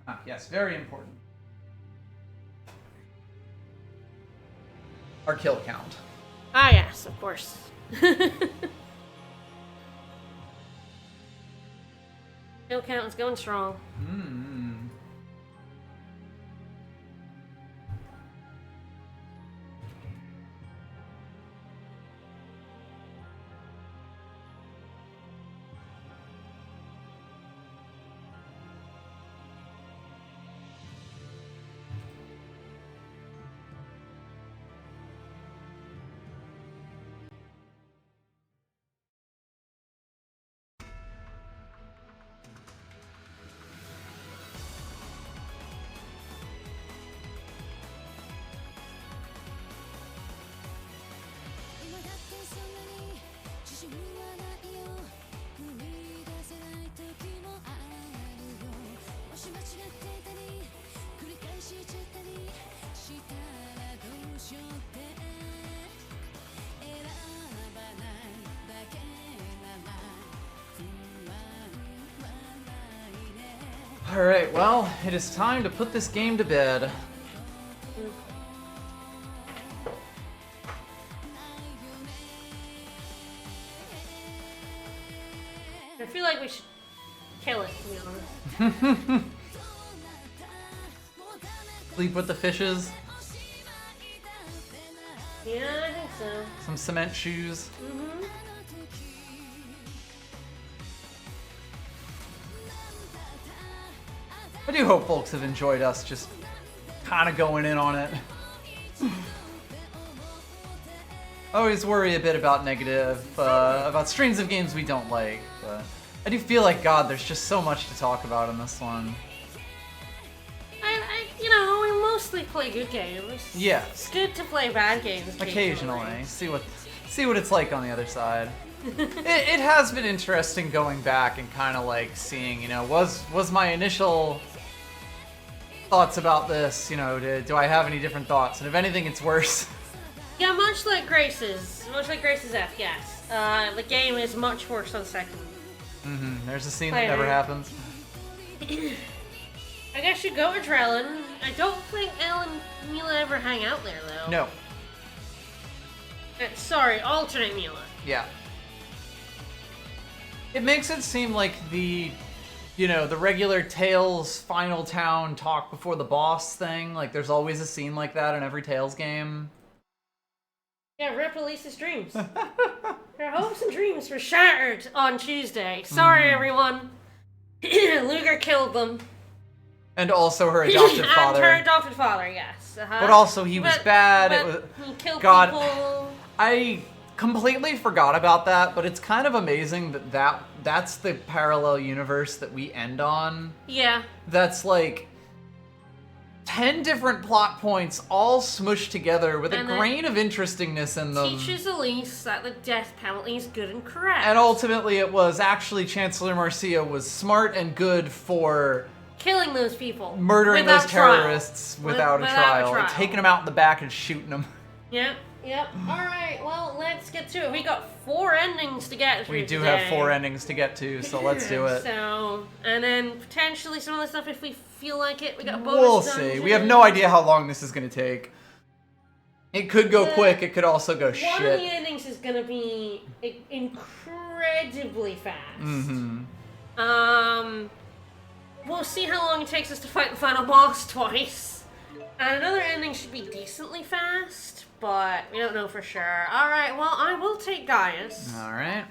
Ah, yes, very important. Our kill count. Ah, yes, of course. Kill count is going strong. Alright, well, it is time to put this game to bed. I feel like we should kill it, to be honest. Sleep with the fishes. Yeah, I think so. Some cement shoes. Mm-hmm. I do hope folks have enjoyed us just kind of going in on it. I always worry a bit about about streams of games we don't like, but I do feel like, God, there's just so much to talk about in this one. We mostly play good games. Yes. It's good to play bad games Occasionally. See what it's like on the other side. It has been interesting going back and kind of like seeing, was my initial thoughts about this, do I have any different thoughts? And if anything, it's worse. Yeah, much like Grace's F, yes. The game is much worse on second. Mm-hmm. There's a scene that never happens. I guess you go to Drellin. I don't think Elle and Mila ever hang out there, though. No. Sorry, alternate Mila. Yeah. It makes it seem like the regular Tales final town talk before the boss thing. Like, there's always a scene like that in every Tales game. Yeah, rip Elise's dreams. Her hopes and dreams were shattered on Tuesday. Sorry, everyone. Ludger killed them. And also her adopted father. And her adopted father, yes. But also he was bad. He killed God, people. I completely forgot about that, but it's kind of amazing that's the parallel universe that we end on. Yeah. That's like 10 different plot points all smushed together with a grain of interestingness in them. Teaches Elise that the death penalty is good and correct. And ultimately it was actually Chancellor Marcia was smart and good for killing those people. Murdering those terrorists without a trial. Taking them out in the back and shooting them. Yep. Alright, well, let's get to it. We got 4 endings to get through. We do have 4 endings to get to, so let's do it. And then potentially some of the stuff if we feel like it. We got a bonus We'll dungeon. see. We have no idea how long this is going to take. It could go quick, it could also go shit. One of the endings is going to be incredibly fast. Mm-hmm. We'll see how long it takes us to fight the final boss twice. And another ending should be decently fast, but we don't know for sure. Alright, well, I will take Gaius. Alright.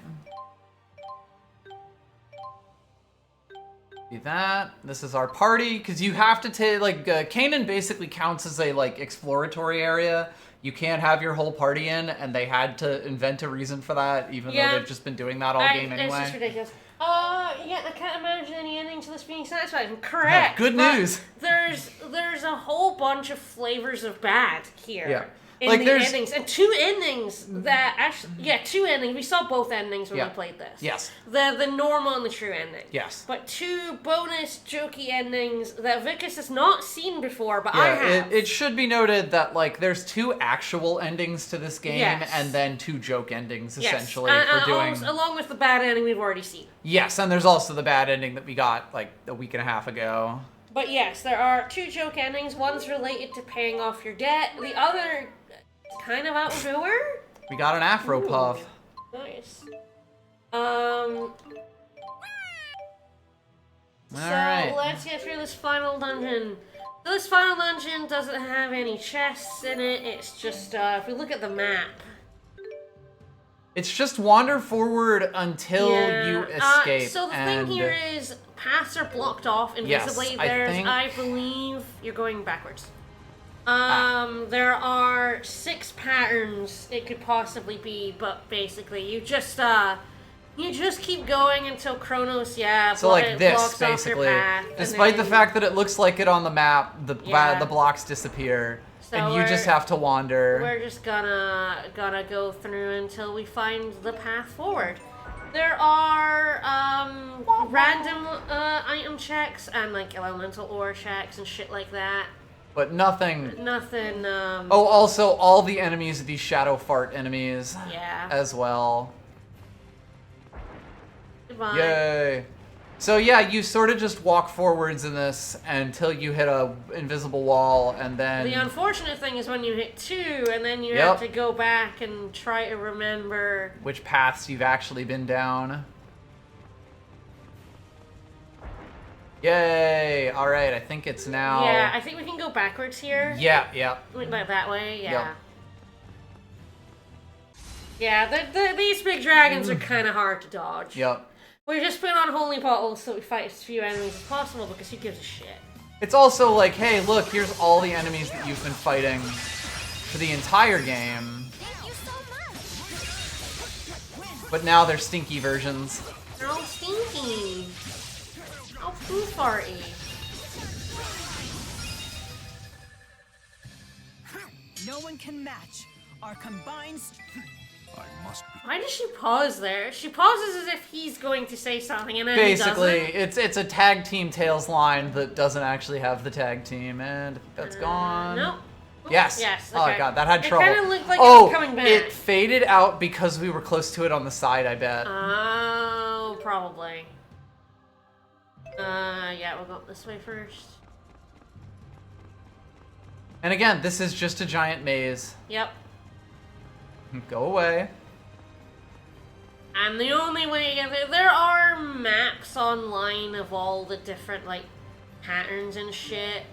Do that. This is our party, because you have to take, Canaan basically counts as a, exploratory area. You can't have your whole party in, and they had to invent a reason for that, even though they've just been doing that all game anyway. It's just ridiculous. Yeah, I can't imagine any ending to this being satisfying. Correct. Good news. There's a whole bunch of flavors of bad here. Yeah. In the endings. And 2 endings that actually... Yeah, 2 endings. We saw both endings when we played this. Yes. The normal and the true ending. Yes. But 2 bonus jokey endings that Vicus has not seen before, but I have. It should be noted that, there's 2 actual endings to this game, and then 2 joke endings, essentially, for doing... Along with the bad ending we've already seen. Yes, and there's also the bad ending that we got, a week and a half ago. But yes, there are 2 joke endings. One's related to paying off your debt. The other, kind of out of nowhere. We got an Afro Ooh, Puff. Nice. Alright. Let's get through this final dungeon. So this final dungeon doesn't have any chests in it. It's just, if we look at the map. It's just wander forward until you escape. So the thing here is, paths are blocked off invisibly. Yes, I believe you're going backwards. There are 6 patterns it could possibly be, but basically you just keep going until Chronos, So like this, blocks off basically. your path, Despite the fact that it looks like it on the map, the Yeah. blocks disappear, So and you just have to wander. We're just gonna go through until we find the path forward. There are random item checks and like elemental ore checks and shit like that. But nothing. Nothing. Oh, also all the enemies are these shadow fart enemies. Yeah. As well. Goodbye. Yay. So yeah, you sort of just walk forwards in this until you hit a invisible wall, and then... The unfortunate thing is when you hit 2, and then you Yep. have to go back and try to remember... which paths you've actually been down. Yay! Alright, I think it's now... Yeah, I think we can go backwards here. Yeah. Like that way, yeah. Yep. Yeah, these big dragons are kind of hard to dodge. Yep. We just put on holy bottles so we fight as few enemies as possible because who gives a shit? It's also like, hey, look, here's all the enemies that you've been fighting for the entire game. Thank you so much. But now they're stinky versions. They're all stinky. All poo farty. No one can match our combined. I must be. Why does she pause there? She pauses as if he's going to say something and then Basically, he doesn't. it's a tag team Tails line that doesn't actually have the tag team, and I think that's gone. Nope. Yes. Yes. Oh Okay. god, that had It trouble. kinda looked like it oh, was coming back. it faded out because we were close to it on the side, I bet. Oh, probably. Yeah, we'll go up this way first. And again, this is just a giant maze. Yep. Go away. And the only way to get there are maps online of all the different, like, patterns and shit.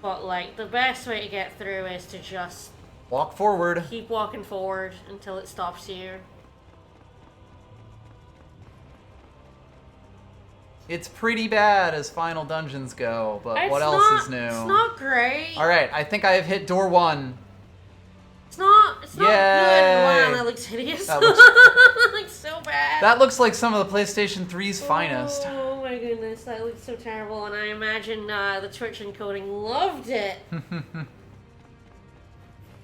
But, like, the best way to get through is to just Walk forward. keep walking forward until it stops you. It's pretty bad as final dungeons go, but It's what else not- is new? It's not great. Alright, I think I have hit door 1. It's not good. Yay. Wow, that looks hideous. That looks- That looks so bad. That looks like some of the PlayStation 3's finest. Oh my goodness, that looks so terrible, and I imagine the Twitch encoding loved it.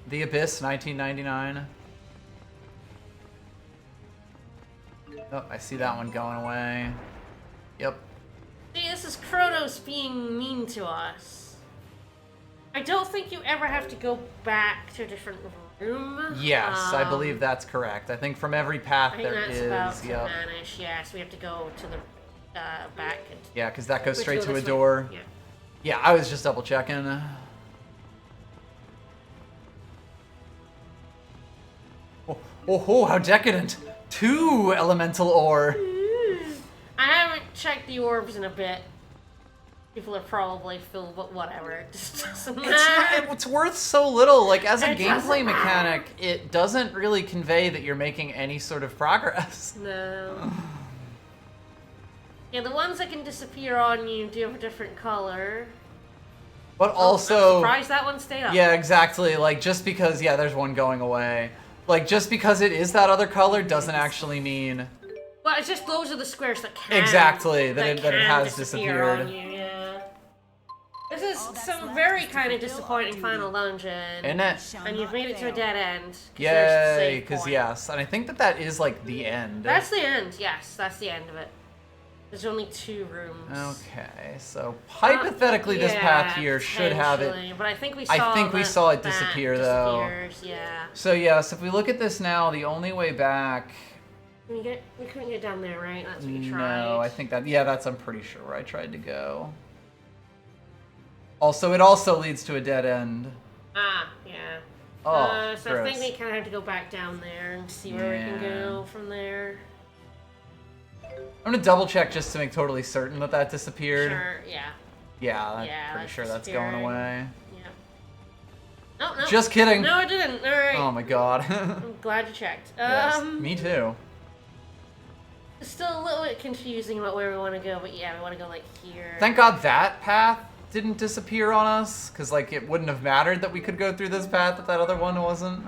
The Abyss, 1999. Oh, I see that one going away. Yep. See, this is Kronos being mean to us. I don't think you ever have to go back to a different room. Yes, I believe that's correct. I think from every path I think there that's is. about to Yep. vanish. Yes, we have to go to the back. And Yeah, because that goes we have straight go to a this way. door. Yeah. Yeah, I was just double checking. Oh, how decadent! 2 elemental ore. I haven't checked the orbs in a bit. People are probably filled, but whatever. It just doesn't matter. It's worth so little. Like, as a It doesn't gameplay matter. mechanic, it doesn't really convey that you're making any sort of progress. No. Yeah, the ones that can disappear on you do have a different color. But I'm also, surprised that one stayed up. yeah, exactly. Like, just because, yeah, there's one going away. Like, just because it is that other color doesn't actually mean... Well, it's just those are the squares that can. Exactly, that it can has disappear disappeared. on you, yeah. This is some very kind of disappointing final dungeon. Isn't it? And you've made it to a dead end. Yay, because yes. And I think that is, like, the end. That's the end, yes, that's the end of it. There's only 2 rooms. Okay, so hypothetically this path here should have it. potentially, But I think we I think we saw it that disappear, though. disappears, yeah. So yes, if we look at this now, the only way back... We couldn't get down there, right? That's what you tried. No, I think that... Yeah, that's I'm pretty sure where I tried to go. Also, it also leads to a dead end. Ah, yeah. Oh, so I think gross. we kind of have to go back down there and see where we can go from there. I'm gonna double check just to make totally certain that that disappeared. Sure, yeah. Yeah, I'm Yeah, pretty that's sure that's going disappearing. away. Yeah. No, no. Just kidding. No, it didn't. All right. Oh my god. I'm glad you checked. Yes, me too. It's still a little bit confusing about where we want to go, but yeah, we want to go like here. Thank God that path didn't disappear on us, because like it wouldn't have mattered that we could go through this path if that other one wasn't.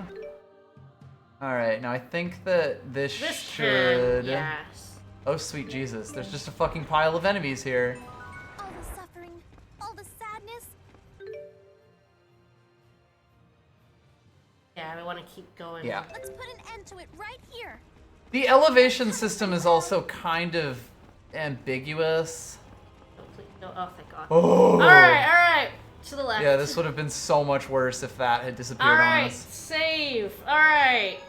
Alright, now I think that this should... yes. Oh sweet Jesus, there's just a fucking pile of enemies here. All the suffering, all the sadness. Yeah, we want to keep going. Yeah. Let's put an end to it right here. The elevation system is also kind of ambiguous. Oh, please, no. Oh, thank God. Oh! Alright. To the left. Yeah, this would have been so much worse if that had disappeared on Alright, us. save. Alright.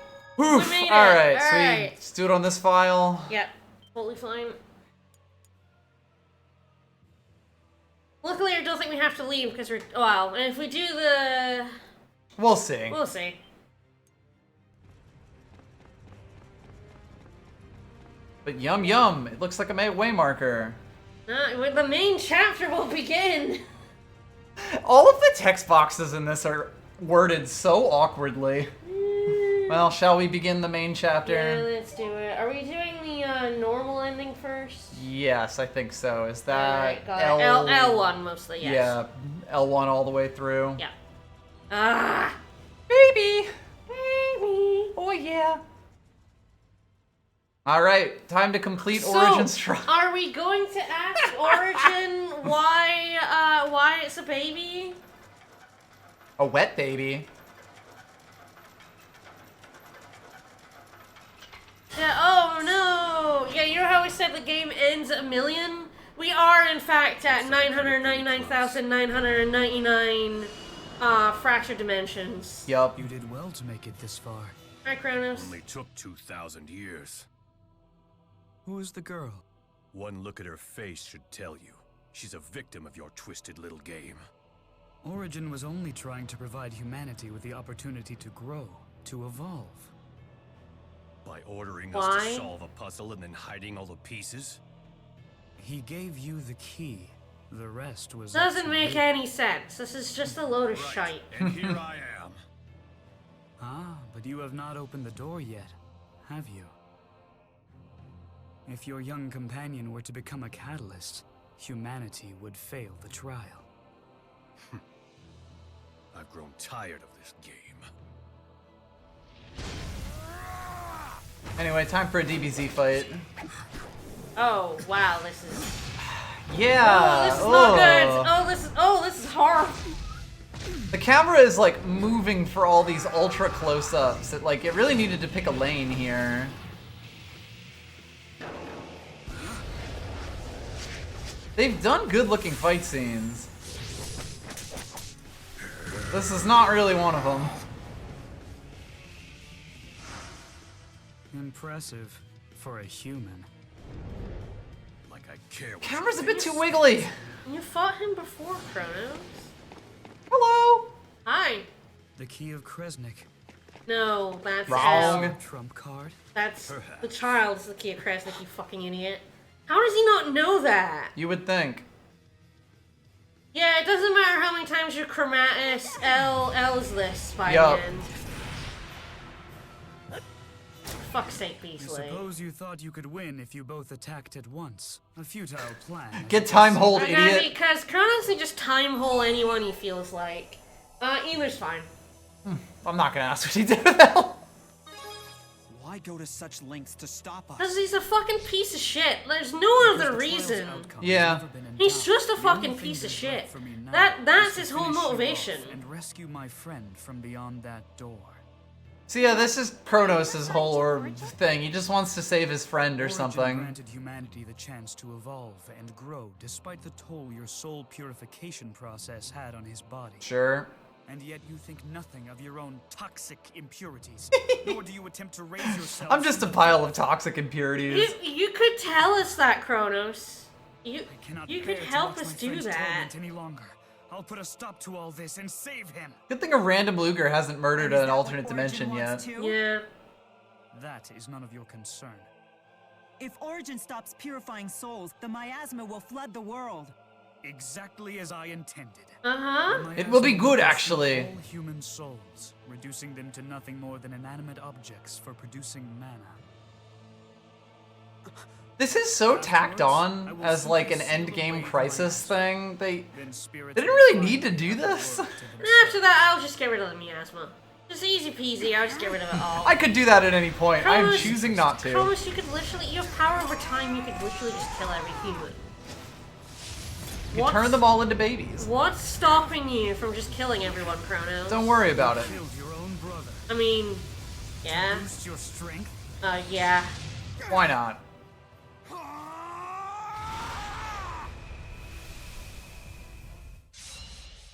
Oof! We made it. Alright, so we Alright. just do it on this file. Yep, totally fine. Luckily, I don't think we have to leave because we're... Well, and if we do the... We'll see. We'll see. But yum yum, it looks like a waymarker. The main chapter will begin. All of the text boxes in this are worded so awkwardly. Well, shall we begin the main Yeah, chapter? let's do it. Are we doing the normal ending first? Yes, I think so. Is that Alright, got it. L1 mostly, yes. Yeah, L1 all the way through. Yeah. Ah! Baby! Baby! Oh yeah! Alright, time to complete So, Origin's trial. are we going to ask Origin why it's a baby? A wet baby? Yeah, oh no! Yeah, you know how we said the game ends at 1,000,000? We are, in fact, at 999,999 fractured dimensions. Yup. You did well to make it this far. Hi, Kronos. Only took 2,000 years. Who is the girl? One look at her face should tell you. She's a victim of your twisted little game. Origin was only trying to provide humanity with the opportunity to grow, to evolve. By ordering us Why? to solve a puzzle and then hiding all the pieces? He gave you the key. The rest was... Doesn't up to make you. any sense. This is just a load of shite. And here I am. Ah, but you have not opened the door yet, have you? If your young companion were to become a catalyst, humanity would fail the trial. I've grown tired of this game. Anyway, time for a DBZ fight. Oh, wow, this is... Yeah! this is not good! Oh, this is horrible! The camera is like moving for all these ultra close-ups. It really needed to pick a lane here. They've done good-looking fight scenes. This is not really one of them. Impressive for a human. Like I care what Camera's you a bit think. too wiggly. You fought him before, Kronos. Hello. Hi. The key of Kresnik. No, that's Wrong. L. Trump card? That's Perhaps. the child's the key of Kresnik, you fucking idiot. How does he not know that? You would think. Yeah, it doesn't matter how many times your Chromatus L's this by Yup. the end. Fuck's sake, I Beasley. suppose you thought you could win if you both attacked at once. A futile plan. Get time hold, Okay, idiot. because Kronos can just time hole anyone he feels like. Either's fine. I'm not gonna ask what he did with that. Why go to such lengths to stop us? Because he's a fucking piece of shit. There's no other reason. Yeah. He's just a fucking piece of shit. That's his whole motivation. And rescue my friend from beyond that door. So yeah, this is Kronos' whole thing. He just wants to save his friend or Origin something. granted humanity the chance to evolve and grow despite the toll your soul purification process had on his body. Sure. And yet you think nothing of your own toxic impurities, nor do you attempt to raise yourself. I'm just a pile of toxic impurities. You could tell us that, Kronos. I cannot You bear could to help watch us my do friends that. torment any longer. I'll put a stop to all this and save him. Good thing a random Ludger hasn't murdered And is an that what alternate Origin dimension wants yet. too? Yeah. That is none of your concern. If Origin stops purifying souls, the miasma will flood the world. Exactly as I intended. Uh-huh. It will be Miasma good, consume actually. All human souls, reducing them to nothing more than inanimate objects for producing mana. This is so tacked Afterwards, I on will as like an simply seal endgame away my crisis ashes. thing. They Then spirits didn't will really find need to the do other this. world to And themselves. after that, I'll just get rid of the miasma. Just easy peasy, I'll just get rid of it all. I could do that at any point. I'm Promise- choosing not to. Promise you could literally, you have power over time, you could literally just kill every human. You turn them all into babies. What's stopping you from just killing everyone, Chronos? Don't worry about it. Killed your own brother. I mean, yeah. Boost your strength. Yeah. Why not?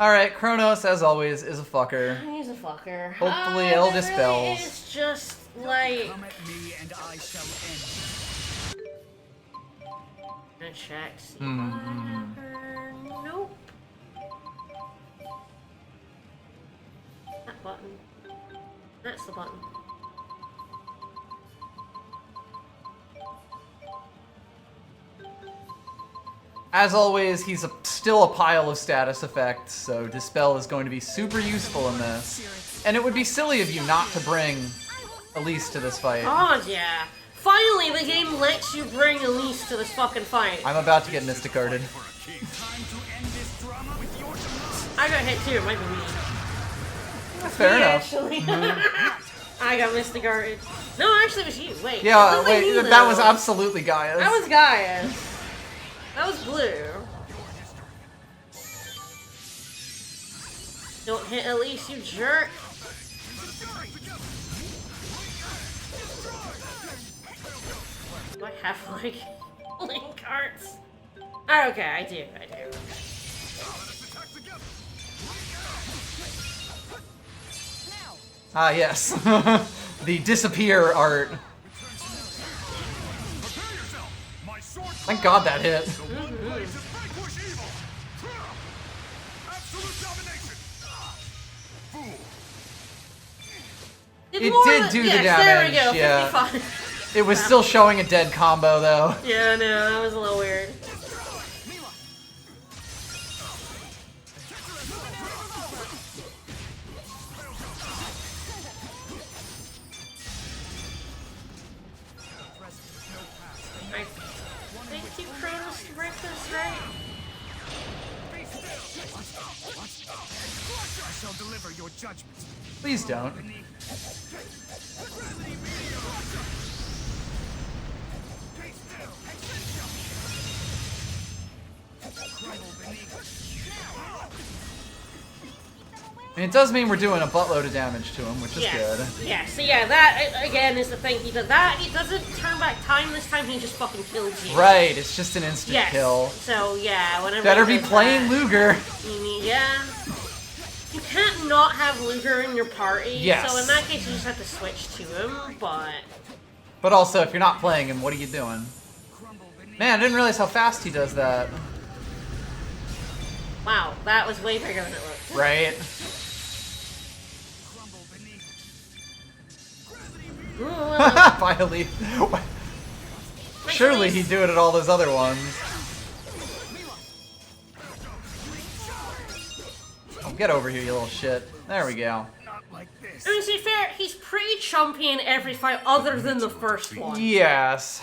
Alright, Kronos, as always, is a fucker. He's a fucker. Hopefully it'll That dispel. Really is just like. Come at me and I shall end. Gonna check. See whatever. Nope. That button. That's the button. As always, he's still a pile of status effects, so Dispel is going to be super useful in this. And it would be silly of you not to bring Elise to this fight. God, yeah. Finally, the game lets you bring Elise to this fucking fight. I'm about to get Mystic Guarded. Time to end this drama with your I got hit too, it might be me. Fair Me, enough. Actually. I got Mystic Guarded. No, actually, it was you. Wait. Yeah, it was wait, me, that was though. absolutely Gaia's. That was Gaia's. That was blue. Don't hit Elise, you jerk. Do I have, like, link cards? Oh, okay, I do. Ah, yes. The disappear art. Thank God that hit. It more did than- do the yes, there we damage, go, yeah. 55. It was still showing a dead combo, though. Yeah, no, that was a little weird. I think you Kronos to break this, right? I shall deliver your judgment. Please don't. And it does mean we're doing a buttload of damage to him, which is good. Yeah, so yeah, that, again, is the thing. He does that, he doesn't turn back time this time, he just fucking kills you. Right, it's just an instant Yes. kill. So, yeah, whenever Better he be does playing that, Ludger. you need, yeah. You can't not have Ludger in your party, Yes. so in that case you just have to switch to him, but... But also, if you're not playing him, what are you doing? Man, I didn't realize how fast he does that. Wow, that was way bigger than it looked. Right? Ooh, well, Finally. Surely he'd do it at all those other ones. Oh, get over here, you little shit. There we go. Not like this. I mean, to be fair, he's pretty chumpy in every fight other than the first one. Yes.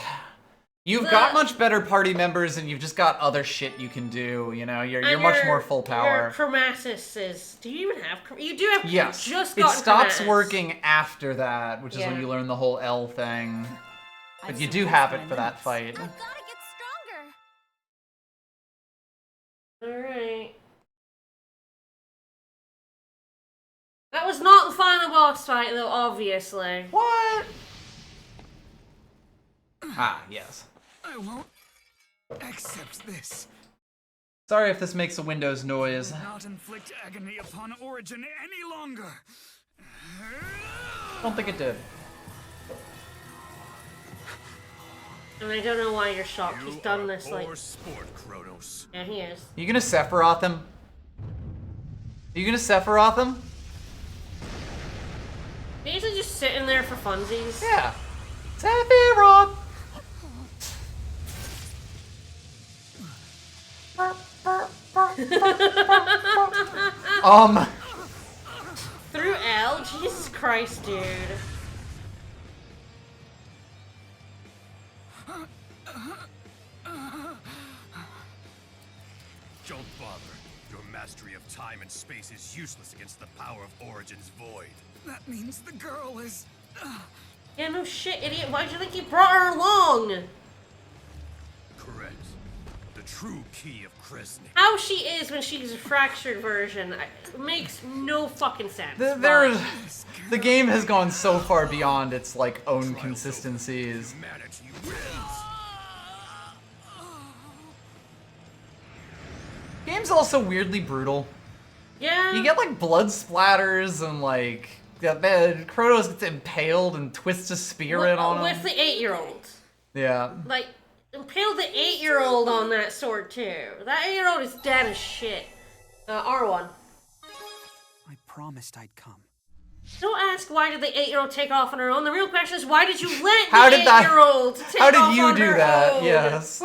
You've got much better party members and you've just got other shit you can do, you know? You're And much your- more full power. Your chromatis is... Do you even have... You do have... Yes. Just It gotten stops chromatis. working after that, which is when Yeah. you learn the whole L thing. But I've you do surpassed have it my for that limits. fight. I've gotta get stronger. Alright. That was not the final boss fight, though, obviously. What? Ah, yes. I won't accept this. Sorry if this makes a Windows noise. Not inflict agony upon Origin any longer. I don't think it did. And I don't know why you're shocked. He's done this, like... Or sport, Kronos. Yeah, he is. You gonna Sephiroth him? Are you gonna Sephiroth him? These are just sitting there for funsies. Yeah. Sephiroth! Through L? Jesus Christ, dude. Don't bother. Your mastery of time and space is useless against the power of Origin's void. That means the girl is... Yeah, no shit, idiot. Why'd you think you brought her along? Correct. The true key of Kresnik. How she is when she's a fractured version makes no fucking sense. The game has gone so far beyond its like own consistencies. Humanity wins. Game's also weirdly brutal. Yeah. You get like blood splatters and like Kratos gets impaled and twists a spear in on him. With the 8-year-old. Yeah. Like, impale the 8-year-old on that sword too. That 8-year-old is dead as shit. R1. I promised I'd come. Don't ask why did the 8-year-old take off on her own. The real question is why did you let the 8-year-old take off on her own? How did you do that? Yes.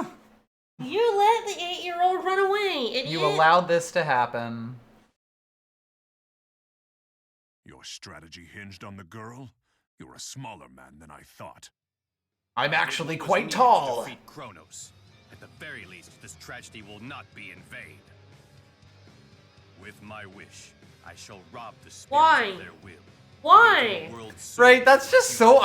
You let the 8-year-old run away, idiot. You allowed this to happen. Your strategy hinged on the girl? You're a smaller man than I thought. I'm actually It was quite needed to tall. defeat Kronos. At the very least, this tragedy will not be in vain. With my wish, I shall rob the spirits Why? of their will. Why? Right, that's just so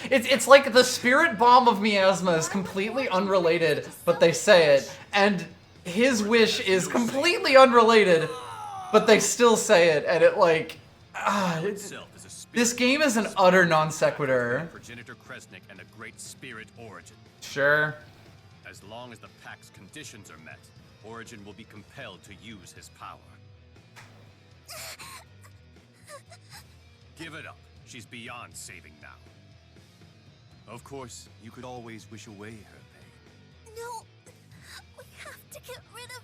it's like the spirit bomb of Miasma is completely unrelated, but they say it, and his wish is completely unrelated, but they still say it, and it like this game is an utter non sequitur. Progenitor Kresnik and a great spirit Origin. Sure. As long as the Pact's conditions are met, Origin will be compelled to use his power. Give it up. She's beyond saving now. Of course, you could always wish away her pain. No, we have to get rid of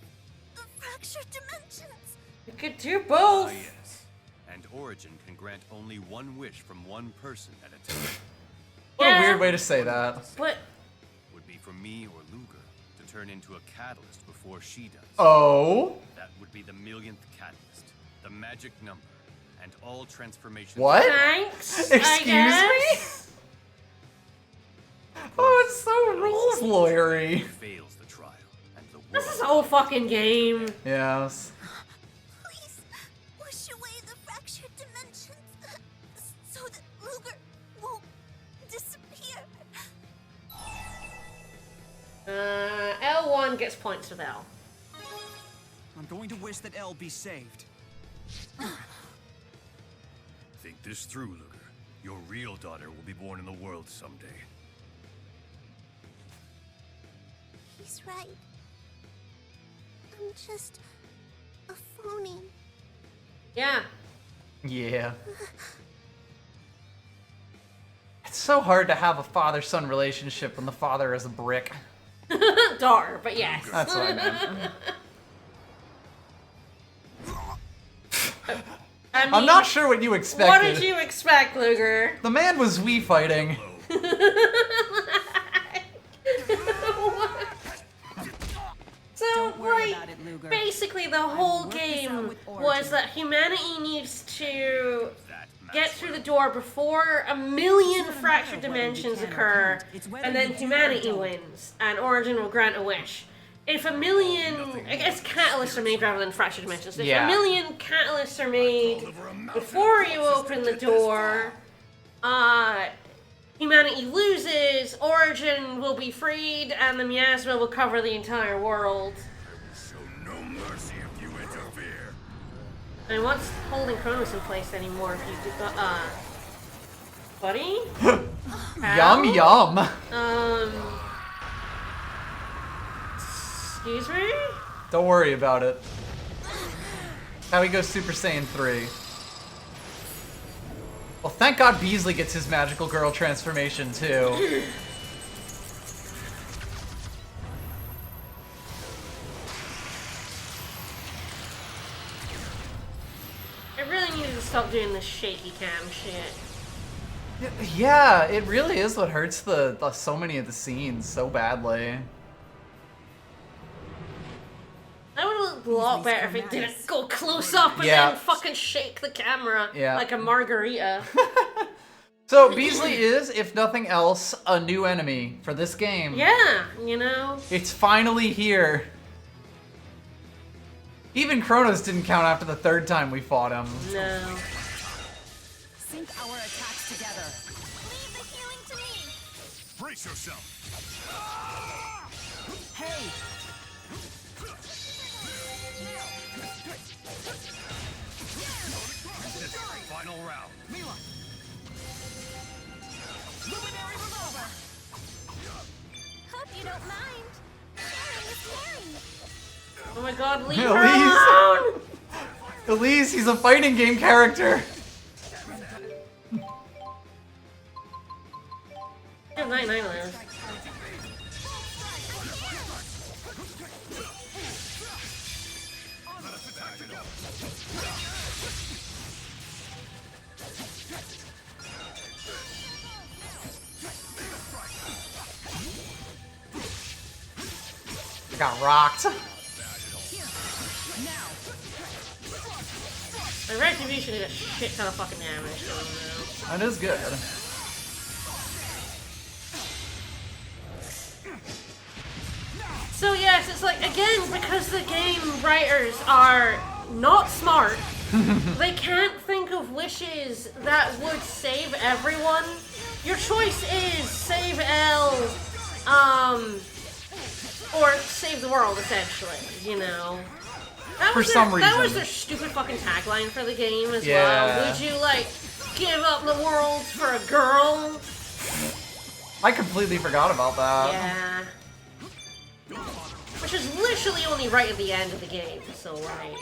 the fractured dimensions. You could do both. Ah, yes. And Origin can grant only one wish from one person at a time. What Yeah. a weird way to say that. But Would be for me or Ludger to turn into a catalyst before she does. Oh? That would be the millionth catalyst, the magic number, and all transformations. What? thanks. Excuse I guess. Oh, it's so rules lawyery. Fails the trial, and the This world is the whole fucking game. Yes. Please, wish away the fractured dimensions so that Ludger won't disappear. L1 gets points with L. I'm going to wish that Elle be saved. Think this through, Ludger. Your real daughter will be born in the world someday. He's right. I'm just a phony. Yeah. Yeah. It's so hard to have a father-son relationship when the father is a brick. Dar, but yes. That's what I meant. I mean, I'm not sure what you expected. What did you expect, Luger? The man was Wii fighting. So, Don't worry like, about it, Ludger. basically the will whole work this out game with was Origin. that humanity needs to That get through the door before a million fractured dimensions occur, It's whether and then you can or humanity don't. wins, and Origin will grant a wish. If a million, I guess catalysts are made rather than fractured dimensions. If Yeah. a million catalysts are made before you open the door, humanity loses, Origin will be freed, and the miasma will cover the entire world. Show no mercy if you interfere. And what's holding Kronos in place anymore if you do, buddy? Yum yum. Excuse me? Don't worry about it. How he goes Super Saiyan 3. Well, thank God Beasley gets his magical girl transformation too. really needed to stop doing this shaky cam shit. Yeah, it really is what hurts the so many of the scenes so badly. That would have looked a lot better if it didn't go close up and Yeah. then fucking shake the camera Yeah. like a margarita. So Beasley is, if nothing else, a new enemy for this game. Yeah, you know? It's finally here. Even Kronos didn't count after the third time we fought him. No. Sync our attacks together. Leave the healing to me. Brace yourself. Hey! This is the final round. Mila! Luminary revolver! Hope you don't mind. Sharing is caring. Oh my god, leave Elise. her alone! Elise, he's a fighting game character. You have 99 lives. Got rocked. The retribution did a shit ton of fucking damage to him now. That is good. So yes, it's like, again, because the game writers are not smart, they can't think of wishes that would save everyone. Your choice is save Elle, or save the world, essentially, you know? That was some That was reason. their stupid fucking tagline for the game as Yeah. well. Would you, like, give up the world for a girl? I completely forgot about that. Yeah. Which is literally only right at the end of the game, so like...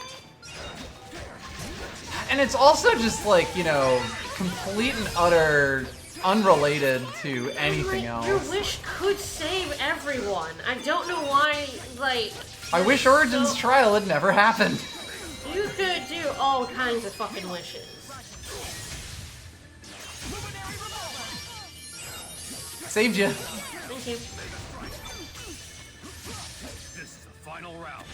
And it's also just like, you know, complete and utter unrelated to anything Like, your else. wish could save everyone. I don't know why, like... I wish Origin's trial had never happened. You could do all kinds of fucking wishes. Saved you. Thank you. This is the final round.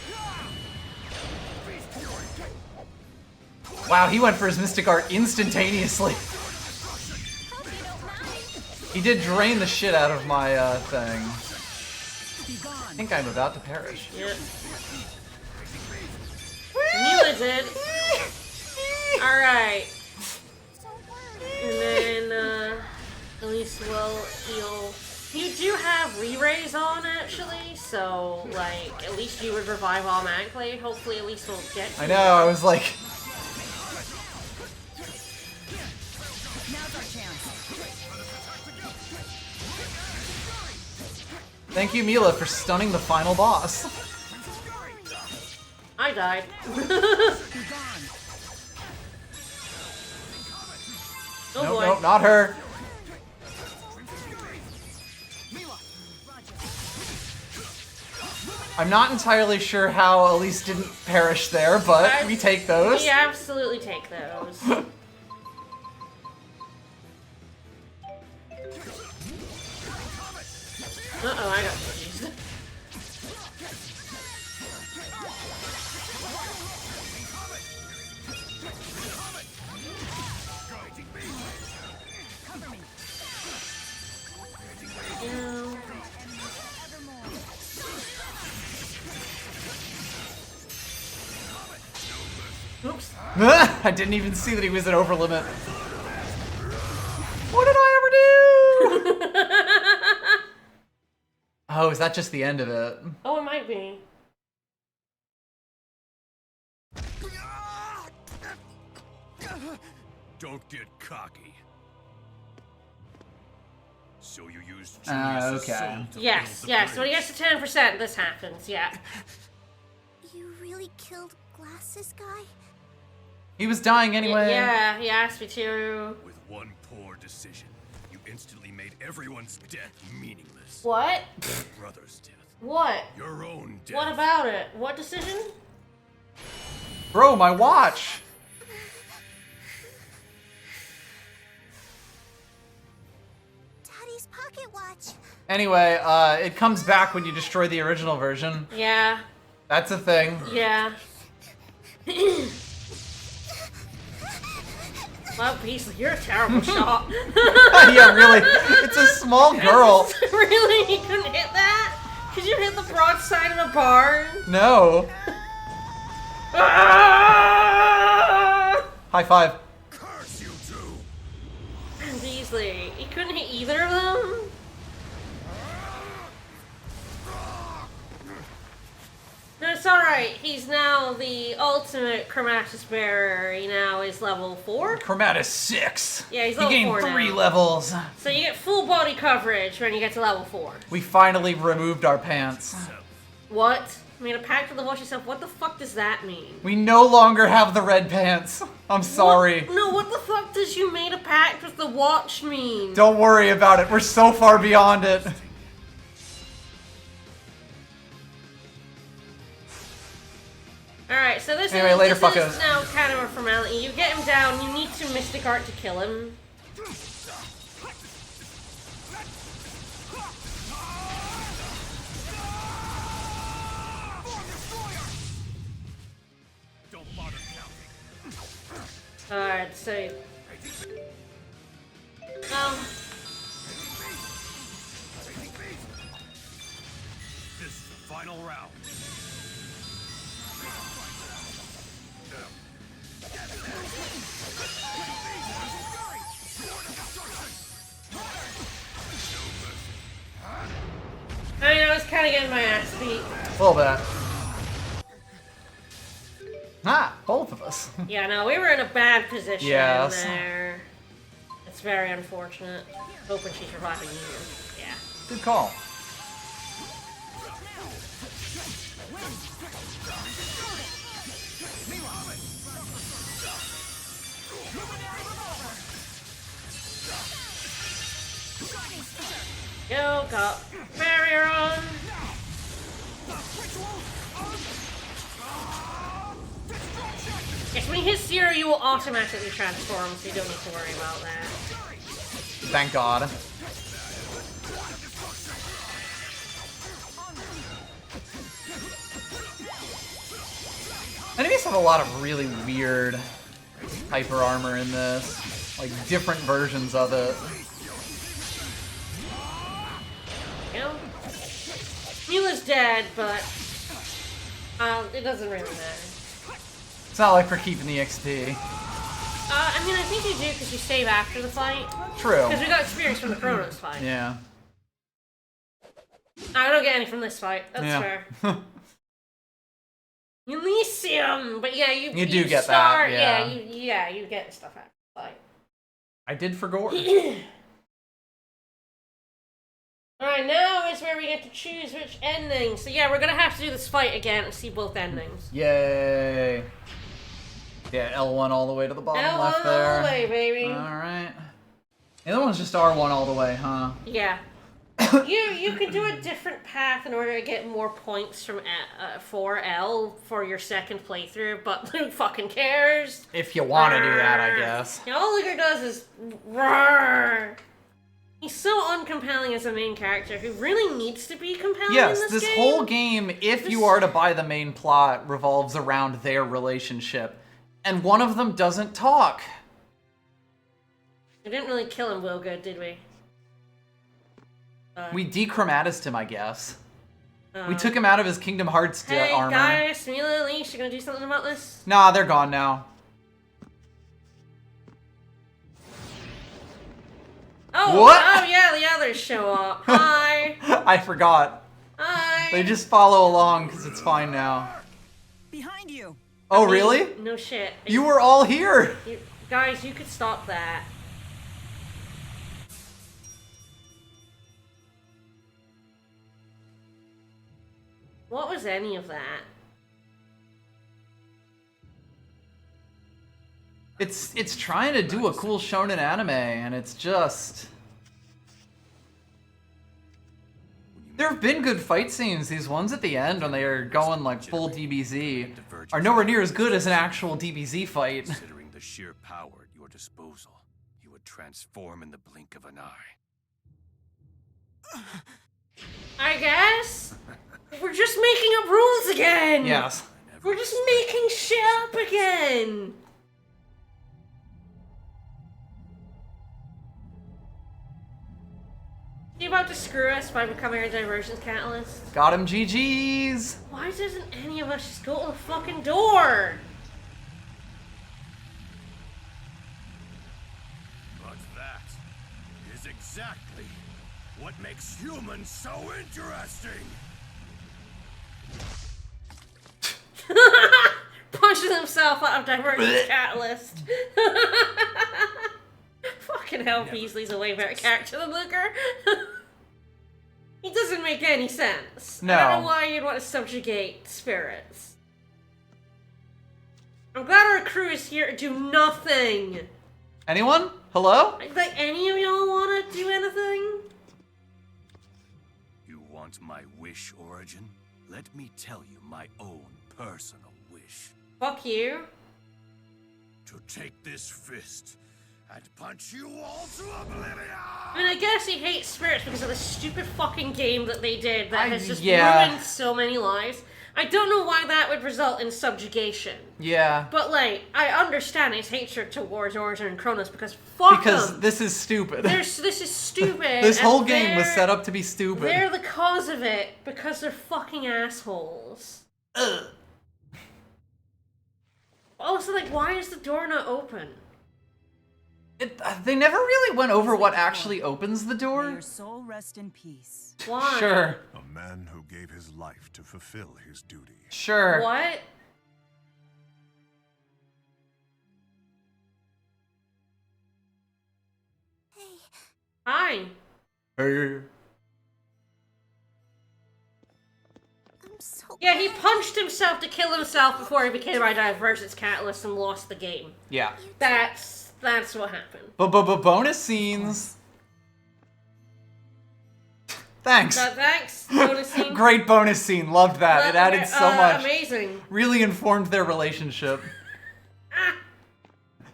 Wow, he went for his Mystic Art instantaneously. Hope you don't mind. He did drain the shit out of my thing. Be gone! I think I'm about to perish. Yep. Mila did. Alright. So worried. And then, Elise will heal. You do have re-raise on, actually, so, like, at least you would revive automatically. Hopefully Elise will get to I know, I was like, Now's our chance. thank you, Mila, for stunning the final boss. I died. Be gone! Oh Nope, boy. nope, not her. Mila! I'm not entirely sure how Elise didn't perish there, but we take those. We absolutely take those. Uh-oh, I got confused. Cover me! Ew. Oops. I didn't even see that he was at over limit. What did I ever do? Oh, is that just the end of it? Oh, it might be. Don't get cocky. So you used Ah, Julius's okay. soul to Yes, build the yes. When he bridge. gets to 10%, this happens, yeah. You really killed Glasses guy? He was dying anyway. Yeah, he asked me to. With one poor decision, you instantly made everyone's death meaningless. What? Your brother's death. What? Your own death. What about it? What decision? Bro, my watch. watch. Anyway, it comes back when you destroy the original version. Yeah. That's a thing. Yeah. Well, Beasley, you're a terrible shot. Yeah, really. It's a small girl. Really? You couldn't hit that? Could you hit the broadside of the barn? No. High five. Curse you two! Beasley, you couldn't hit either of them? No, it's alright. He's now the ultimate Chromatus bearer. He now is level 4. Chromatus 6. Yeah, he's He level gained 4 3 now. levels. So you get full body coverage when you get to level 4. We finally removed our pants. What? Made a pact with the watch yourself? What the fuck does that mean? We no longer have the red pants. I'm sorry. What? No, what the fuck does you made a pact with the watch mean? Don't worry about it. We're so far beyond it. Alright, so this Anyway, later, is fuckers. now kind of a formality. You get him down, you need to Mystic Art to kill him. Don't bother counting. Alright, so... This is the final round. I mean, I was kind of getting my ass beat. A little bit. Ah, both of us. Yeah, no, we were in a bad position Yes. there. It's very unfortunate. Hoping she's reviving you. Yeah. Good call. Yo, got barrier on. Yes, when you hit 0, you will automatically transform, so you don't need to worry about that. Thank God. Enemies have a lot of really weird hyper armor in this. Like, different versions of it. You know? Mila's dead, but it doesn't really matter. It's not like we're keeping the XP. I mean, I think you do because you save after the fight. True. Because we got experience from the Kronos fight. Yeah. I don't get any from this fight. That's Yeah. fair. Elysium! But yeah, you do get that, start, yeah. you get stuff after the fight. I did forget. Alright, now is where we get to choose which ending. So yeah, we're gonna have to do this fight again and see both endings. Yay. Yeah, L1 all the way to the bottom L1 left there. all the way, baby. Alright. The other one's just R1 all the way, huh? Yeah. you can do a different path in order to get more points from for L for your second playthrough, but who fucking cares? If you want to do that, I guess. You know, all Ludger does is roar. He's so uncompelling as a main character who really needs to be compelling Yes, in this game. whole game, if you are to buy the main plot, revolves around their relationship. And one of them doesn't talk. We didn't really kill him real good, did we? We dechromatized him, I guess. We took him out of his Kingdom Hearts Hey armor. guys, Mila, Elise, you gonna do something about this? Nah, they're gone now. Oh, What? oh yeah, the others show up. Hi. I forgot. Hi. They just follow along because it's fine now. Behind you! Oh, really? No shit. You were all here! Guys, you could stop that. What was any of that? It's trying to do a cool shonen anime, and it's just... There have been good fight scenes. These ones at the end, when they are going like full DBZ, are nowhere near as good as an actual DBZ fight. Considering the sheer power at your disposal, you would transform in the blink of an eye. I guess? We're just making up rules again! Yes. We're just making shit up again! You about to screw us by becoming a diversions catalyst? Got him, GG's! Why doesn't any of us just go to the fucking door? But that is exactly what makes humans so interesting. Punches himself out of diversions catalyst. Fucking hell, Beasley's a way better character than Ludger. He doesn't make any sense. No. I don't know why you'd want to subjugate spirits. I'm glad our crew is here to do nothing. Anyone? Hello? Like, any of y'all want to do anything? You want my wish, Origin? Let me tell you my own personal wish. Fuck you. To take this fist and punch you all to oblivion! I mean, I guess he hates spirits because of the stupid fucking game that they did that has just yeah. ruined so many lives. I don't know why that would result in subjugation. Yeah. But, like, I understand his hatred towards Origin and Kronos because fuck them. This is stupid. This is stupid. This whole and game was set up to be stupid. They're the cause of it because they're fucking assholes. Ugh. Also, like, why is the door not open? They never really went over what actually opens the May door. your soul rest in peace. Why? Sure. A man who gave his life to fulfill his duty. Sure. What? Hi. Hey. I'm so Yeah, he punched himself to kill himself before he became a diversions catalyst and lost the game. Yeah. That's what happened. But bonus scenes. Thanks. Thanks. Bonus scene. Great bonus scene. Loved that. It added so much. Amazing. Really informed their relationship.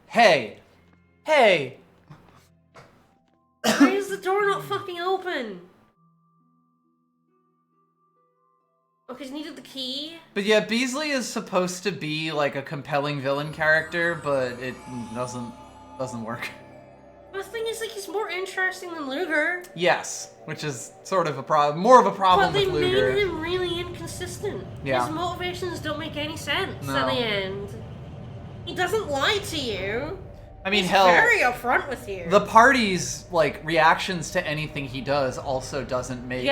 Hey. Hey. Why is the door not fucking open? Oh, because he needed the key? But yeah, Beasley is supposed to be like a compelling villain character, but it doesn't work. The thing is, like, he's more interesting than Ludger. Yes, which is sort of a problem, more of a problem But they with made Ludger. him really inconsistent. Yeah. His motivations don't make any sense No. at the end. He doesn't lie to you. I mean, He's hell, very upfront with you. the party's like reactions to anything he does also doesn't make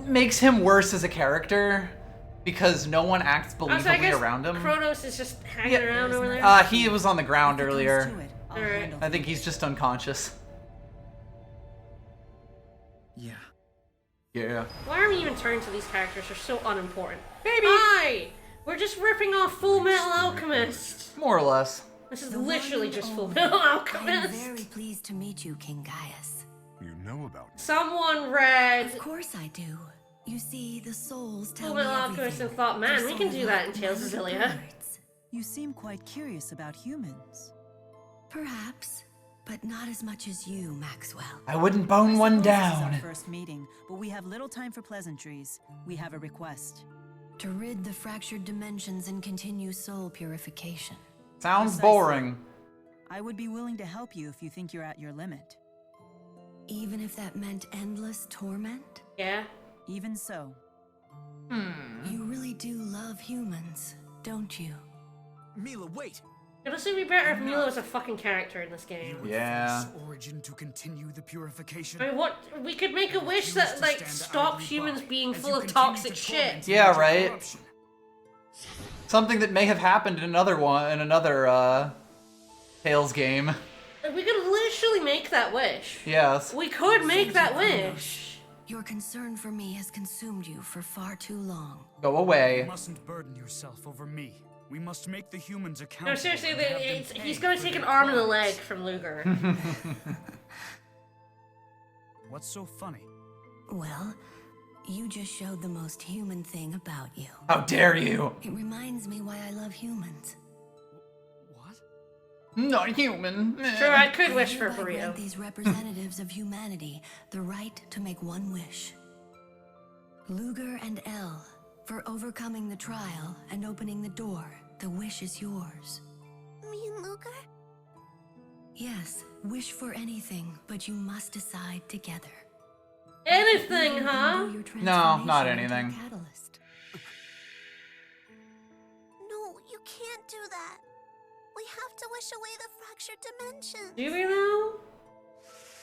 makes him worse as a character because no one acts Also, I believably guess around him. Kronos is just hanging around over there. He was on the ground If it comes earlier. to it, I'll Alright. handle I think he's just unconscious. Yeah. Yeah. Why are we even turning to these characters? They're so unimportant. Baby! Hi! We're just ripping off Full Metal Alchemist. More or less. This is The one literally you just own. Full Metal I am Alchemist. very pleased to meet you, King Gaius. You know about me. Someone read Of course I do. You see, the souls tell Full me Metal Alchemist everything. and thought, man, we Just can so do that in like Tales of my little Xillia. birds. You seem quite curious about humans. Perhaps, but not as much as you, Maxwell. I wouldn't bone I one suppose This is down. our first meeting, but we have little time for pleasantries. We have a request. To rid the fractured dimensions and continue soul purification. Sounds Precisely. boring. I would be willing to help you if you think you're at your limit. Even if that meant endless torment? Yeah. Even so, You really do love humans, don't you? Mila, wait! It'd also be better if Milo was a fucking character in this game. Yeah. Force Origin to continue the purification. I mean, what? We could make a wish that, like, stops humans being full of toxic shit. Yeah, right. Something that may have happened in another Tales game. We could literally make that wish. Yes. We could make that wish. Your concern for me has consumed you for far too long. Go You away. mustn't burden yourself over me. We must make the humans accountable. No, seriously, and have them he's pay gonna for take an their arm and a crimes. leg from Ludger. What's so funny? Well, you just showed the most human thing about you. How dare you? It reminds me why I love humans. What? Not human. Sure, I could I wish for a hereby grant burrito. these representatives of humanity the right to make one wish. Ludger and El, for overcoming the trial and opening the door, the wish is yours. Me and Luger? Yes, wish for anything, but you must decide together. Anything, You can huh? do your No, not transformation into a anything. catalyst. No, you can't do that. We have to wish away the fractured dimension. Do we though?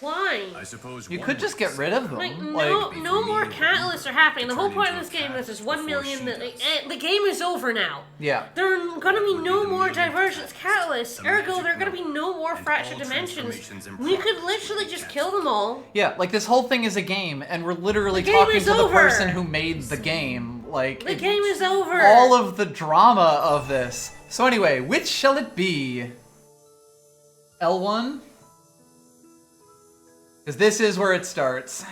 Why? I suppose You one could just way get to rid of them. Like, Like, no more me, catalysts are happening. The whole turn point of into this a game is cat there's 1 before million. she does. The game is over now. yeah. There are gonna be Would no be the more millionth divergence cat, catalysts. the Ergo, magic there are gonna be number, no more and fractured all dimensions. transformations in We could progress literally would be just kill them canceled. all. Yeah, like this whole thing is a game, and we're literally The game talking is to the over. person who made the game. Like, The game is over. all of the drama of this. So anyway, which shall it be? L1? Because this is where it starts.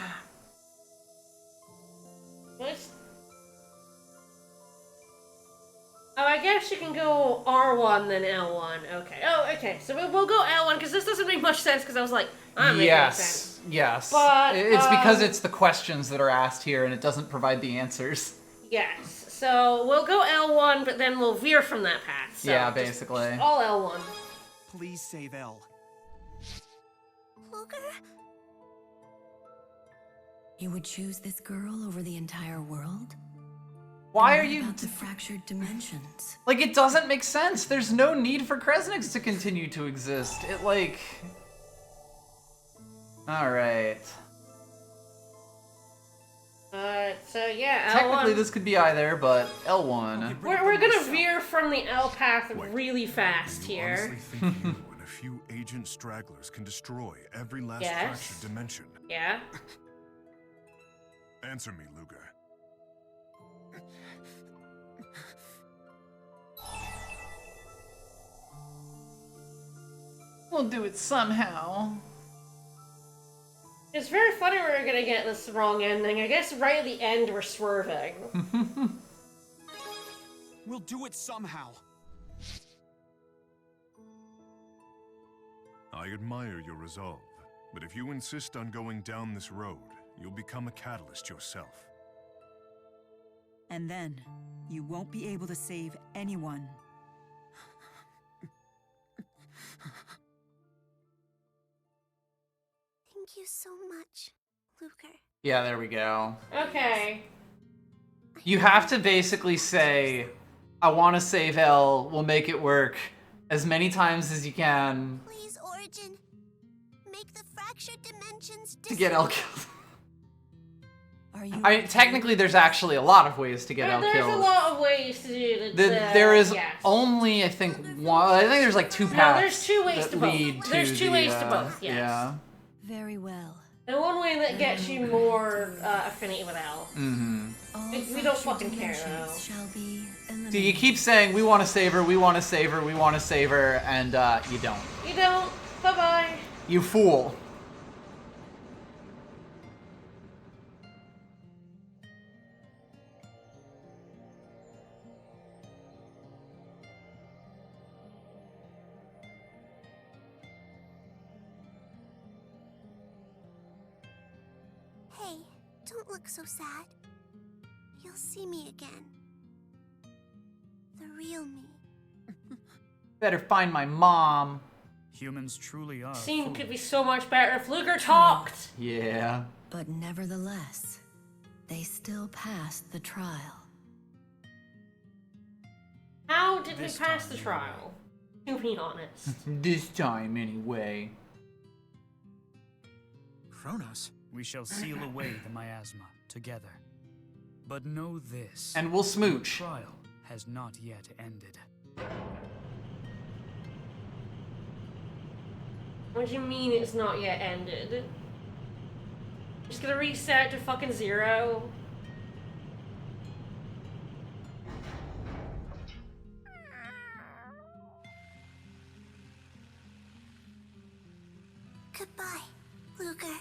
What? Oh, I guess you can go R1 then L1. Okay. Oh, okay. So we'll go L1 because this doesn't make much sense because I was like, I'm making sense. Yes. But, It's because it's the questions that are asked here and it doesn't provide the answers. Yes. So we'll go L1, but then we'll veer from that path. So Yeah, just basically. all L1. Please save El. Luger? You would choose this girl over the entire world? Why And are what you... about the fractured dimensions? Like, it doesn't make sense. There's no need for Kresniks to continue to exist. It, like... Alright. So yeah, L1. Technically, this could be either, but L1. We're gonna veer from the L path really fast Do you here. honestly think you and a few agent stragglers can destroy every last Yes. fractured dimension? Yeah. Answer me, Luger. We'll do it somehow. It's very funny we're gonna get this wrong ending. I guess right at the end we're swerving. We'll do it somehow. I admire your resolve, but if you insist on going down this road, you'll become a catalyst yourself. And then, you won't be able to save anyone. Thank you so much, Luger. Yeah, there we go. Okay. You have to basically say, I want to save L, we'll make it work, as many times as you can Please, Origin, make the fractured dimensions to get L killed. Are you I mean, technically, there's actually a lot of ways to get L There's killed. a lot of ways to do it. There is yes. only, I think, one. I think there's like two No, paths. there's two ways that to both. lead There's two the, ways to both, yes. Yeah. very well? The one way that gets you more affinity with L. Mm-hmm. All We don't fractured fucking care, dimensions though. Shall be eliminated. So you keep saying, we want to save her, we want to save her, we want to save her, and you don't. You don't. Bye bye. You fool. Hey, don't look so sad. You'll see me again. The real me. Better find my mom. Humans truly are. Scene could be foolish. so much better if Luger talked. Yeah. But nevertheless, they still passed the trial. How did we This pass time, the trial? To be honest. This time, anyway. Kronos? We shall seal away the miasma together. But know this. And we'll the smooch. trial has not yet ended. What do you mean it's not yet ended? Just gonna reset to fucking 0? Goodbye, Luger.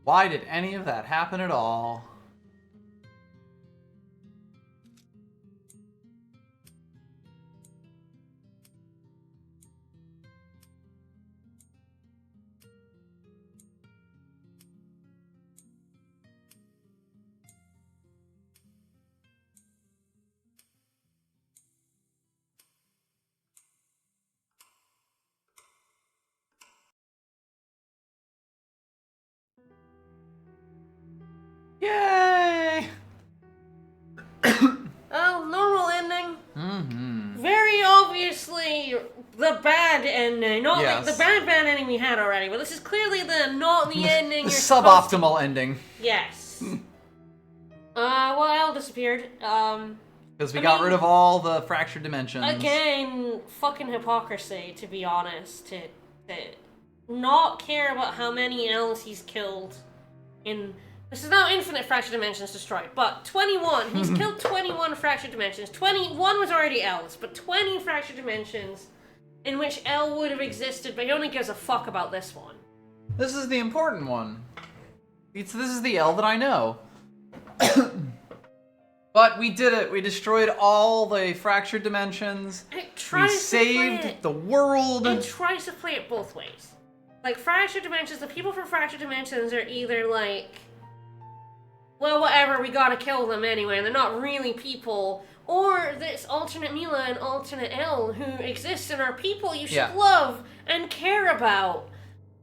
Why did any of that happen at all? Yay! Oh, normal ending. Very obviously the bad ending. Not like the bad ending we had already, but this is clearly not the ending. The suboptimal ending. Yes. Well, Al disappeared. Because we got rid of all the fractured dimensions. Again, fucking hypocrisy, to be honest. To not care about how many L's he's killed in... This is now infinite fractured dimensions destroyed, but 21. He's killed 21 fractured dimensions. 21 was already L's, but 20 fractured dimensions in which L would have existed, but he only gives a fuck about this one. This is the important one. This is the L that I know. But we did it. We destroyed all the fractured dimensions. We saved the world. It tries to play it both ways. Like, fractured dimensions, the people from fractured dimensions are either like, well, whatever, we gotta kill them anyway, and they're not really people. Or this alternate Mila and alternate L who exist and are people you should love and care about.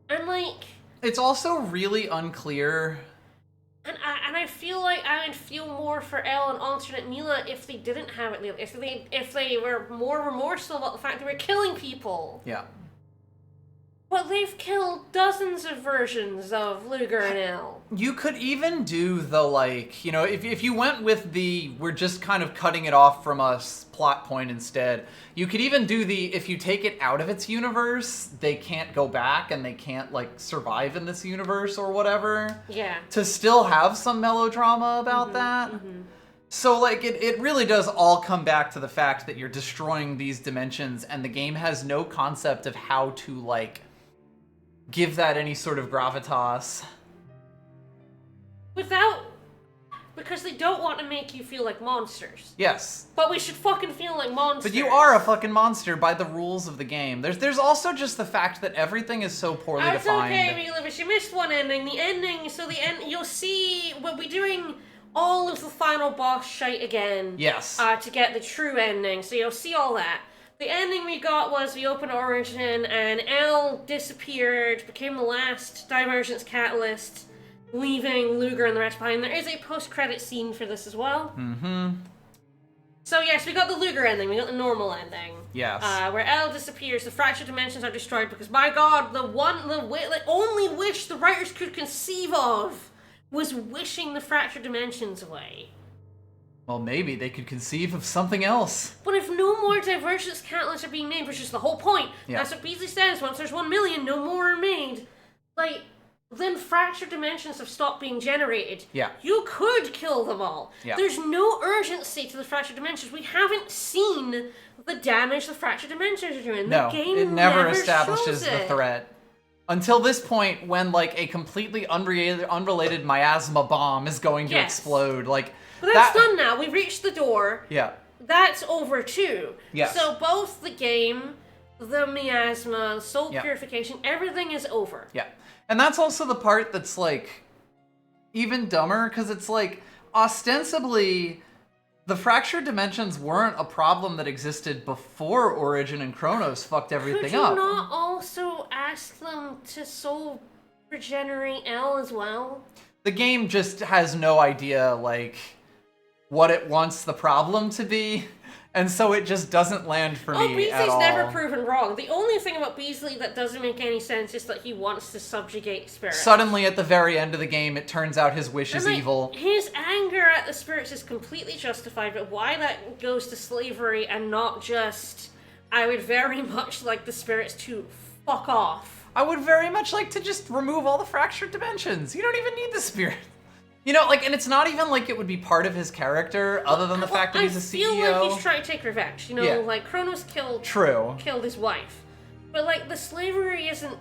And like... It's also really unclear. And I feel like I would feel more for L and alternate Mila if they didn't have it. If they were more remorseful about the fact they were killing people. Yeah. But they've killed dozens of versions of Ludger and L. You could even do the, like, you know, if you went with the we're just kind of cutting it off from us plot point instead, you could even do the if you take it out of its universe, they can't go back and they can't, like, survive in this universe or whatever. Yeah. To still have some melodrama about that. So, like, it really does all come back to the fact that you're destroying these dimensions and the game has no concept of how to, like, give that any sort of gravitas. Because they don't want to make you feel like monsters. Yes. But we should fucking feel like monsters. But you are a fucking monster by the rules of the game. There's also just the fact that everything is so poorly defined. That's okay, Mila, but you missed one ending. You'll see, we'll be doing all of the final boss shite again. Yes. To get the true ending, so you'll see all that. The ending we got was we opened Origin, and L disappeared, became the last Divergence Catalyst, leaving Ludger and the rest behind. There is a post-credit scene for this as well. So yes, we got the Ludger ending, we got the normal ending. Yes. Where L disappears, the fractured dimensions are destroyed because, my god, the only wish the writers could conceive of was wishing the fractured dimensions away. Well, maybe they could conceive of something else. But if no more Divergence Catalysts are being made, which is the whole point, that's what Beasley says, once there's 1 million, no more are made. Like, then fractured dimensions have stopped being generated. Yeah. You could kill them all. Yeah. There's no urgency to the fractured dimensions. We haven't seen the damage the fractured dimensions are doing. No, the game it never establishes shows the it. threat. Until this point, when, like, a completely unrelated miasma bomb is going to explode. Like, but that's done now. We reached the door. Yeah. That's over too. Yes. So both the game, the miasma, soul purification, everything is over. Yeah. And that's also the part that's, like, even dumber, because it's like, ostensibly, the fractured dimensions weren't a problem that existed before Origin and Chronos fucked everything up. Could you not also ask them to soul regenerate L as well? The game just has no idea, like, what it wants the problem to be, and so it just doesn't land for me at all. Beasley's never proven wrong. The only thing about Beasley that doesn't make any sense is that he wants to subjugate spirits. Suddenly, at the very end of the game, it turns out his wish is evil. His anger at the spirits is completely justified, but why that goes to slavery and not just, I would very much like the spirits to fuck off. I would very much like to just remove all the fractured dimensions. You don't even need the spirit. You know, like, and it's not even like it would be part of his character, other than the fact that he's a CEO. I feel like he's trying to take revenge. You know, like, Chronos killed his wife. But, like, the slavery isn't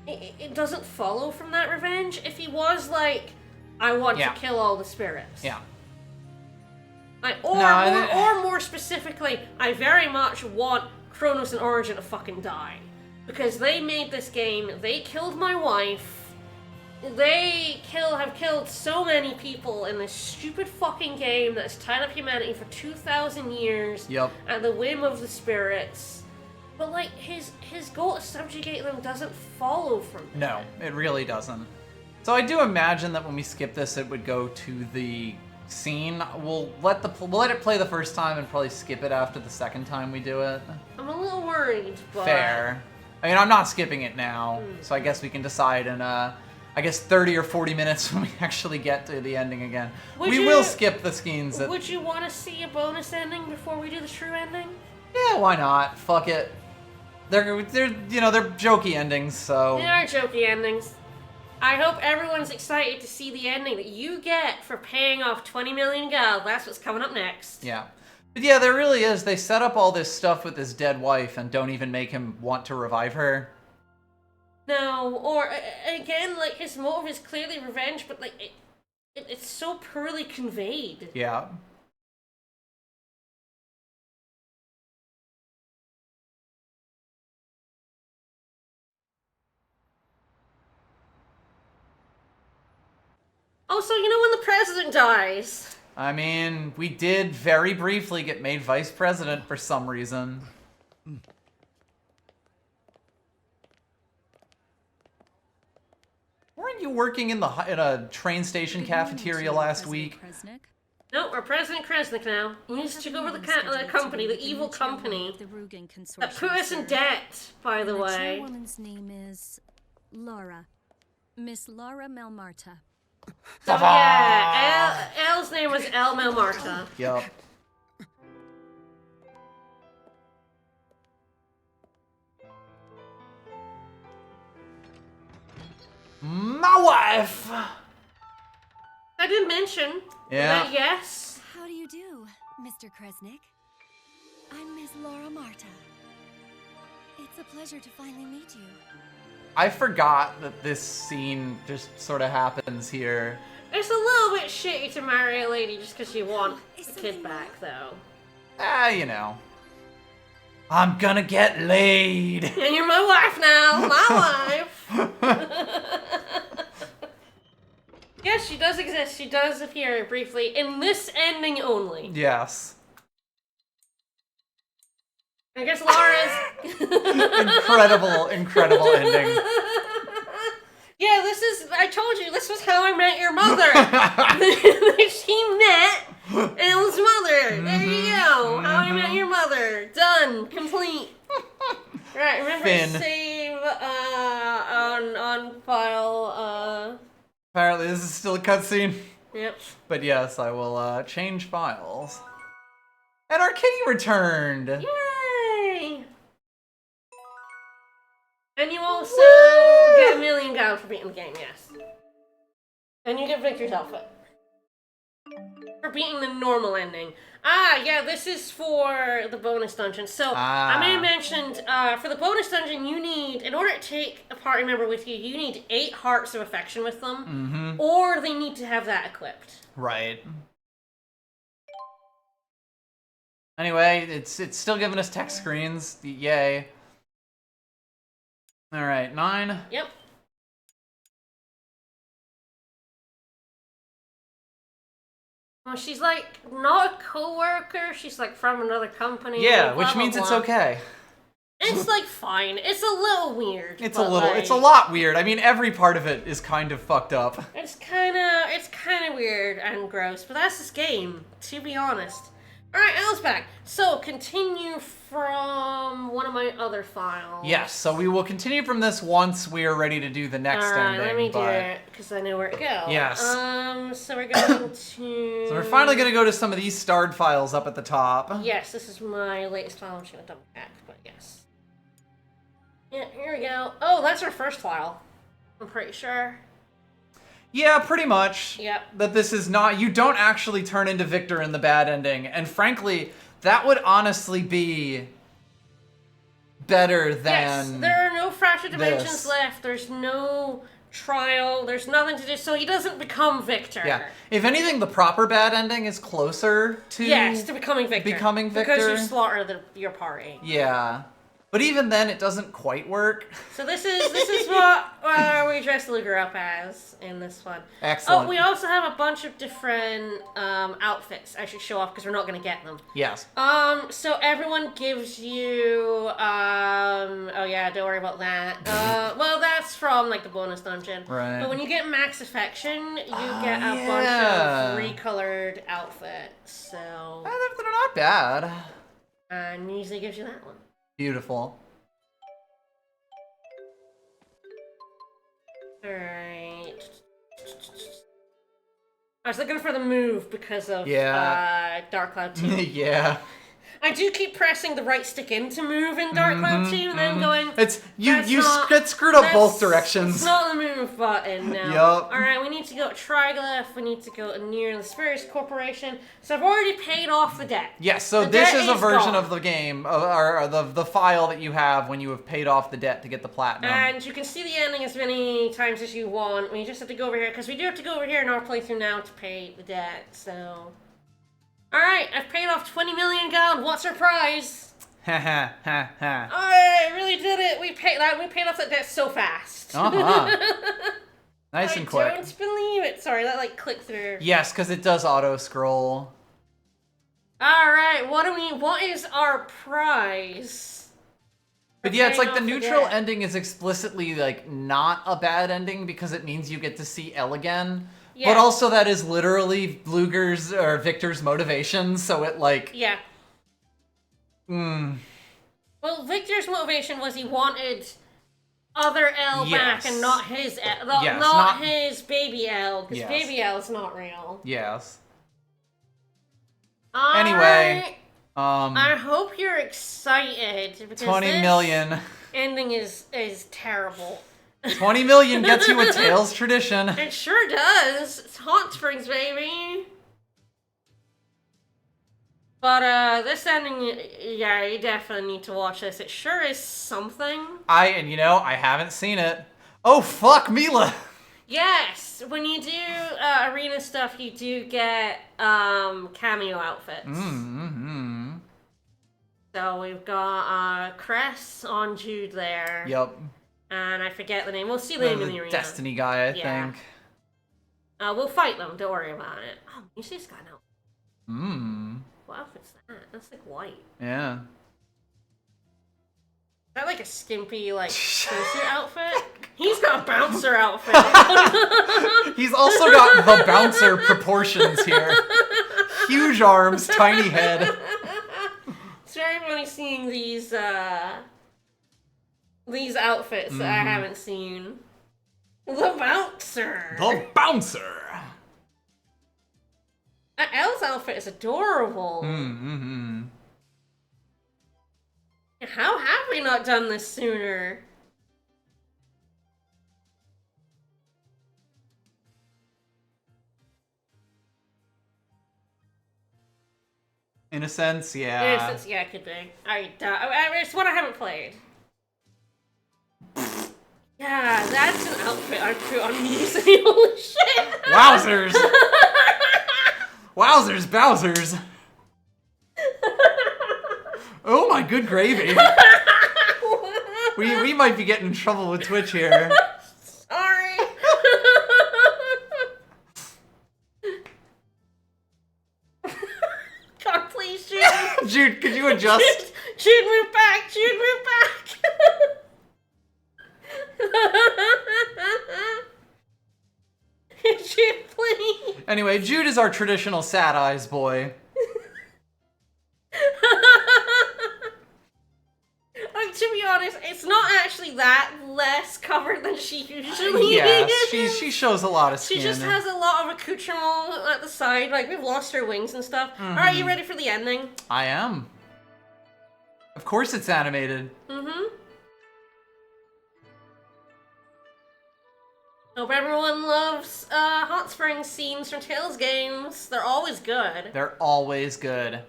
it doesn't follow from that revenge. If he was like, I want to kill all the spirits. Yeah. Or more specifically, I very much want Kronos and Origin to fucking die. Because they made this game, they killed my wife, they have killed so many people in this stupid fucking game that's tied up humanity for 2,000 years at the whim of the spirits. But like, his goal to subjugate them doesn't follow from that. No, it really doesn't. So I do imagine that when we skip this, it would go to the scene. We'll let it play the first time and probably skip it after the second time we do it. I'm a little worried, but... Fair. I mean, I'm not skipping it now, so I guess we can decide in, I guess 30 or 40 minutes when we actually get to the ending again. We will skip the scenes. Would you want to see a bonus ending before we do the true ending? Yeah, why not? Fuck it. They're jokey endings, so... They are jokey endings. I hope everyone's excited to see the ending that you get for paying off 20 million gold. That's what's coming up next. Yeah. But yeah, there really is. They set up all this stuff with his dead wife and don't even make him want to revive her. No, or again, like, his motive is clearly revenge, but like, it's so poorly conveyed. Yeah. Also, you know when the president dies? I mean, we did very briefly get made vice president for some reason. Weren't you working in a train station cafeteria last week? No, we're President Kresnik now. He used to take over the company, the evil company. That put us in debt, by the way. The woman's name is Laura. Miss Laura Melmarta. So yeah, Elle's name was Elle Melmarta. Yup. My wife! I did mention that, yes. How do you do, Mr. Kresnik? I'm Miss Laura Marta. It's a pleasure to finally meet you. I forgot that this scene just sort of happens here. It's a little bit shitty to marry a lady just because you want the kid back, though. You know. I'm gonna get laid. And you're my wife now. My wife. Yes, she does exist. She does appear briefly in this ending only. Yes. I guess Laura's... incredible ending. Yeah, I told you, this was how I met your mother. She met Elle's mother. There you go. How I met your mother. Done. Complete. Right, remember Finn. to save on file. Apparently this is still a cutscene. Yep. But yes, I will change files. And our kitty returned. Yay! And you also get 1 million gold for beating the game, yes. And you get Victor's outfit. For beating the normal ending. Yeah, this is for the bonus dungeon. So, I may have mentioned, for the bonus dungeon, you need, in order to take a party member with you, you need 8 hearts of affection with them. Or they need to have that equipped. Right. Anyway, it's still giving us text screens. Yay. Alright, 9. Yep. Well, she's like not a co-worker, she's like from another company. Yeah, blah, which blah, means blah. it's okay. It's like fine. It's a little weird. It's a lot weird. I mean, every part of it is kind of fucked up. It's kind of weird and gross, but that's this game, to be honest. Alright, Elle's back. So, continue from one of my other files. Yes, so we will continue from this once we are ready to do the next ending. Alright, let me do it, because I know where to go. Yes. So we're going to... So we're finally going to go to some of these starred files up at the top. Yes, this is my latest file. I'm just going to double check, but yes. Yeah, here we go. Oh, that's our first file. I'm pretty sure. Yeah, pretty much. Yep. That this is not... You don't actually turn into Victor in the bad ending. And frankly, that would honestly be better than... Yes, there are no Fractured Dimensions this. left. There's no trial. There's nothing to do. So he doesn't become Victor. Yeah. If anything, the proper bad ending is closer to... Yes, to becoming Victor. Becoming Victor. Because you slaughter your party. Yeah. But even then, it doesn't quite work. So this is what we dress Ludger up as in this one. Excellent. Oh, we also have a bunch of different outfits I should show off because we're not going to get them. Yes. So everyone gives you, oh yeah, don't worry about that. Well, that's from, like, the bonus dungeon. Right. But when you get max affection, you get a bunch of recolored outfits, so... They're not bad. And usually gives you that one. Beautiful. Alright. I was looking for the move because of Dark Cloud 2. Yeah. I do keep pressing the right stick in to move in Dark Cloud 2 and then going... It's you get screwed up both directions. It's not the move button now. Yup. Alright, we need to go to Triglyph, we need to go near the Spirits Corporation. So I've already paid off the debt. Yes, so this is a version of the game, or the file that you have when you have paid off the debt to get the platinum. And you can see the ending as many times as you want. We just have to go over here, because we do have to go over here in our playthrough now to pay the debt, so... Alright, I've paid off 20 million gold. What's our prize? Ha ha ha ha. I really did it. We paid off that debt so fast. Nice and quick. I don't believe it. Sorry, that like clicked through. Yes, because it does auto scroll. Alright, what is our prize? But yeah, it's like the neutral ending is explicitly like not a bad ending because it means you get to see Elle again. Yeah. But also that is literally Ludger's or Victor's motivation, so it like... Yeah. Well, Victor's motivation was he wanted other Elle back and not his Elle. Not his baby Elle, because baby Elle's not real. Yes. Anyway, I hope you're excited, because 20 million. Ending is terrible. 20 million gets you a Tales tradition. It sure does. It's Hot Springs, baby. But this ending, yeah, you definitely need to watch this. It sure is something. I haven't seen it. Oh, fuck, Mila. Yes, when you do arena stuff, you do get cameo outfits. So we've got Cress on Jude there. Yep. And I forget the name. We'll see the name in the arena. Destiny guy, I think. We'll fight them. Don't worry about it. Oh, you see this guy now. What outfit's that? That's like white. Yeah. Is that like a skimpy, like, swimsuit outfit? He's got a bouncer outfit. He's also got the bouncer proportions here. Huge arms, tiny head. It's very funny seeing these outfits that I haven't seen. The bouncer. The bouncer. Elle's outfit is adorable. How have we not done this sooner? In a sense, yeah. In a sense, yeah, it could be. It's one I haven't played. Yeah, that's an outfit I put on music. Holy shit! Wowzers! Wowzers, Bowsers! Oh my good gravy! we might be getting in trouble with Twitch here. Sorry. God, please, Jude. Jude, could you adjust? Jude, move back. Jude, move back. Jude, please. Anyway, Jude is our traditional sad eyes boy. To be honest, it's not actually that less covered than she usually yes, is. she shows a lot of skin. She just has a lot of accoutrement at the side. Like, we've lost her wings and stuff. Alright, you ready for the ending? I am. Of course it's animated. Hope everyone loves hot spring scenes from Tales games. They're always good. They're always good.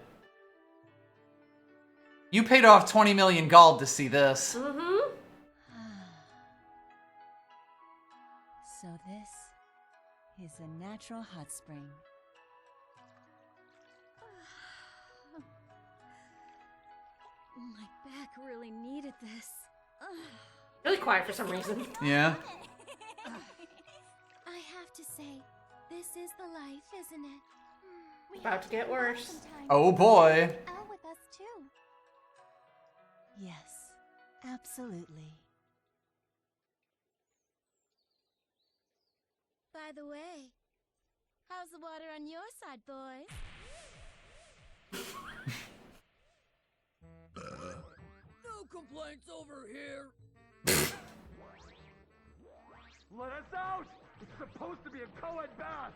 You paid off 20 million gold to see this. So this is a natural hot spring. My back really needed this. Really quiet for some reason. Yeah. I have to say, this is the life, isn't it? We About to get worse. Oh boy. Elle with us too. Yes, absolutely. By the way, how's the water on your side, boys? No complaints over here. Let us out! It's supposed to be a co-ed bath!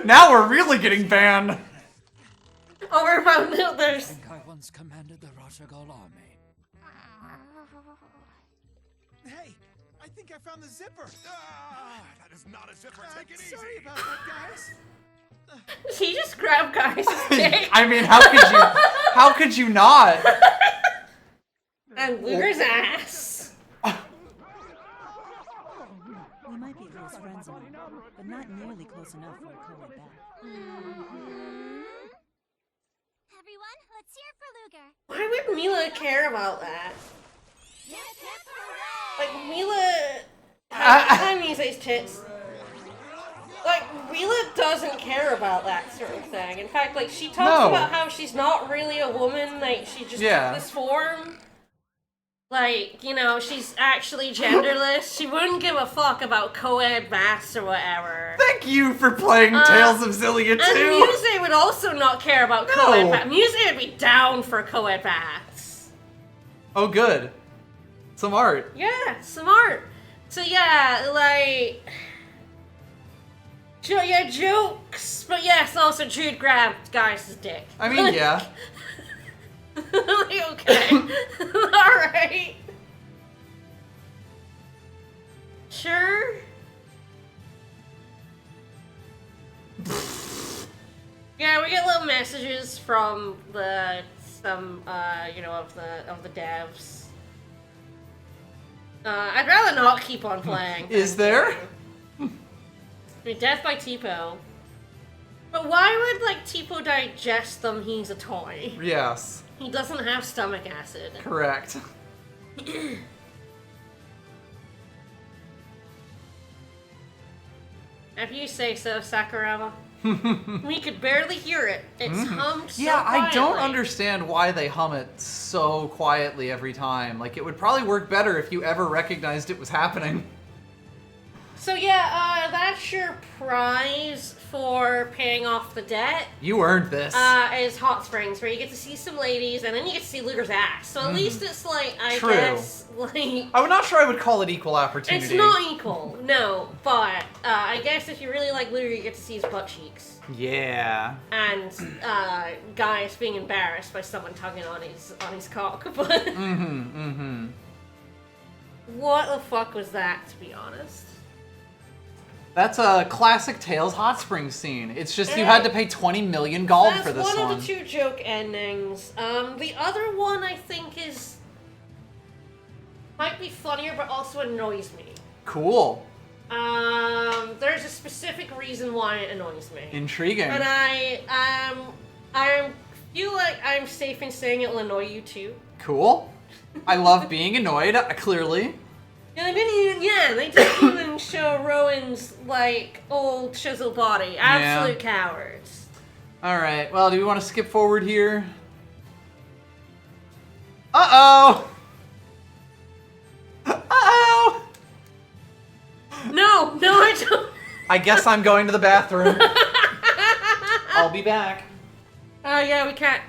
Now we're really getting banned. Oh, we're about Ludgers. I think I once commanded the Rashagal army. Hey, I think I found the zipper. That is not a zipper. Take it Sorry easy. about that, guys. He just grabbed Gaius' dick. I mean, how could you not? And Ludger's ass. We might be close friends and all, but not nearly close enough for a co-ed bath. Everyone, let's hear it for Ludger. Why would Mila care about that? Hip hip hooray! Like, Mila... How many say tits? Like, Mila doesn't care about that sort of thing. In fact, like, she talks about how she's not really a woman, like, she just took this form. Like, you know, she's actually genderless. She wouldn't give a fuck about co-ed baths or whatever. Thank you for playing Tales of Xillia 2. And Muse would also not care about co-ed baths. Muse would be down for co-ed baths. Oh, good. Some art. Yeah, some art. So yeah, like... Yeah, jokes. But yes, also Jude grabbed Gaius' dick. I mean, yeah. Like, okay. Alright. Sure. Yeah, we get little messages from some you know, of the devs. I'd rather not keep on playing. Is there? I mean, death by Tipo. But why would, like, Tipo digest them? He's a toy. Yes. He doesn't have stomach acid. Correct. If you say so, Sakuraba. We could barely hear it. It's hummed so Yeah, I don't quietly. understand why they hum it so quietly every time. Like, it would probably work better if you ever recognized it was happening. So yeah, that's your prize for paying off the debt. You earned this. Is Hot Springs, where you get to see some ladies, and then you get to see Ludger's ass. So at least it's like, I True. guess, like... I'm not sure I would call it equal opportunity. It's not equal, no, but I guess if you really like Ludger, you get to see his butt cheeks. Yeah. And Gaius being embarrassed by someone tugging on his cock, but... What the fuck was that, to be honest? That's a classic Tales Hot Springs scene. It's just you had to pay 20 million gold for this one. That's one of the two joke endings. The other one I think might be funnier, but also annoys me. Cool. There's a specific reason why it annoys me. Intriguing. And I feel like I'm safe in saying it will annoy you too. Cool. I love being annoyed, clearly. Yeah, they didn't even show Rowan's, like, old chiseled body. Absolute cowards. Alright, well, do we want to skip forward here? Uh-oh! Uh-oh! No, I don't. I guess I'm going to the bathroom. I'll be back. Oh, yeah, we can't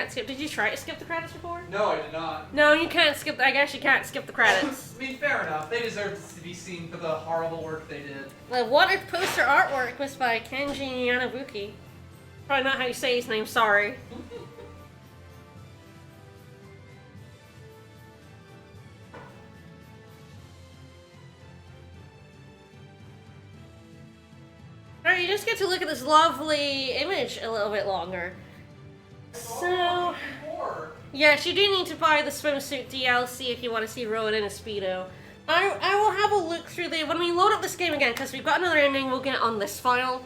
skip. Did you try to skip the credits before? No, I did not. No, you can't skip. I guess you can't skip the credits. I mean, fair enough. They deserve to be seen for the horrible work they did. The water poster artwork was by Kenji Yanabuki. Probably not how you say his name, sorry. Alright, you just get to look at this lovely image a little bit longer. So... Yes, you do need to buy the swimsuit DLC if you want to see Rowan in a Speedo. I will have a look through when we load up this game again, because we've got another ending we'll get on this file.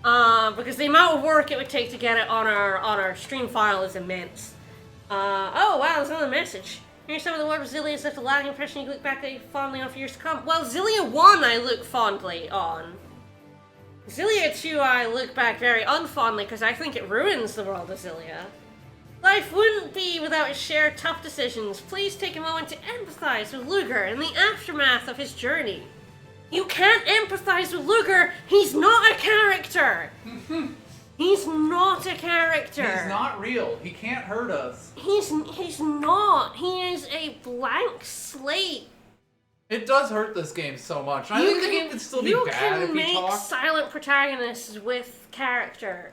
Because the amount of work it would take to get it on our stream file is immense. Oh wow, there's another message. Here's some of the words Xillia has left a lasting impression you look back at fondly on for years to come. Well, Xillia 1 I look fondly on. Xillia 2 I look back very unfondly because I think it ruins the world of Xillia. Life wouldn't be without its shared tough decisions. Please take a moment to empathize with Ludger in the aftermath of his journey. You can't empathize with Ludger. He's not a character. He's not a character. He's not real. He can't hurt us. He's not. He is a blank slate. It does hurt this game so much. I think the game could still be bad if he You can make talked. silent protagonists with character.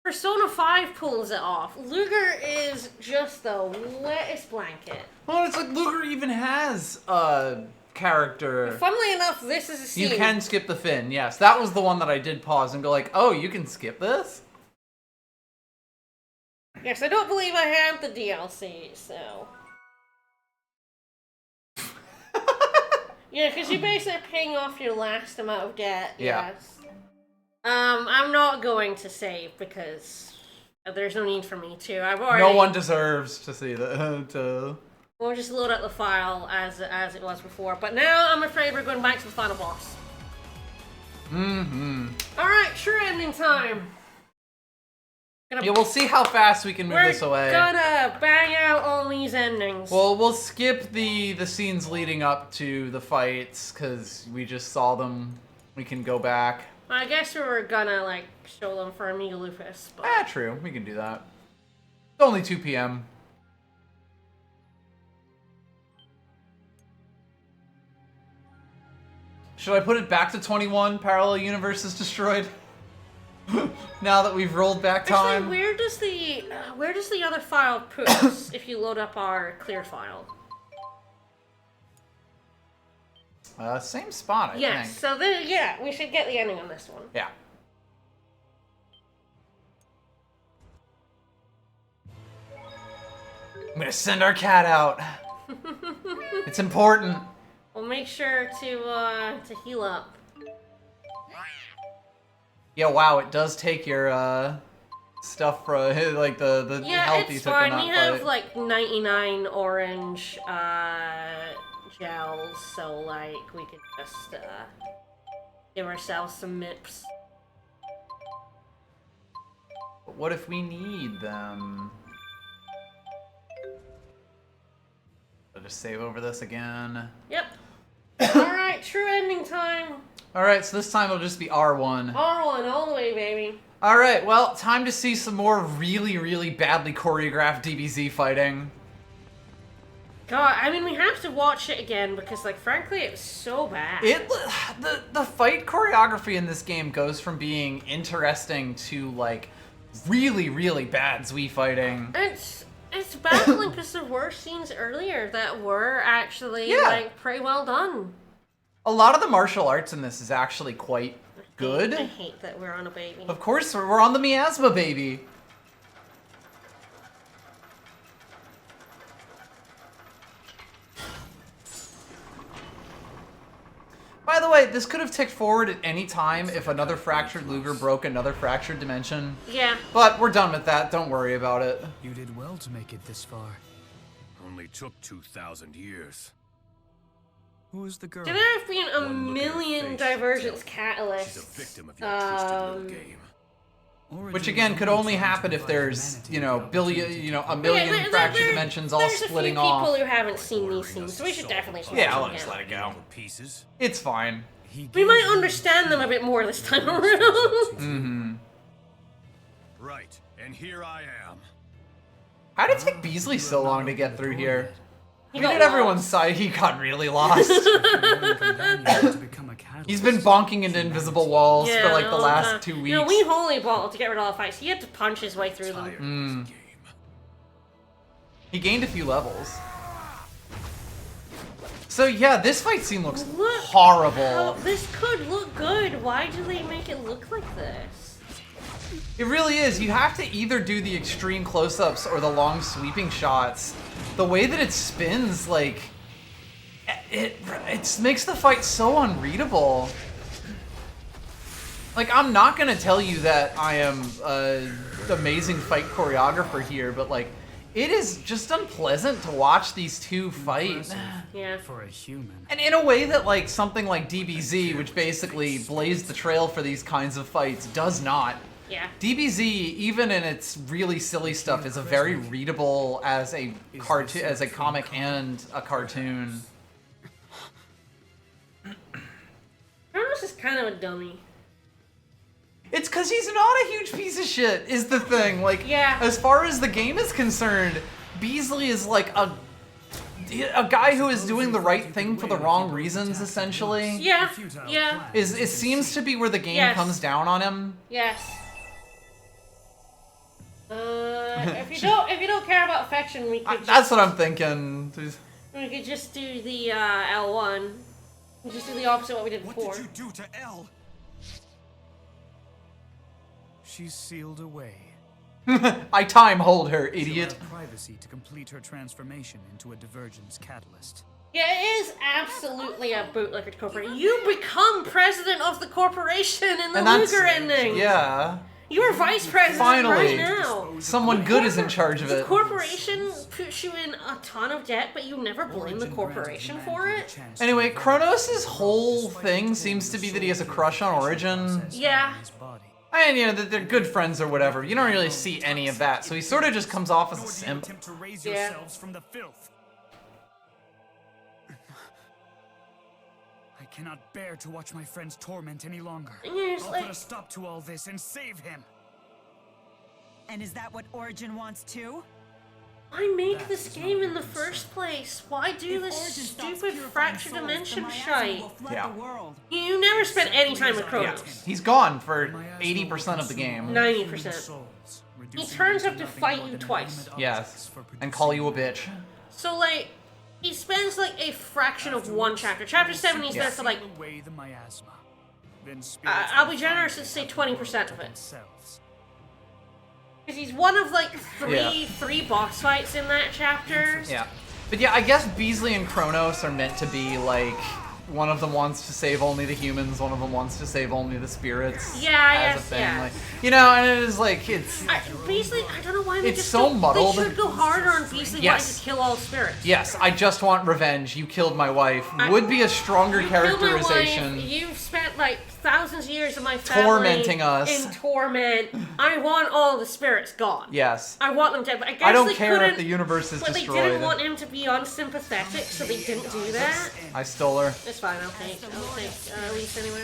Persona 5 pulls it off. Ludger is just the wettest blanket. Well, it's like Ludger even has a character. Funnily enough, this is a scene. You can skip the fin, yes. That was the one that I did pause and go like, oh, you can skip this? Yes, I don't believe I have the DLC, so... Yeah, because you're basically paying off your last amount of debt, Yeah. yes. I'm not going to save because there's no need for me to. I've already... No one deserves to see that. We'll just load up the file as it was before. But now I'm afraid we're going back to the final boss. Alright, true ending time. Yeah, we'll see how fast we can move this away. We're gonna bang out all these endings. Well, we'll skip the scenes leading up to the fights, because we just saw them. We can go back. I guess we were gonna, like, show them for Amiga Lupus, but... True. We can do that. It's only 2 p.m. Should I put it back to 21? Parallel universes destroyed? Now that we've rolled back time? Actually, where does the other file put us if you load up our clear file? Same spot, I think. Yes, so yeah, we should get the ending on this one. Yeah. I'm gonna send our cat out. It's important. We'll make sure to heal up. Yeah, wow, it does take your stuff for like the health you took in that We have fight. like 99 orange gels, so like we could just give ourselves some MIPS. But what if we need them? I'll just save over this again. Yep. Alright, true ending time. Alright, so this time it'll just be R1. R1 all the way, baby. Alright, well, time to see some more really, really badly choreographed DBZ fighting. God, I mean, we have to watch it again because, like, frankly, it was so bad. The fight choreography in this game goes from being interesting to, like, really, really bad Zui fighting. It's baffling because there were scenes earlier that were actually, like, pretty well done. A lot of the martial arts in this is actually quite good. I hate that we're on a baby. Of course, we're on the miasma baby. By the way, this could have ticked forward at any time if another fractured Ludger broke another fractured dimension. Yeah. But we're done with that. Don't worry about it. You did well to make it this far. Only took 2,000 years. Who is the girl? Could there have been a million divergence catalysts? She's a victim of your twisted little game. Which again could only happen if there's, a million fractured dimensions all splitting off. There's a few people who haven't seen these scenes, so we should definitely watch Yeah, them I'll just again. let it go. Pieces. It's fine. We might understand them a bit more this time around. Mm-hmm. Right, and here I am. How did it take Beasley so long to get through here? He We got did everyone's side. He got really lost. He's been bonking into invisible walls for like the last 2 weeks. No, we holy ball to get rid of all the fights. He had to punch his way through them. He gained a few levels. So yeah, this fight scene looks horrible. This could look good. Why do they make it look like this? It really is. You have to either do the extreme close-ups or the long sweeping shots. The way that it spins, like, it makes the fight so unreadable. Like, I'm not gonna tell you that I am an amazing fight choreographer here, but like, it is just unpleasant to watch these two fight. Yeah. For a human. And in a way that like something like DBZ, which basically blazed the trail for these kinds of fights, does not. Yeah. DBZ, even in its really silly stuff, is a very readable as a cartoon, as a comic and a cartoon. Kronos is kind of a dummy. It's because he's not a huge piece of shit, is the thing. Like, yeah. As far as the game is concerned, Beasley is like a guy who is doing the right thing for the wrong reasons, essentially. Yeah, yeah. It seems to be where the game comes down on him. Yes. If you don't care about affection, we could. That's what I'm thinking. We could just do the L1. Just do the opposite of what we did before. What did you do to L? She's sealed away. I time hold her, idiot. She'll have privacy to complete her transformation into a divergence catalyst. Yeah, it is absolutely a bootlicker corporation. You become president of the corporation in the Ludger ending. Yeah. You're vice president Finally, right now. Someone good is in charge of The it. corporation puts you in a ton of debt, but you never blame the corporation for it. Anyway, Kronos' whole thing seems to be that he has a crush on Origin. Yeah. And, you know, that they're good friends or whatever. You don't really see any of that, so he sort of just comes off as a simp. Yeah. From the filth. I cannot bear to watch my friend's torment any longer. I'll put a stop to all this and save him. And is that what Origin wants too? Why make this game in the first place? Why do this stupid fractured dimension shite? Yeah. You never spent any time with Kronos. Yeah. He's gone for 80% of the game. 90%. He turns up to fight you twice. Yes. And call you a bitch. So, like, he spends, like, a fraction of one chapter. Chapter 7, he spends, like... I'll be generous and say 20% of it. Because he's one of, like, three boss fights in that chapter. Yeah. But yeah, I guess Beasley and Kronos are meant to be, like, one of them wants to save only the humans, one of them wants to save only the spirits. Yeah, as a thing. yeah. Like, you know, and it is like, it's... Beasley, I don't know why they it's just so don't, muddled. They should go harder on Beasley wanting to kill all spirits. Yes, I just want revenge. You killed my wife. Would be a stronger characterization. Killed my wife. You've spent, like, thousands of years of my family tormenting us. In torment. I want all the spirits gone. Yes. I want them dead, but I guess I don't they care couldn't, if the universe is but destroyed. they didn't want him to be unsympathetic, so they didn't do that. I stole her. It's fine, I'll take Elise anyway.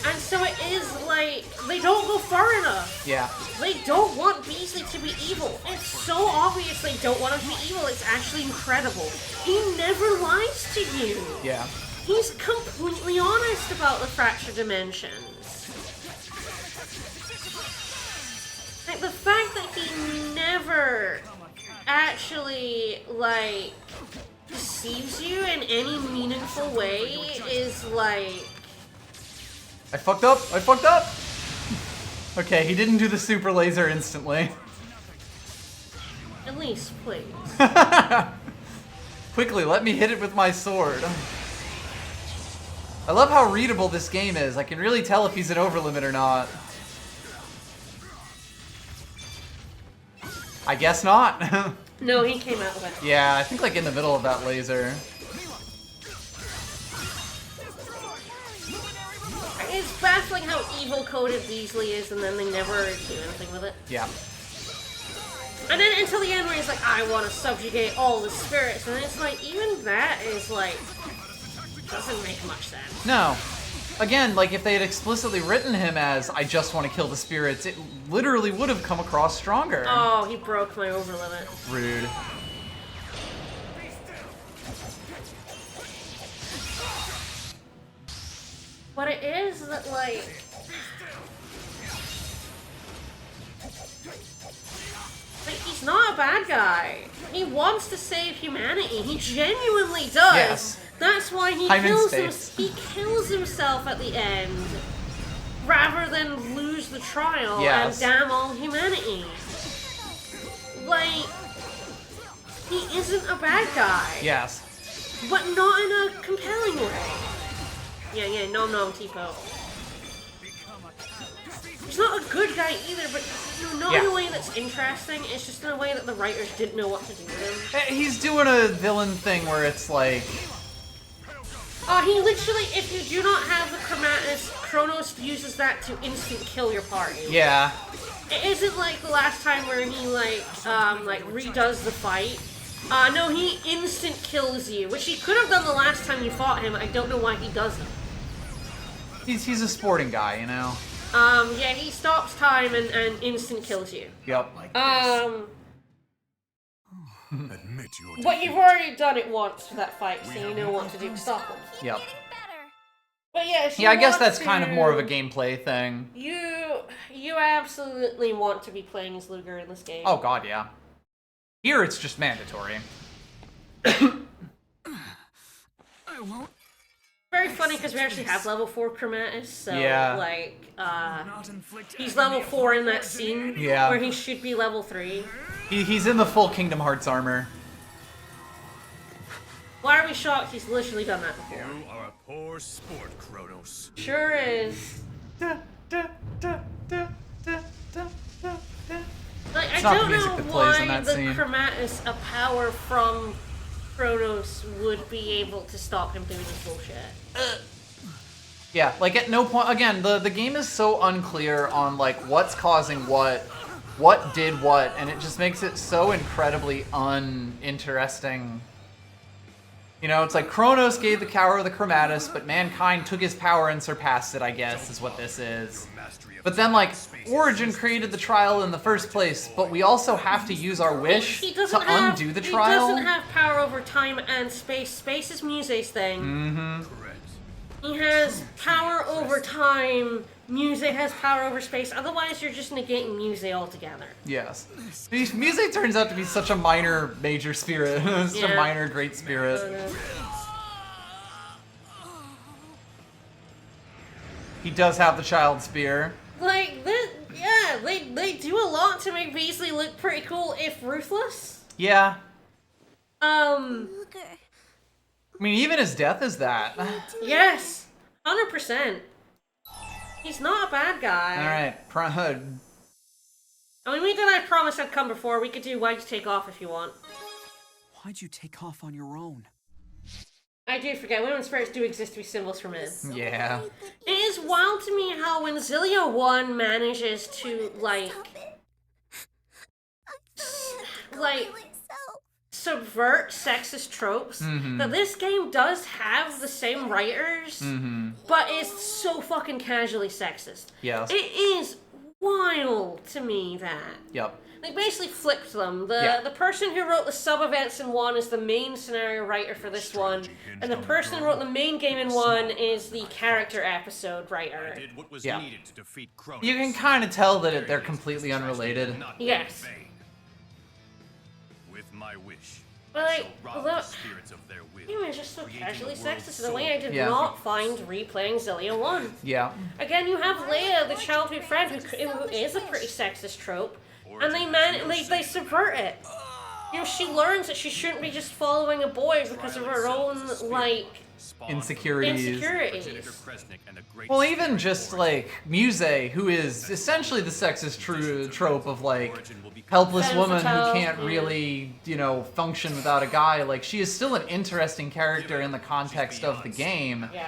And so it is like, they don't go far enough. Yeah. They don't want Beasley to be evil. It's so obvious they don't want him to be evil, it's actually incredible. He never lies to you. Yeah. He's completely honest about the fractured dimensions. Like, the fact that he never actually, like, deceives you in any meaningful way is, like... I fucked up! I fucked up! Okay, he didn't do the super laser instantly. At least, please. Quickly, let me hit it with my sword. I love how readable this game is. I can really tell if he's an overlimit or not. I guess not. No, he came out with it. Yeah, I think like in the middle of that laser. It's baffling how evil-coded Beasley is, and then they never do anything with it. Yeah. And then until the end where he's like, I want to subjugate all the spirits, and it's like, even that is like... doesn't make much sense. No. Again, like if they had explicitly written him as, I just want to kill the spirits, it literally would have come across stronger. Oh, he broke my overlimit. Rude. What it is that, like... Like, he's not a bad guy. He wants to save humanity. He genuinely does. Yes. That's why he kills himself at the end. rather than lose the trial Yes. and damn all humanity. Like, he isn't a bad guy. Yes. But not in a compelling way. Yeah, nom nom Tipo. He's not a good guy either, but not in a way that's interesting. It's just in a way that the writers didn't know what to do with him. He's doing a villain thing where it's like... He literally, if you do not have the Chromatus, Kronos uses that to instant kill your party. Yeah. It isn't like the last time where he, like redoes the fight. No, he instant kills you, which he could have done the last time you fought him. I don't know why he doesn't. He's a sporting guy, you know? Yeah, he stops time and instant kills you. Yep. Admit your But you've already done it once for that fight, so you know what to do to stop him. Yep. But yeah, if you Yeah, I guess want that's to, kind of more of a gameplay thing. You absolutely want to be playing as Ludger in this game. Oh god, yeah. Here it's just mandatory. I won't. Very funny because we actually have level 4 Chromatus, so Yeah. like he's level 4 in that scene where he should be level 3. He's in the full Kingdom Hearts armor. Why are we shocked? He's literally done that before. You are a poor sport, Kronos. Sure is. Like, I not the don't music know that plays in why that the scene. Chromatus, a power from Kronos, would be able to stop him doing this bullshit. Yeah, like at no point, again, the game is so unclear on like what's causing what did what, and it just makes it so incredibly uninteresting. You know, it's like Kronos gave the power of the Chromatus, but mankind took his power and surpassed it, I guess, is what this is. But then, like, Origin created the trial in the first place, but we also have to use our wish to undo the trial? He doesn't have power over time and space. Space is Muse's thing. Mm-hmm. He has power over time. Muse has power over space. Otherwise, you're just negating Muse altogether. Yes. Muse turns out to be such a minor major spirit. Such a minor great spirit. He does have the child spear. Like, they do a lot to make Beasley look pretty cool, if ruthless. Yeah. I mean, even his death is that. Yes. 100%. He's not a bad guy. Alright, I mean, we did I Promise I'd Come before. We could do Why'd You Take Off if you want. Why'd you take off on your own? I do forget, women's spirits do exist to be symbols for men. Yeah. It is wild to me how when Xillia 1 manages to, like, subvert sexist tropes, that this game does have the same writers, but it's so fucking casually sexist. Yes. It is wild to me that. Yep. They basically flipped them. The person who wrote the sub-events in 1 is the main scenario writer for this one, and the person who wrote the main game in 1 is the character episode writer. Yeah. You can kind of tell that they're completely unrelated. Yes. With my wish, But like, the spirits of their will. it was just so casually sexist in a way I did Yeah. not find replaying Xillia 1. Yeah. Again, you have Leia, the childhood friend, who is a pretty sexist trope, and they subvert it. You know, she learns that she shouldn't be just following a boy because of her own, like, Insecurities. Well, even just like Muse, who is essentially the sexist trope of like helpless woman who can't really, you know, function without a guy. Like, she is still an interesting character in the context of the game. Yeah.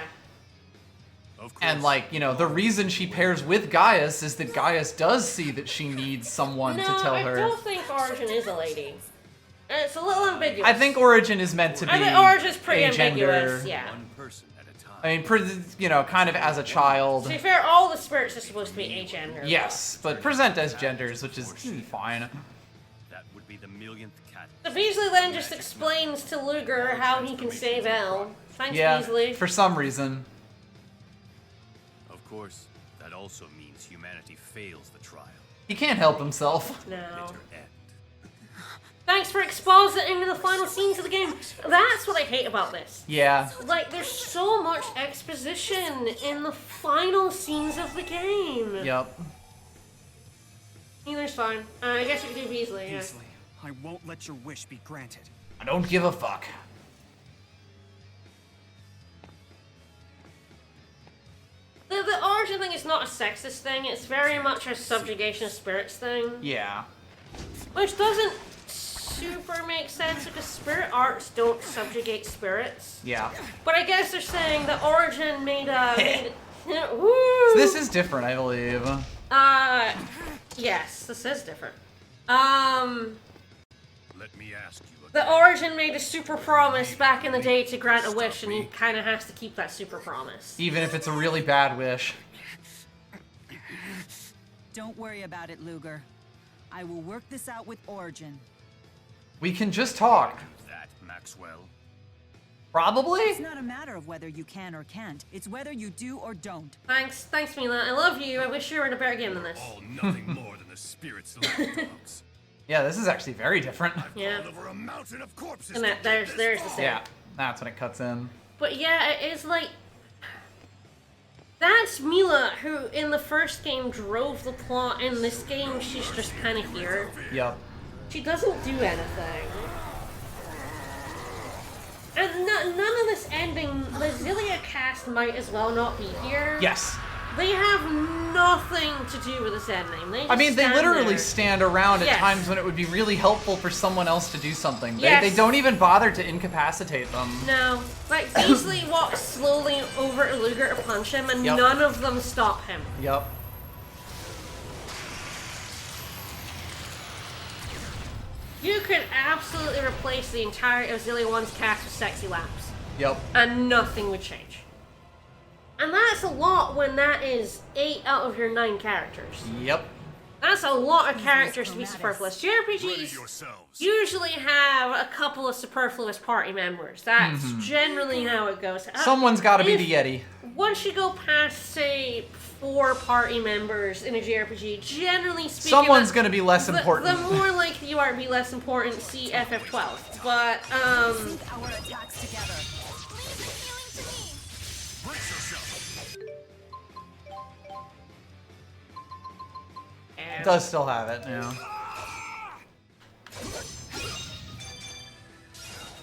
And like, you know, the reason she pairs with Gaius is that Gaius does see that she needs someone to tell her. I don't think Origin is a lady. It's a little ambiguous. I think Origin is meant to be I think Origin's pretty agender. ambiguous, yeah. I mean, you know, kind of as a child. To be fair, all the spirits are supposed to be agender. Yes, but present as genders, which is fine. That would be the millionth cat. So Beasley then just explains to Ludger how he can save Elle. Thanks, Beasley. For some reason. Of course, that also means humanity fails the trial. He can't help himself. No. Thanks for expositing the final scenes of the game. That's what I hate about this. Yeah. Like, there's so much exposition in the final scenes of the game. Yep. Either's fine. I guess we could do Beasley, yeah. Beasley, I won't let your wish be granted. I don't give a fuck. The origin thing is not a sexist thing, it's very much a subjugation of spirits thing. Yeah. Which doesn't super make sense because spirit arts don't subjugate spirits. Yeah. But I guess they're saying the origin made woo! So this is different, I believe. Yes, this is different. Let me ask you. The origin made a super promise back in the day to grant a wish, and he kind of has to keep that super promise. Even if it's a really bad wish. Don't worry about it, Ludger. I will work this out with Origin. We can just talk. That, Maxwell. Probably? It's not a matter of whether you can or can't. It's whether you do or don't. Thanks, Mila. I love you. I wish you were in a better game than this. Oh, nothing more than the spirits of the dogs. Yeah, this is actually very different. Yeah. Over a mountain of corpses. And there's the same. Yeah, that's when it cuts in. But yeah, it's like that's Mila who in the first game drove the plot. In this game, she's just kind of here. Yep. She doesn't do anything. And none of this ending, the Xillia cast might as well not be here. Yes. They have nothing to do with this ending. They literally stand around at Yes. times when it would be really helpful for someone else to do something. Yes. They don't even bother to incapacitate them. No. Like, Beasley walks slowly over to Ludger to punch him, and Yep. none of them stop him. Yep. You could absolutely replace the entire Xillia 1's cast with sexy laps. Yep. And nothing would change. And that's a lot when that is 8 out of your 9 characters. Yep. That's a lot of characters to be superfluous. JRPGs usually have a couple of superfluous party members. That's generally how it goes. Someone's got to be the Yeti. Once you go past, say, 4 party members in a JRPG, generally speaking, Someone's going to be less important. The more likely you are to be less important, see FF12. But, Our attacks together. It does still have it, yeah.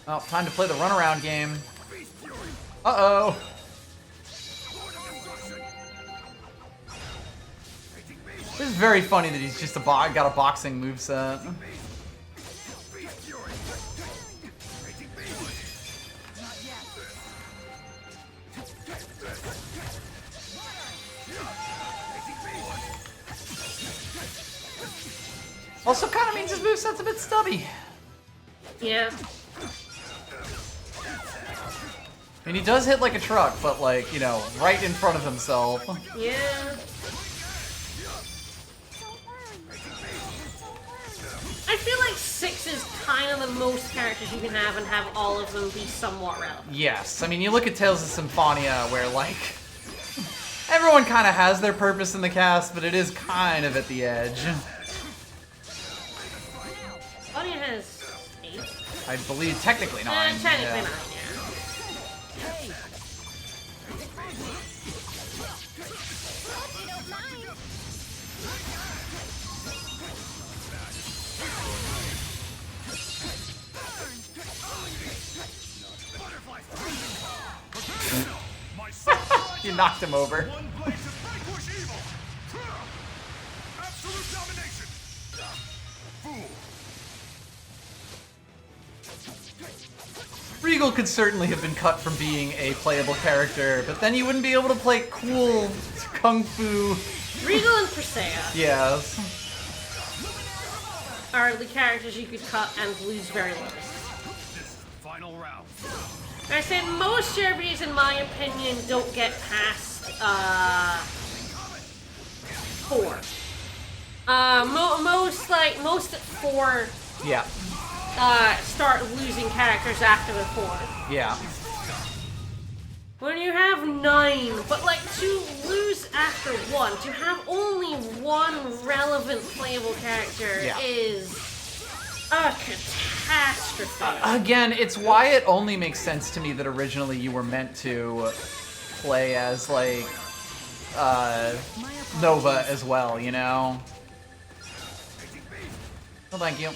Oh, time to play the runaround game. Uh-oh. This is very funny that he's just got a boxing moveset. Also kind of means his moveset's a bit stubby. Yeah. And he does hit like a truck, but like, you know, right in front of himself. Yeah. I feel like 6 is kind of the most characters you can have and have all of them be somewhat relevant. Yes, I mean, you look at Tales of Symphonia where, like, everyone kind of has their purpose in the cast, but it is kind of at the edge. Symphonia has 8. I believe technically 9. Technically 9, yeah. You knocked him over. Regal could certainly have been cut from being a playable character, but then you wouldn't be able to play cool kung fu. Regal and Persea. Yes. Are the characters you could cut and lose very low. Final round. I said most JRPGs, in my opinion, don't get past 4. Most at 4. Yeah. Start losing characters after the 4. Yeah. When you have 9, but like to lose after 1, to have only 1 relevant playable character is a catastrophe. Again, it's why it only makes sense to me that originally you were meant to play as, like, Nova as well, you know? Oh, thank you.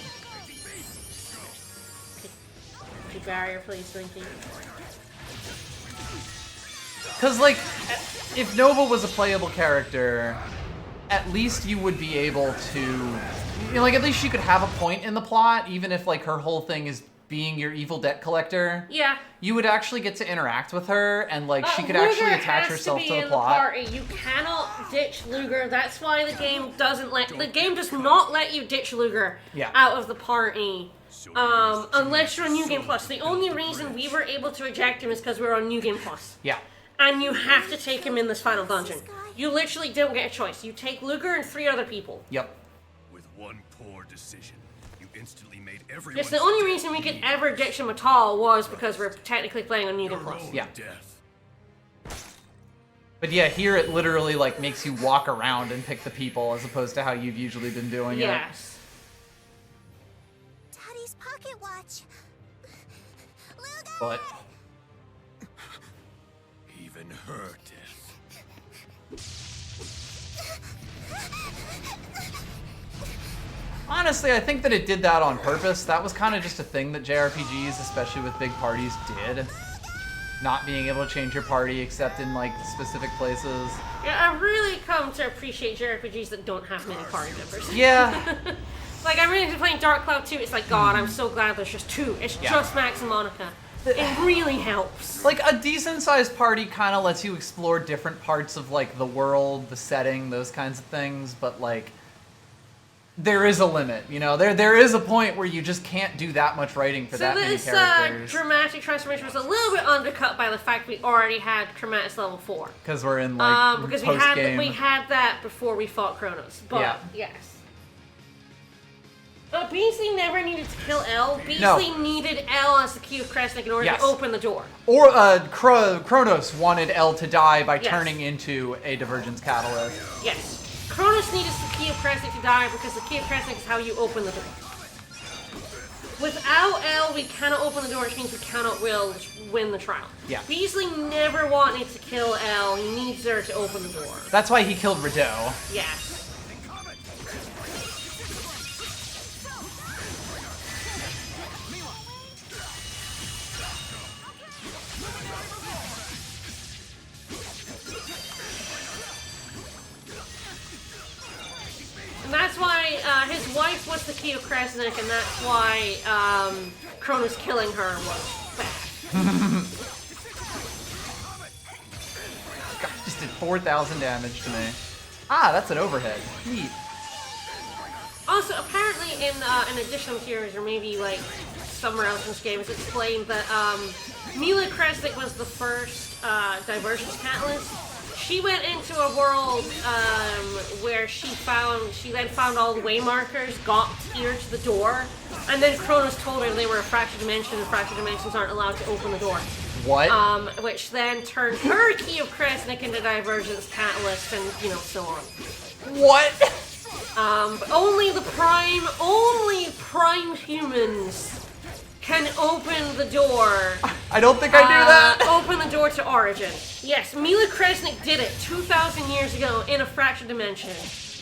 Could barrier, please, thank you. Because, like, if Nova was a playable character, at least you would be able to, you know, like, at least she could have a point in the plot, even if, like, her whole thing is being your evil debt collector. Yeah. You would actually get to interact with her, and, like, she could actually attach herself to the plot. Party. You cannot ditch Ludger. That's why the game doesn't let, the game does not let you ditch Ludger out of the party. Unless you're on New Game Plus. The only reason we were able to eject him is because we were on New Game Plus. Yeah. And you have to take him in this final dungeon. You literally don't get a choice. You take Ludger and 3 other people. Yep. With one poor decision, you instantly made everyone. Yes, the only reason we could ever ditch him at all was because we're technically playing on New Game Plus. Yeah. But yeah, here it literally, like, makes you walk around and pick the people as opposed to how you've usually been doing it. Yes. Daddy's pocket watch. But even her death. honestly, I think that it did that on purpose. That was kind of just a thing that JRPGs, especially with big parties, did. Not being able to change your party except in, like, specific places. Yeah, I've really come to appreciate JRPGs that don't have many party members. Yeah. Like, I'm really into playing Dark Cloud 2. It's like, God, I'm so glad there's just 2. It's just Max and Monica. It really helps. Like, a decent-sized party kind of lets you explore different parts of, like, the world, the setting, those kinds of things, but, like, there is a limit, you know? There is a point where you just can't do that much writing for that many characters. So this dramatic transformation was a little bit undercut by the fact we already had Chromatis level 4. Because we're in, like, because post-game. we had that before we fought Kronos. But, yes. But Beasley never needed to kill L. Beasley needed L as the key of Kresnik in order to open the door. Or Kronos wanted L to die by turning into a Divergence Catalyst. Yes. Kronos needed the key of Kresnik to die because the key of Kresnik is how you open the door. Without L, we cannot open the door, which means we cannot win the trial. Yeah. Beasley never wanted to kill L. He needs her to open the door. That's why he killed Rideau. Yes. And that's why his wife was the key of Kresnik, and that's why Kronos killing her was bad. God, just did 4,000 damage to me. Ah, that's an overhead. Neat. Also, apparently in additional materials, or maybe like somewhere else in this game, it's explained that Mila Kresnik was the first Divergence Catalyst. She went into a world where she then found all the waymarkers, got here to the door, and then Kronos told her they were a fractured dimension and fractured dimensions aren't allowed to open the door. What? Which then turned her key of Kresnik into Divergence Catalyst and, you know, so on. What? But only prime humans can open the door. I don't think I knew that. Open the door to Origin. Yes, Mila Kresnik did it 2,000 years ago in a fractured dimension.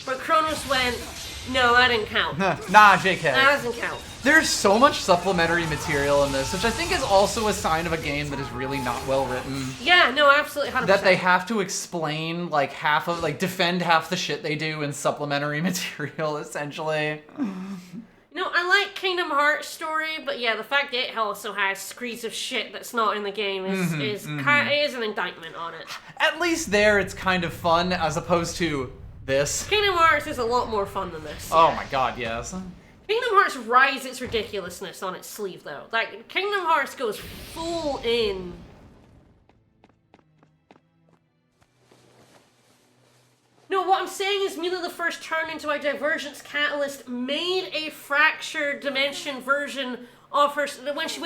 But Kronos went, no, that didn't count. Nah, JK. That doesn't count. There's so much supplementary material in this, which I think is also a sign of a game that is really not well written. Yeah, no, absolutely, 100%. That they have to explain, like, defend half the shit they do in supplementary material, essentially. You know, I like Kingdom Hearts story, but yeah, the fact that it also has screeds of shit that's not in the game is an indictment on it. At least there it's kind of fun, as opposed to this. Kingdom Hearts is a lot more fun than this. Oh my god, yes. Kingdom Hearts rides its ridiculousness on its sleeve, though. Like, Kingdom Hearts goes full in. No, what I'm saying is Mila the First turned into a Divergence Catalyst, made a fractured dimension version of her, when she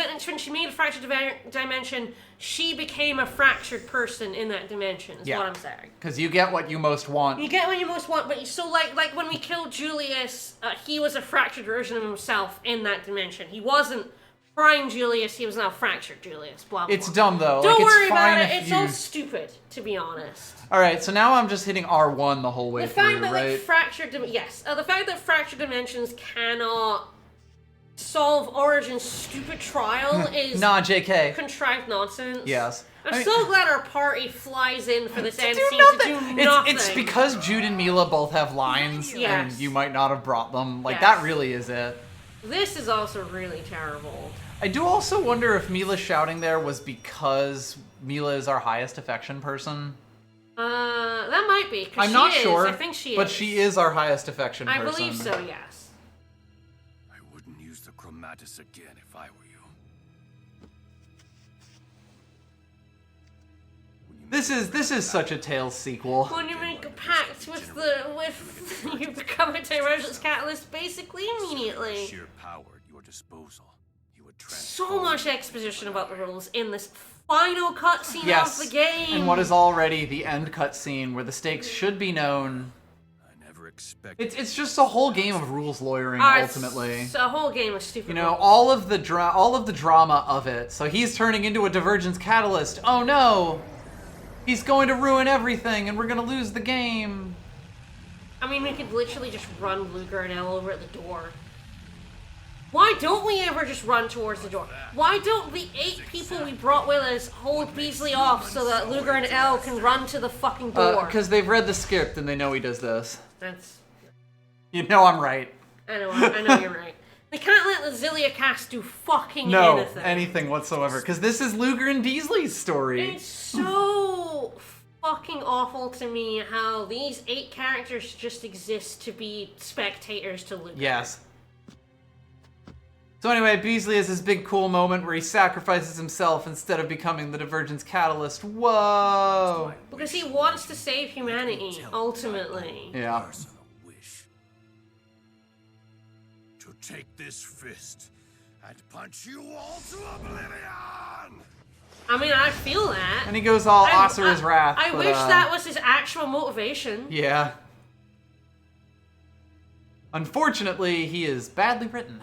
made a fractured dimension, she became a fractured person in that dimension, is what I'm saying. Because you get what you most want. You get what you most want, but so like when we killed Julius, he was a fractured version of himself in that dimension. He wasn't Prime Julius, he was now fractured Julius, blah, blah, It's blah. dumb, though. Don't like, worry it's about fine it, if it's you... all stupid, to be honest. Alright, so now I'm just hitting R1 the whole way The fact through, that, right? like, the fact that fractured dimensions cannot solve Origin's stupid trial is Nah, JK. contrived nonsense. Yes. I'm so glad our party flies in for this end scene to do It's, nothing. it's because Jude and Mila both have lines, Yes. and you might not have brought them. Like, Yes. that really is it. This is also really terrible. I do also wonder if Mila shouting there was because Mila is our highest affection person. That might be. 'Cause I'm not she is. sure, I think she is. but she is our highest affection I person. believe so, yes. I wouldn't use the chromatus again if I were you. This is such a Tales sequel. When you make a pact with you become a Divergence Catalyst basically immediately. Sheer power at your disposal. You would So much exposition about the rules in this final cutscene Yes, of the game. and what is already the end cutscene where the stakes should be known. It's just a whole game of rules lawyering, ultimately. It's a whole game of stupid. You know, rules. all of the drama of it. So he's turning into a Divergence Catalyst. Oh no! He's going to ruin everything, and we're gonna lose the game. I mean, we could literally just run Ludger and Elle over at the door. Why don't we ever just run towards the door? Why don't the 8 people we brought with us hold Beasley off so that Ludger and Elle can run to the fucking door? Because they've read the script and they know he does this. That's... You know I'm right. I know you're right. They can't let the Xillia cast do fucking No, anything. anything whatsoever. Because this is Ludger and Beasley's story. It's so fucking awful to me how these 8 characters just exist to be spectators to Ludger. Yes. So anyway, Beasley has this big cool moment where he sacrifices himself instead of becoming the Divergence Catalyst. Whoa! Because he wants to save humanity, ultimately. Yeah. To take this fist and punch you all to oblivion! I mean, I feel that. And he goes all Asura's Wrath. I but, wish that was his actual motivation. Yeah. Unfortunately, he is badly written.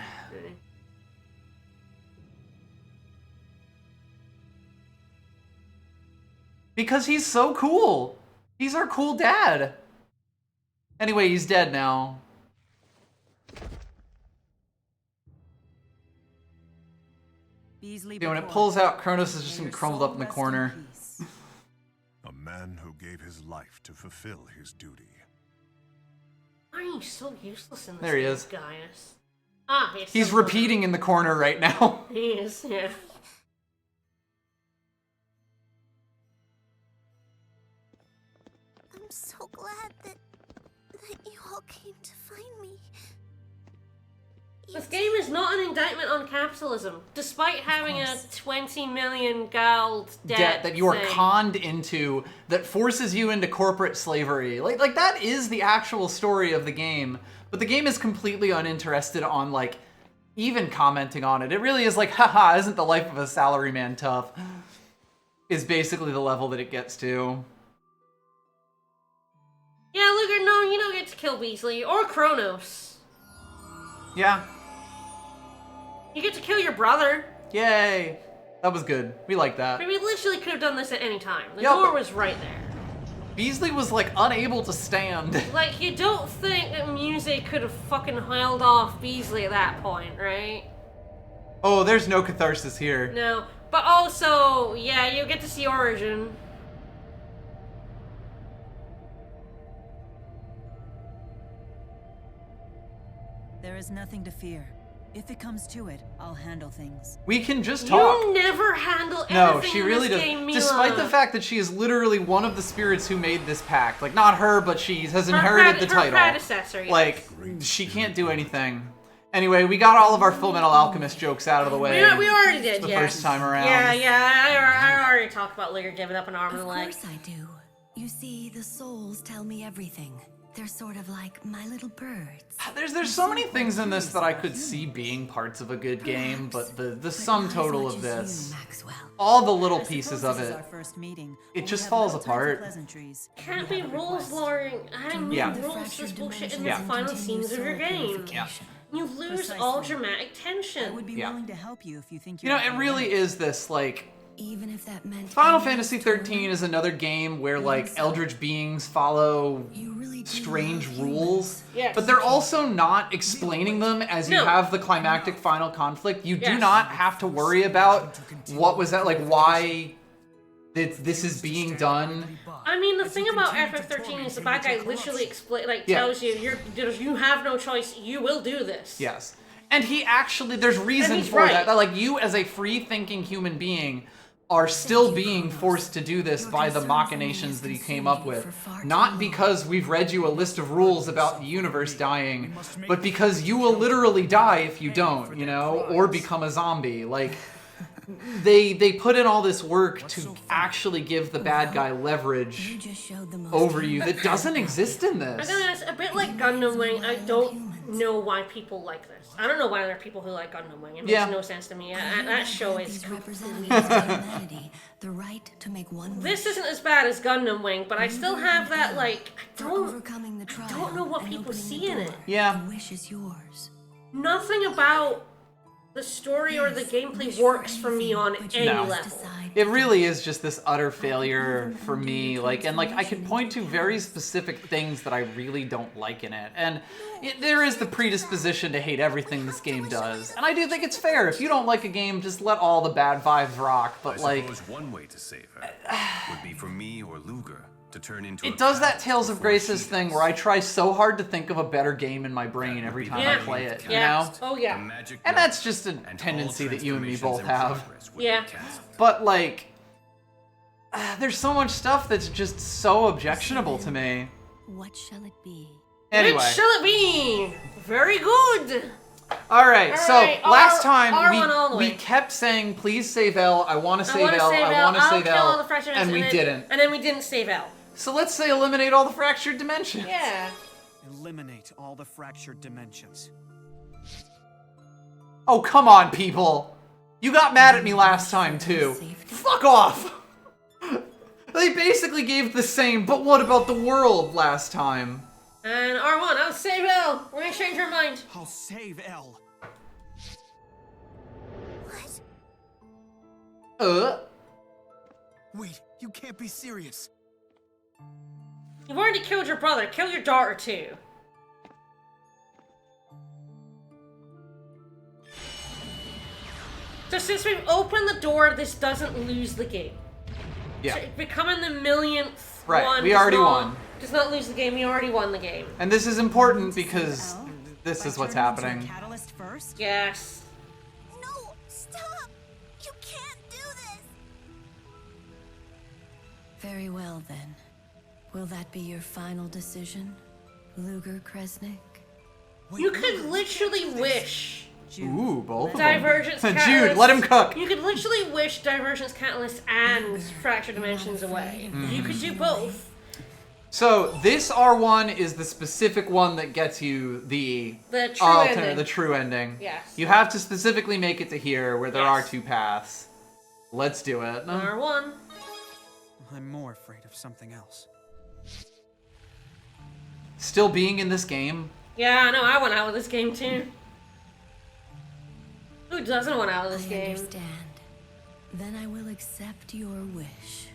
Because he's so cool. He's our cool dad. Anyway, he's dead now. Beasley See, when it pulls out, Kronos is just crumbled up in the corner. A man who gave his life to fulfill his duty. Why are you so useless in this There he game, is. Gaius? Ah, He's so repeating in the corner right now. He is, yeah. I'm so glad that you all came to find me. This game is not an indictment on capitalism, despite having a 20 million gold debt That you are thing. conned into, that forces you into corporate slavery. Like that is the actual story of the game. But the game is completely uninterested on, like, even commenting on it. It really is like, haha, isn't the life of a salaryman tough? Is basically the level that it gets to. Yeah, Ludger, no, you don't get to kill Beasley or Kronos. Yeah. You get to kill your brother. Yay. That was good. We like that. I mean, we literally could have done this at any time. The Yep. door was right there. Beasley was, like, unable to stand. Like, you don't think that Muse could have fucking held off Beasley at that point, right? Oh, there's no catharsis here. No. But also, yeah, you get to see Origin. There is nothing to fear. If it comes to it, I'll handle things. We can just talk. You never handle anything No, she in really this does. game, Mila. Despite the fact that she is literally one of the spirits who made this pact. Like, not her, but she has inherited the title. Her predecessor, yes. Like, she can't do anything. Anyway, we got all of our Full Metal Alchemist jokes out of the way. We already did, the yes. first time around. I already talked about Ludger giving up an arm and a leg. Of course I do. You see, the souls tell me everything. They're sort of like my little birds. There's so many things in this that I could see being parts of a good game, but the sum total of this, all the little pieces of it, it just falls apart. Can't be rules, Lauren. Adding new rules to this bullshit in the final scenes of your game. Yeah. You lose all dramatic tension. I would be willing to help you if you think You know, it really is this, like... Even if that meant Final Fantasy XIII is another game where, like, eldritch beings follow strange rules, but they're also not explaining them as you have the climactic final conflict. You do not have to worry about what was that, like, why this is being done. I mean, the thing about FF13 is the bad guy literally tells you, you have no choice, you will do this. Yes. And he actually, there's reason for that. That, like, you as a free-thinking human being are still being forced to do this by the machinations that he came up with. Not because we've read you a list of rules about the universe dying, but because you will literally die if you don't, you know, or become a zombie. Like, they put in all this work to actually give the bad guy leverage over you that doesn't exist in this. I gotta ask, a bit like Gundam Wing, I don't know why people like this. I don't know why there are people who like Gundam Wing. It makes no sense to me. That show is completely... This isn't as bad as Gundam Wing, but I still have that, like, I don't know what people see in it. Yeah. Nothing about the story or the gameplay works for me on any level. It really is just this utter failure for me, like, and like I can point to very specific things that I really don't like in it, and there is the predisposition to hate everything this game does, and I do think it's fair. If you don't like a game, just let all the bad vibes rock, but like... I suppose one way to save her would be for me or Ludger to turn into it does that Tales of Graces thing where I try so hard to think of a better game in my brain every time I play it, you know? Oh, yeah. And that's just a tendency that you and me both have. Yeah. But, like, there's so much stuff that's just so objectionable to me. What shall it be? Anyway. What shall it be? Very good. Alright, so last time we R1 kept saying, please save L, I want to save L, I want to save L, and we didn't. And then we didn't save L. So let's say eliminate all the fractured dimensions. Yeah. Eliminate all the fractured dimensions. Oh, come on, people. You got mad at me last time, too. Fuck off! They basically gave the same, but what about the world last time? And R1, I'll save L. We're gonna change our mind. I'll save L. What? Wait, you can't be serious. You've already killed your brother. Kill your daughter, too. So since we've opened the door, this doesn't lose the game. Yeah. So becoming the millionth one we already won. Does not lose the game. We already won the game. And this is important because this is what's happening. Yes. No, stop! You can't do this! Very well, then. Will that be your final decision, Ludger Kresnik? You could literally wish... Ooh, both of Divergence them. Catalyst. Jude, let him cook! You could literally wish Divergence Catalyst and Fractured Dimensions away. You could do both. So, this R1 is the specific one that gets you the true ending. The true ending. Yes. You have to specifically make it to here where there are two paths. Let's do it. R1. I'm more afraid of something else. Still being in this game? Yeah, I know. I want out of this game too. Who doesn't want out of this game? Understand. Then I will accept your wish.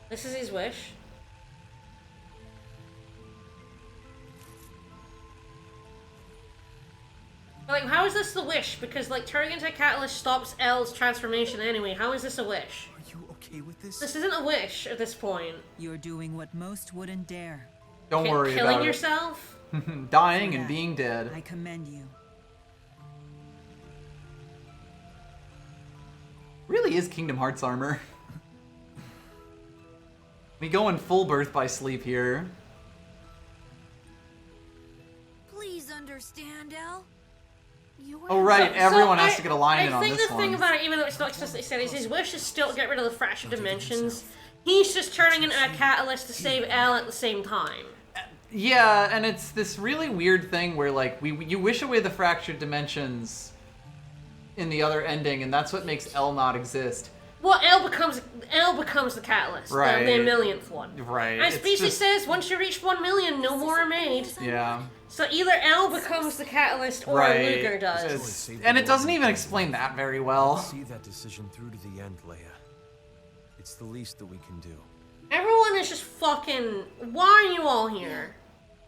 This is his wish. Like, how is this the wish? Because, like, turning into a catalyst stops L's transformation anyway. How is this a wish? Are you okay with this? This isn't a wish at this point. You're doing what most wouldn't dare. Don't worry about it. Killing yourself? Dying and being dead. I commend you. Really is Kingdom Hearts armor. We go in full birth by sleep here. Please understand, El. Oh right, everyone has to get aligned in on this one. I think the thing about it, even though it's not explicitly said, is his wish is still to get rid of the fractured dimensions. He's just turning into a catalyst to save Elle at the same time. Yeah, and it's this really weird thing where, like, you wish away the fractured dimensions in the other ending, and that's what makes Elle not exist. Well, Elle becomes the catalyst, Right. the millionth one. Right. As it's Species just- says, once you reach 1 million, no more are made. Yeah. So either Elle becomes the catalyst or Right. Ludger does. And it doesn't even explain that very well. See that decision through to the end, Leia. It's the least that we can do. Everyone is just fucking... Why are you all here?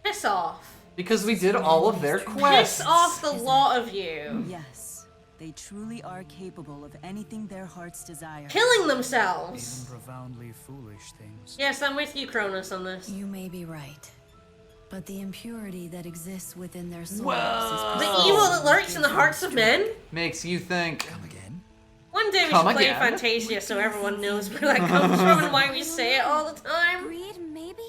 Piss off. Because we did all of their quests. Piss off the lot of you. Yes, they truly are capable of anything their hearts desire. Killing themselves. Even profoundly foolish things. Yes, I'm with you, Kronos, on this. You may be right. But the impurity that exists within their souls Whoa. is The evil that lurks in the hearts of men? Makes you think. One day we Come should play again? Fantasia so everyone knows where that comes from and why we say it all the time. Greed, maybe?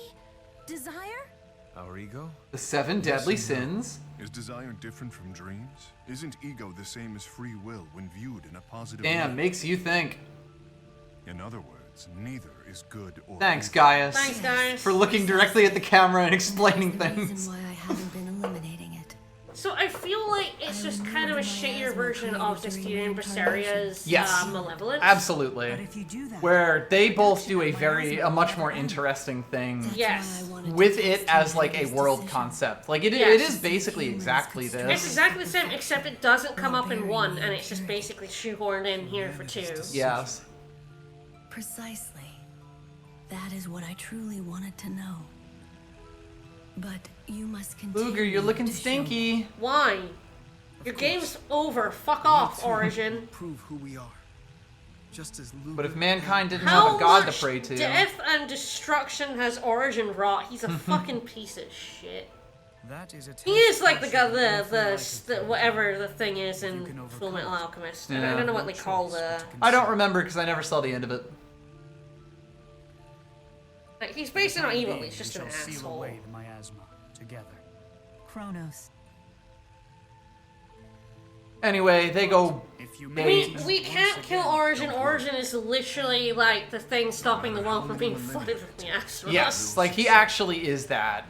Desire? Our ego? The 7 deadly sins. Is desire different from dreams? Isn't ego the same as free will when viewed in a positive Damn, light? makes you think. In other words, neither is good or Thanks, evil. Gaius. Thanks, Gaius. For looking directly at the camera and explaining things. why I haven't been eliminating it. So I feel like it's just kind of a shittier version of Justinian Bessaria's Yes. Malevolence. Absolutely. But if you do that, Where they both do a much more interesting thing Yes. with it as like a world concept. Like it Yes. is basically exactly It's this. exactly the same, except it doesn't come up in 1, and it's just basically shoehorned in here for 2. Yes. Precisely. That is what I truly wanted to know. But you must continue. Ludger, you're looking to show stinky. Why? Your game's over. Fuck off, Origin. Prove who we are. Just as Luke. But if mankind didn't How have a god to much pray to, death and destruction has Origin wrought? He's a fucking piece of shit. That is a He is like the guy, the whatever the thing is in Full Metal Alchemist. I Yeah. don't know what they call the. I don't remember because I never saw the end of it. Like, he's basically not evil. He's just we an shall seal asshole. away the miasma together. Kronos. Anyway, they go. We can't kill Origin. Origin is literally like the thing stopping the world from being flooded with miasma. Yes, like he actually is that.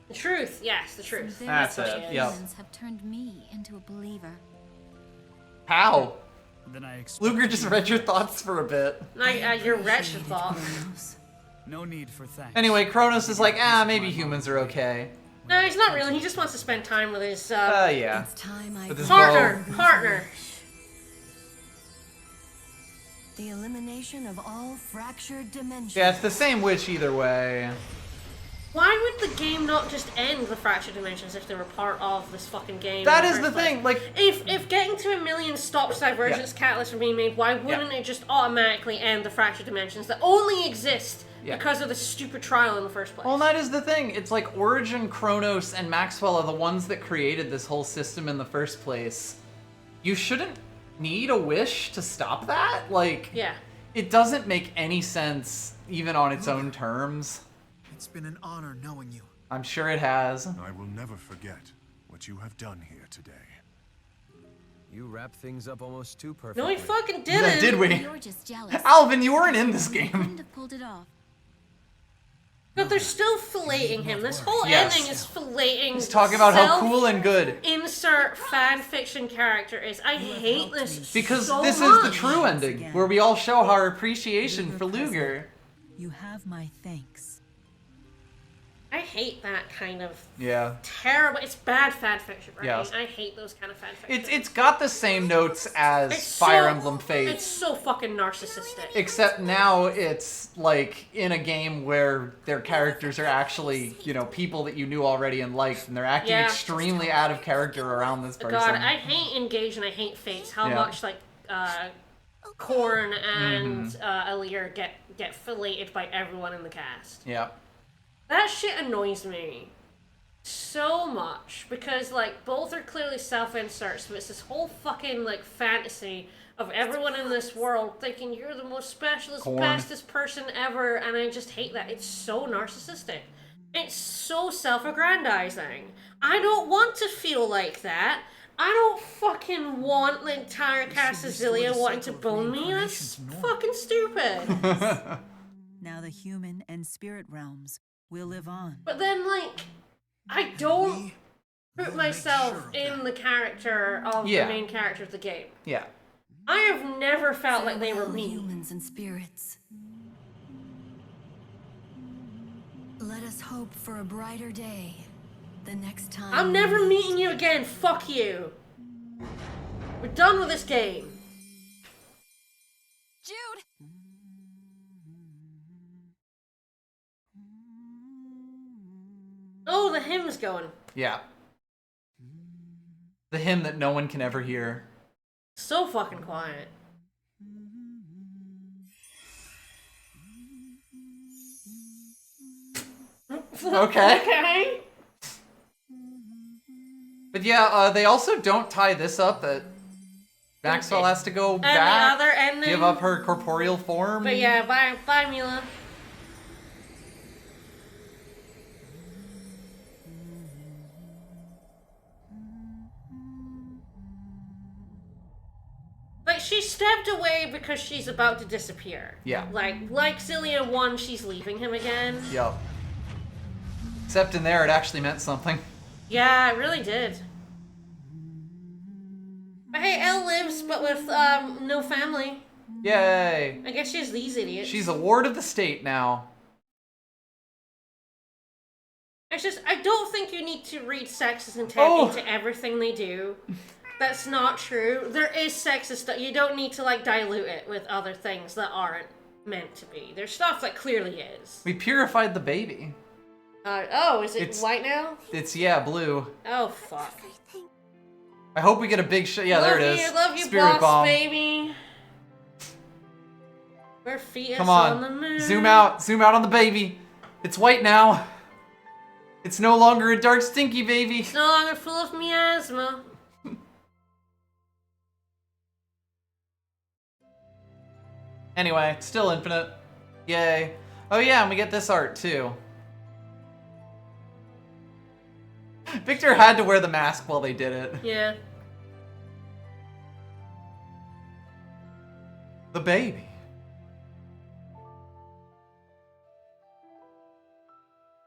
The truth, yes, the truth. That's what it, he is. yep. Have turned me into a believer. How? Then I Luger just read your thoughts for a bit. Your wretched thought. No need for thanks. Anyway, Kronos is like, maybe humans are okay. No, he's not really. He just wants to spend time with his Yeah. With his bow. partner. the elimination of all fractured dimensions. Yeah, it's the same witch either way. Why would the game not just end the fractured dimensions if they were part of this fucking game? That in is the first place? thing, like... If getting to 1 million stops Divergence Catalyst from being made, why wouldn't it just automatically end the fractured dimensions that only exist because of the stupid trial in the first place? Well, that is the thing. It's like Origin, Kronos, and Maxwell are the ones that created this whole system in the first place. You shouldn't need a wish to stop that? Like, it doesn't make any sense, even on its own terms. It's been an honor knowing you. I'm sure it has. I will never forget what you have done here today. You wrap things up almost too perfectly. No, he fucking didn't. Yeah, did we? You're just jealous. Alvin, you weren't in this game. Couldn't have pulled it off. But they're still filleting him. This whole Yes. ending is filleting. He's talking about how cool and good. Insert fan fiction character is. I hate this Because so this much. is the true ending, where we all show our appreciation for Ludger. You have my thanks. I hate that kind of Yeah. terrible. It's bad fan fiction, right? Yes. I hate those kind of fan fiction. It's got the same notes as It's Fire so- Emblem Fates. It's so fucking narcissistic. Except now it's like in a game where their characters are actually, you know, people that you knew already and liked, and they're acting Yeah. extremely out of character around this person. God, I hate Engage and I hate Fates. How Yeah. much like Korn and Mhm. Alir get filleted by everyone in the cast. Yeah. That shit annoys me so much because like both are clearly self-inserts, but it's this whole fucking like fantasy of everyone in this world thinking you're the most specialist, Korn. bestest person ever, and I just hate that. It's so narcissistic. It's so self-aggrandizing. I don't want to feel like that. I don't fucking want the entire cast of Xillia wanting to bone me. That's fucking stupid. Now the human and spirit realms will live on. But then, like, I don't put myself in the character of the main character of the game. Yeah. I have never felt like they were me. Humans and spirits. Let us hope for a brighter day the next time. I'm never meeting you again. Fuck you. We're done with this game. Jude! Oh, the hymn's going. Yeah. The hymn that no one can ever hear. So fucking quiet. Okay. But yeah, they also don't tie this up that Maxwell has to go back, the other ending. give up her corporeal form. But yeah, bye Mila. Like, she stepped away because she's about to disappear. Yeah. Like Xillia 1, she's leaving him again. Yup. Except in there, it actually meant something. Yeah, it really did. But hey, Elle lives, but with, no family. Yay! I guess she's these idiots. She's a ward of the state now. It's just, I don't think you need to read sexist intent into everything they do. That's not true. There is sexist stuff. You don't need to, like, dilute it with other things that aren't meant to be. There's stuff that clearly is. We purified the baby. Is it white now? It's, yeah, blue. Oh, fuck. I hope we get a big shot. Yeah, there it is. Love you, Spirit boss, bomb. baby. We're fetus Come on the on. moon. Zoom out on the baby. It's white now. It's no longer a dark, stinky baby. It's no longer full of miasma. Anyway, still infinite. Yay. Oh yeah, and we get this art too. Victor had to wear the mask while they did it. Yeah. The baby.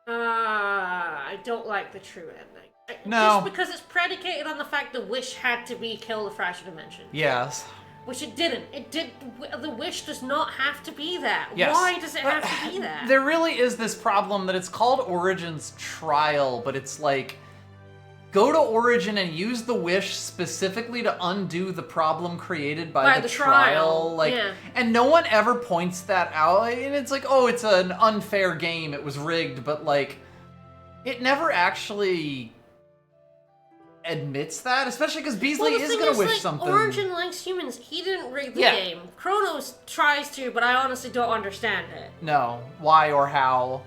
I don't like the true ending. No. Just because it's predicated on the fact the wish had to be kill the fractured dimension. Yes. Which it didn't. The wish does not have to be that. Yes. Why does it have to be that? There really is this problem that it's called Origin's Trial, but it's like, go to Origin and use the wish specifically to undo the problem created by the trial. Like, yeah. And no one ever points that out. And it's like, oh, it's an unfair game. It was rigged. But like, it never actually admits that, especially because Beasley is going to wish something. Origin likes humans. He didn't rig the game. Chronos tries to, but I honestly don't understand it. No. Why or how?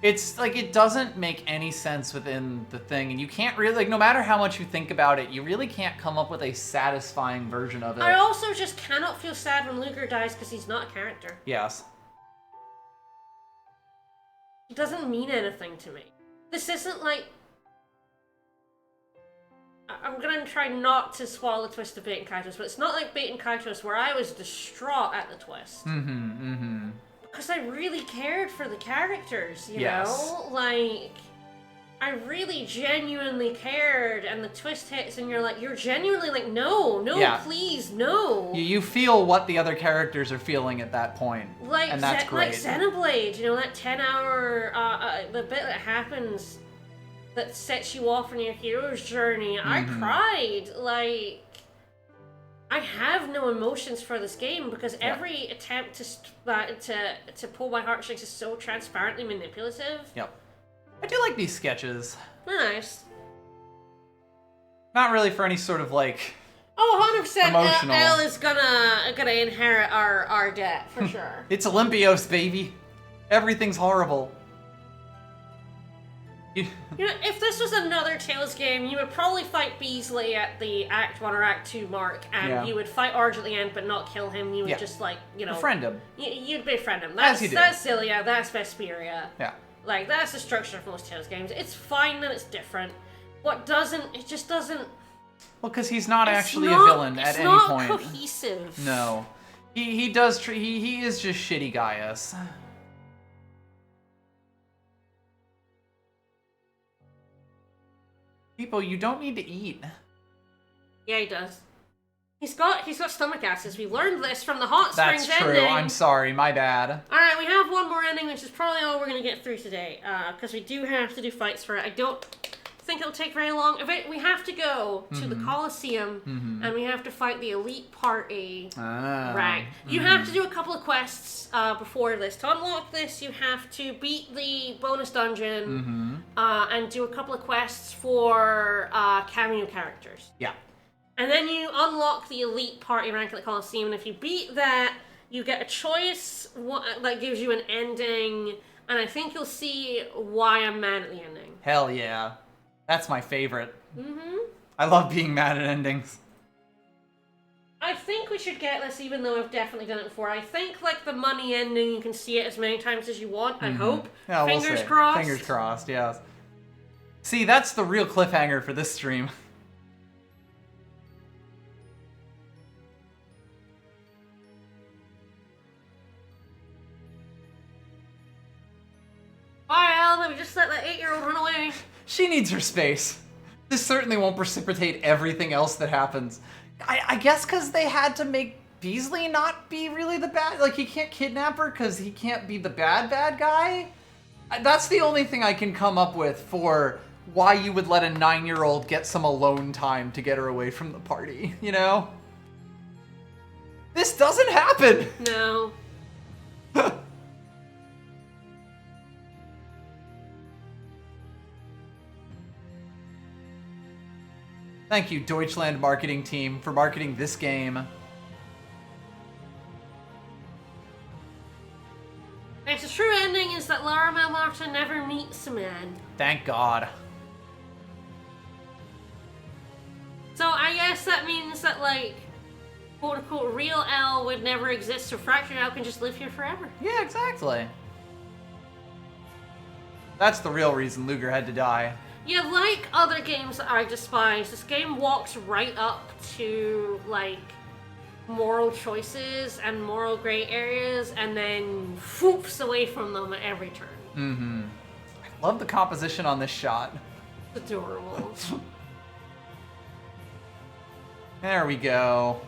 It's like, it doesn't make any sense within the thing, and you can't really, like, no matter how much you think about it, you really can't come up with a satisfying version of it. I also just cannot feel sad when Ludger dies because he's not a character. Yes. It doesn't mean anything to me. This isn't like... I'm gonna try not to swallow the twist of Bait and Kaitos, but it's not like Bait and Kaitos where I was distraught at the twist. Because I really cared for the characters, you know? Like, I really genuinely cared, and the twist hits, and you're genuinely like, no, please, no. You feel what the other characters are feeling at that point, like, and that's great. Like Xenoblade, you know, that 10-hour, the bit that happens that sets you off on your hero's journey. I cried, like... I have no emotions for this game because every attempt to pull my heartstrings is so transparently manipulative. Yep. I do like these sketches. Nice. Not really for any sort of like... Oh, 100%. Emotional. Elle is gonna inherit our debt for sure. It's Olympios, baby. Everything's horrible. You know, if this was another Tales game, you would probably fight Beasley at the Act 1 or Act 2 mark, and you would fight Arj at the end but not kill him. You would just, like, you know... Befriend him. You'd befriend him. As you do. That's Xillia, that's Vesperia. Yeah. Like, that's the structure of most Tales games. It's fine that it's different. What doesn't... It just doesn't... Well, because he's not actually a villain at any point. It's not cohesive. No. He does. He is just shitty Gaius. People, you don't need to eat. Yeah, he does. He's got stomach acids. We learned this from the hot springs That's true. ending. I'm sorry. My bad. All right, we have one more ending, which is probably all we're gonna get through today, because we do have to do fights for it. I don't think it'll take very long. We have to go to the Colosseum, and we have to fight the elite party. Right. You have to do a couple of quests before this. To unlock this, you have to beat the bonus dungeon and do a couple of quests for cameo characters. Yeah. And then you unlock the elite party rank at the Colosseum, and if you beat that, you get a choice that gives you an ending, and I think you'll see why I'm mad at the ending. Hell yeah. That's my favorite. I love being mad at endings. I think we should get this, even though I've definitely done it before. I think, like, the money ending, you can see it as many times as you want, I hope. Yeah, Fingers we'll see. crossed. Fingers crossed, yes. See, that's the real cliffhanger for this stream. Bye, Alva, we just let that 8-year-old run away. She needs her space. This certainly won't precipitate everything else that happens. I guess because they had to make Beasley not be really the bad... Like, he can't kidnap her because he can't be the bad guy? That's the only thing I can come up with for why you would let a 9-year-old get some alone time to get her away from the party, you know? This doesn't happen! No. Thank you, Deutschland marketing team, for marketing this game. Yes, the true ending is that Lara Malmarta never meets a man. Thank God. So I guess that means that, like, quote-unquote, real Elle would never exist, so Fractured Elle can just live here forever. Yeah, exactly. That's the real reason Ludger had to die. Yeah, like other games that I despise, this game walks right up to, like, moral choices and moral gray areas, and then foops away from them at every turn. I love the composition on this shot. It's adorable. There we go.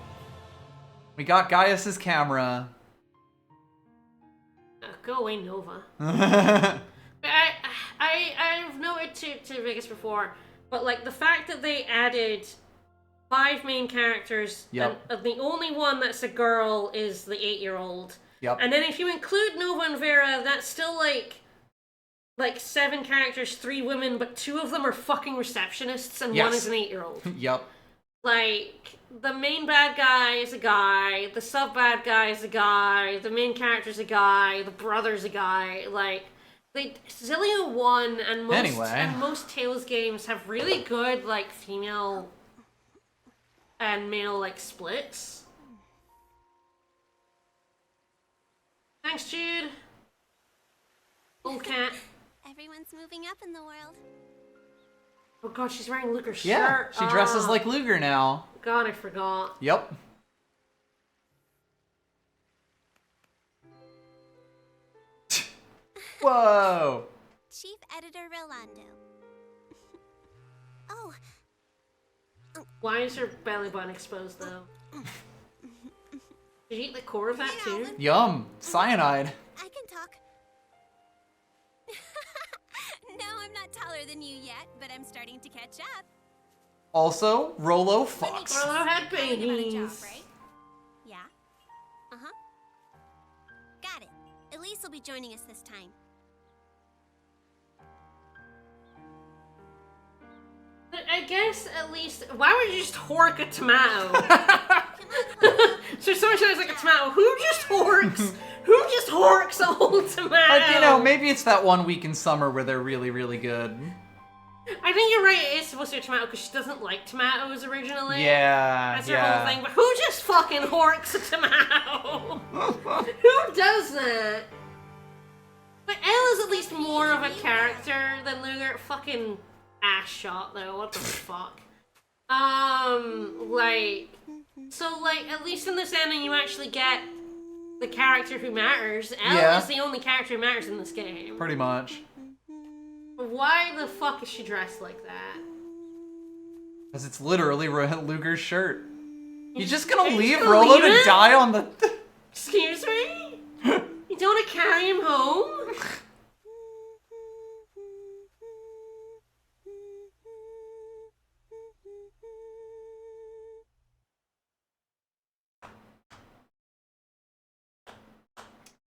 We got Gaius's camera. Go away, Nova. I've noted to Vegas before, but like the fact that they added 5 main characters, Yep. and the only one that's a girl is the 8-year-old. Yep. And then if you include Nova and Vera, that's still like 7 characters, 3 women, but 2 of them are fucking receptionists and Yes. one is an 8-year-old. Yep. Like, the main bad guy is a guy, the sub-bad guy is a guy, the main character's a guy, the brother's a guy, like... Xillia 1 and most Tales games have really good, like, female and male, like, splits. Thanks, Jude. Old cat. Everyone's moving up in the world. Oh god, she's wearing Ludger's shirt. Yeah, she dresses like Ludger now. God, I forgot. Yep. Whoa! Chief Editor Rolando. Oh. Why is her belly button exposed, though? Did you eat the core of that, too? Yum! Cyanide. I can talk. No, I'm not taller than you yet, but I'm starting to catch up. Also, Rolo Fox. Rolo had About a job, babies. right? Yeah. Uh-huh. Got it. Elise will be joining us this time. I guess at least. Why would you just hork a tomato? So someone says like a tomato. Who just horks? Who just horks a whole tomato? Like, you know, maybe it's that one week in summer where they're really, really good. I think you're right. It is supposed to be a tomato because she doesn't like tomatoes originally. Yeah, That's her whole thing. But who just fucking horks a tomato? Who does that? But Elle is at least more of a character than Ludger. Fucking ass shot though. What the fuck? Like, so like at least in this ending you actually get the character who matters. Elle is the only character who matters in this game. Pretty much. Why the fuck is she dressed like that? Because it's literally Ludger's shirt. You just gonna Are you leave gonna Rolo leave to it? die on the... Excuse me? You don't want to carry him home?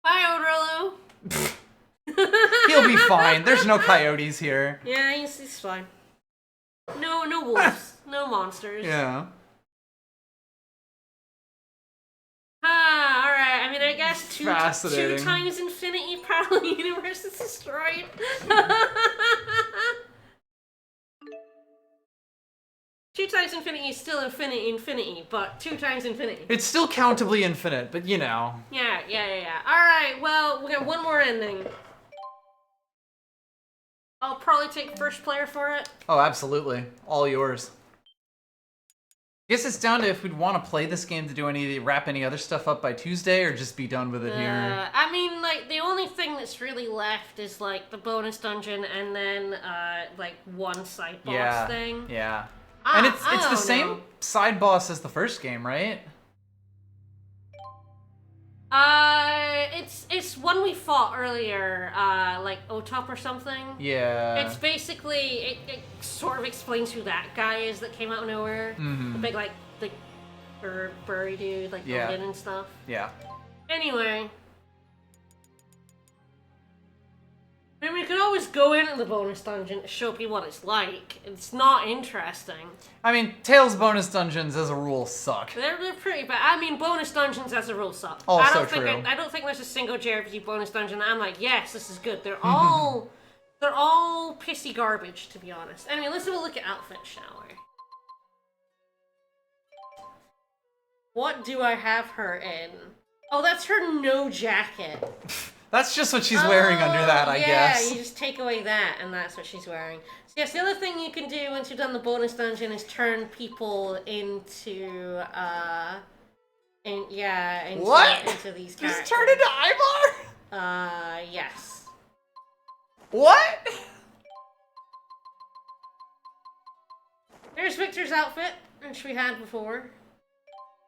Bye, old Rolo. He'll be fine. There's no coyotes here. Yeah, he's fine. No wolves. No monsters. Yeah. Alright. I mean, I guess two Fascinating. times infinity parallel universe is destroyed. Two times infinity is still infinity, but 2 times infinity. It's still countably infinite, but you know. Yeah. Alright, well, we got one more ending. I'll probably take first player for it. Oh, absolutely. All yours. I guess it's down to if we'd want to play this game to do wrap any other stuff up by Tuesday, or just be done with it here. I mean, like, the only thing that's really left is, like, the bonus dungeon and then, like, one side boss thing. Yeah. And it's the don't same know. side boss as the first game, right? It's one we fought earlier, like Otop or something. Yeah. It's basically, it sort of explains who that guy is that came out of nowhere. The big, like, the furry dude, like, going in and stuff. Yeah. Anyway. I mean, we could always go into the bonus dungeon to show people what it's like. It's not interesting. I mean, Tales bonus dungeons as a rule suck. They're pretty bad. I mean, bonus dungeons as a rule suck. Also true. I don't think there's a single JRPG bonus dungeon that I'm like, yes, this is good. They're all pissy garbage, to be honest. Anyway, let's have a look at outfits, shall we? What do I have her in? Oh, that's her no jacket. That's just what she's wearing under that, I guess. Yeah, you just take away that, and that's what she's wearing. So yes, the other thing you can do once you've done the bonus dungeon is turn people into, into these characters. Just turn into Ivar? Yes. What? There's Victor's outfit, which we had before.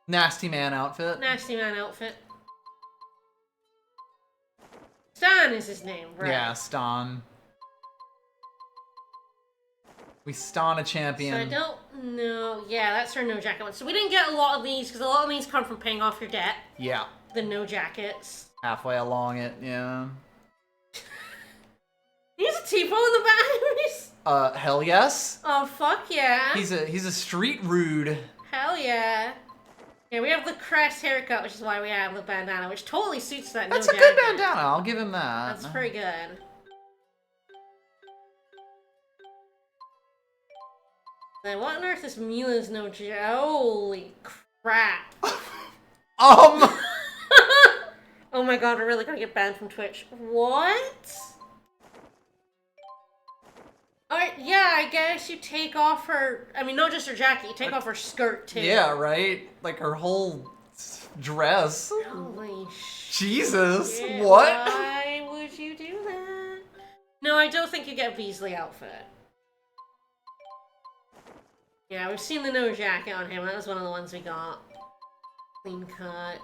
Nasty man outfit. Nasty man outfit. Stan is his name, right? Yeah, Stan. We Stan a champion. So I don't know. Yeah, that's her no jacket one. So we didn't get a lot of these, because a lot of these come from paying off your debt. Yeah. The no jackets. Halfway along it, yeah. He's a T-Bone in the batteries? Hell yes. Oh, fuck yeah. He's a street rude. Hell yeah. Yeah, we have the crest haircut, which is why we have the bandana, which totally suits that That's no a jacket. good bandana, I'll give him that. That's pretty good. Then what on earth is Mila's no jacket? Holy crap. Oh my god, we're really gonna get banned from Twitch. What? Alright, yeah, I guess you take off her... I mean, not just her jacket, you take off her skirt, too. Yeah, right? Like her whole dress. Holy shit. Jesus, what? Why would you do that? No, I don't think you get Beasley outfit. Yeah, we've seen the no jacket on him. That was one of the ones we got. Clean cut.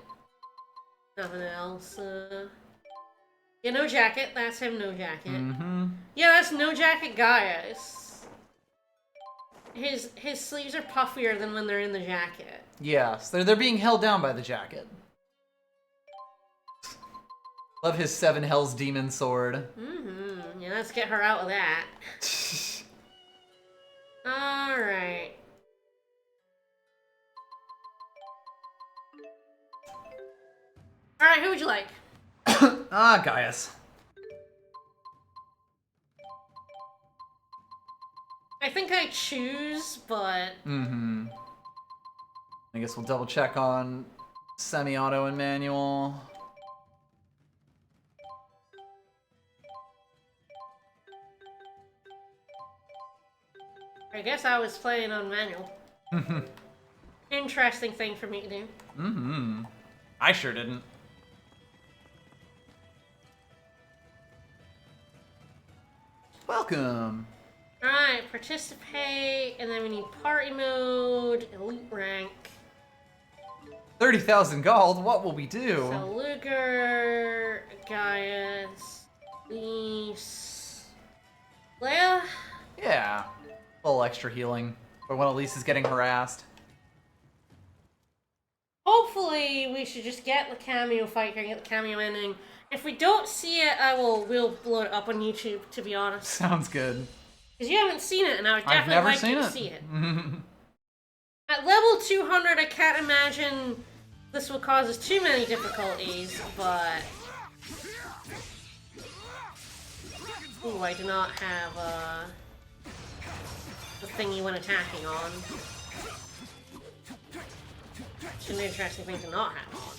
Nothing else. Yeah, no jacket. That's him, no jacket. Mm-hmm. Yeah, that's no jacket Gaius. His sleeves are puffier than when they're in the jacket. Yes, they're being held down by the jacket. Love his 7 Hells Demon sword. Mm-hmm. Yeah, let's get her out of that. Alright. Alright, who would you like? Gaius. I think I choose, but... Mm-hmm. I guess we'll double check on semi-auto and manual. I guess I was playing on manual. Interesting thing for me to do. Mm-hmm. I sure didn't. Welcome. Alright, participate, and then we need party mode, elite rank. 30,000 gold, what will we do? So Ludger, Gaius, Lise, Leia? Yeah. A little extra healing for when Elise is getting harassed. Hopefully, we should just get the cameo fight here and get the cameo ending. If we don't see it, we'll blow it up on YouTube, to be honest. Sounds good. Because you haven't seen it, and I would I've definitely never like seen you to it. see it. At level 200, I can't imagine this will cause us too many difficulties, but... Ooh, I do not have, the thingy when attacking on. It's an interesting thing to not have on.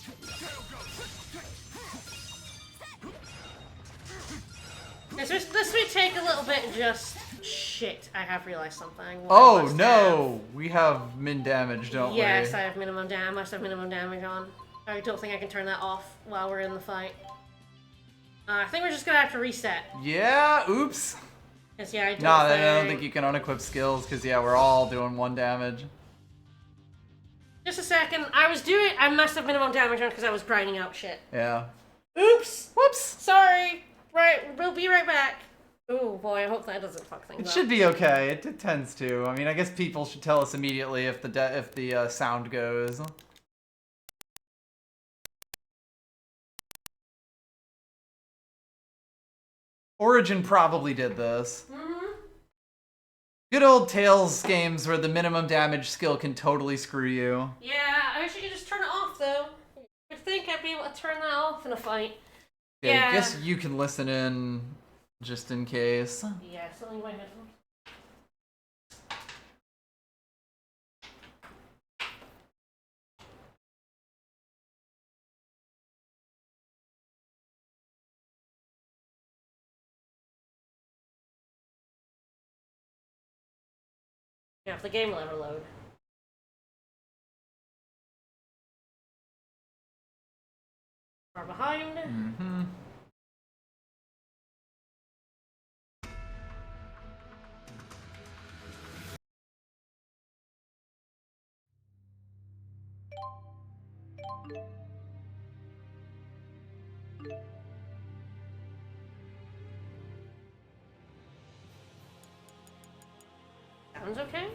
This may take a little bit just... Shit, I have realized something. Oh no! We have min damage, don't we? Yes, I have minimum damage. I must have minimum damage on. I don't think I can turn that off while we're in the fight. I think we're just gonna have to reset. Yeah, oops. Cause yeah, I don't think you can unequip skills, because yeah, we're all doing 1 damage. Just a second. I must have minimum damage on because I was grinding out shit. Yeah. Oops! Whoops! Sorry! Right, we'll be right back. Oh boy, I hope that doesn't fuck things up. It should be okay. It tends to. I mean, I guess people should tell us immediately if the sound goes. Origin probably did this. Good old Tales games where the minimum damage skill can totally screw you. Yeah, I wish you could just turn it off though. I think I'd be able to turn that off in a fight. Yeah, I guess you can listen in just in case. Yeah, something in my headphones. Yeah, if the game will ever load. Far behind. Mm-hmm. Sounds okay?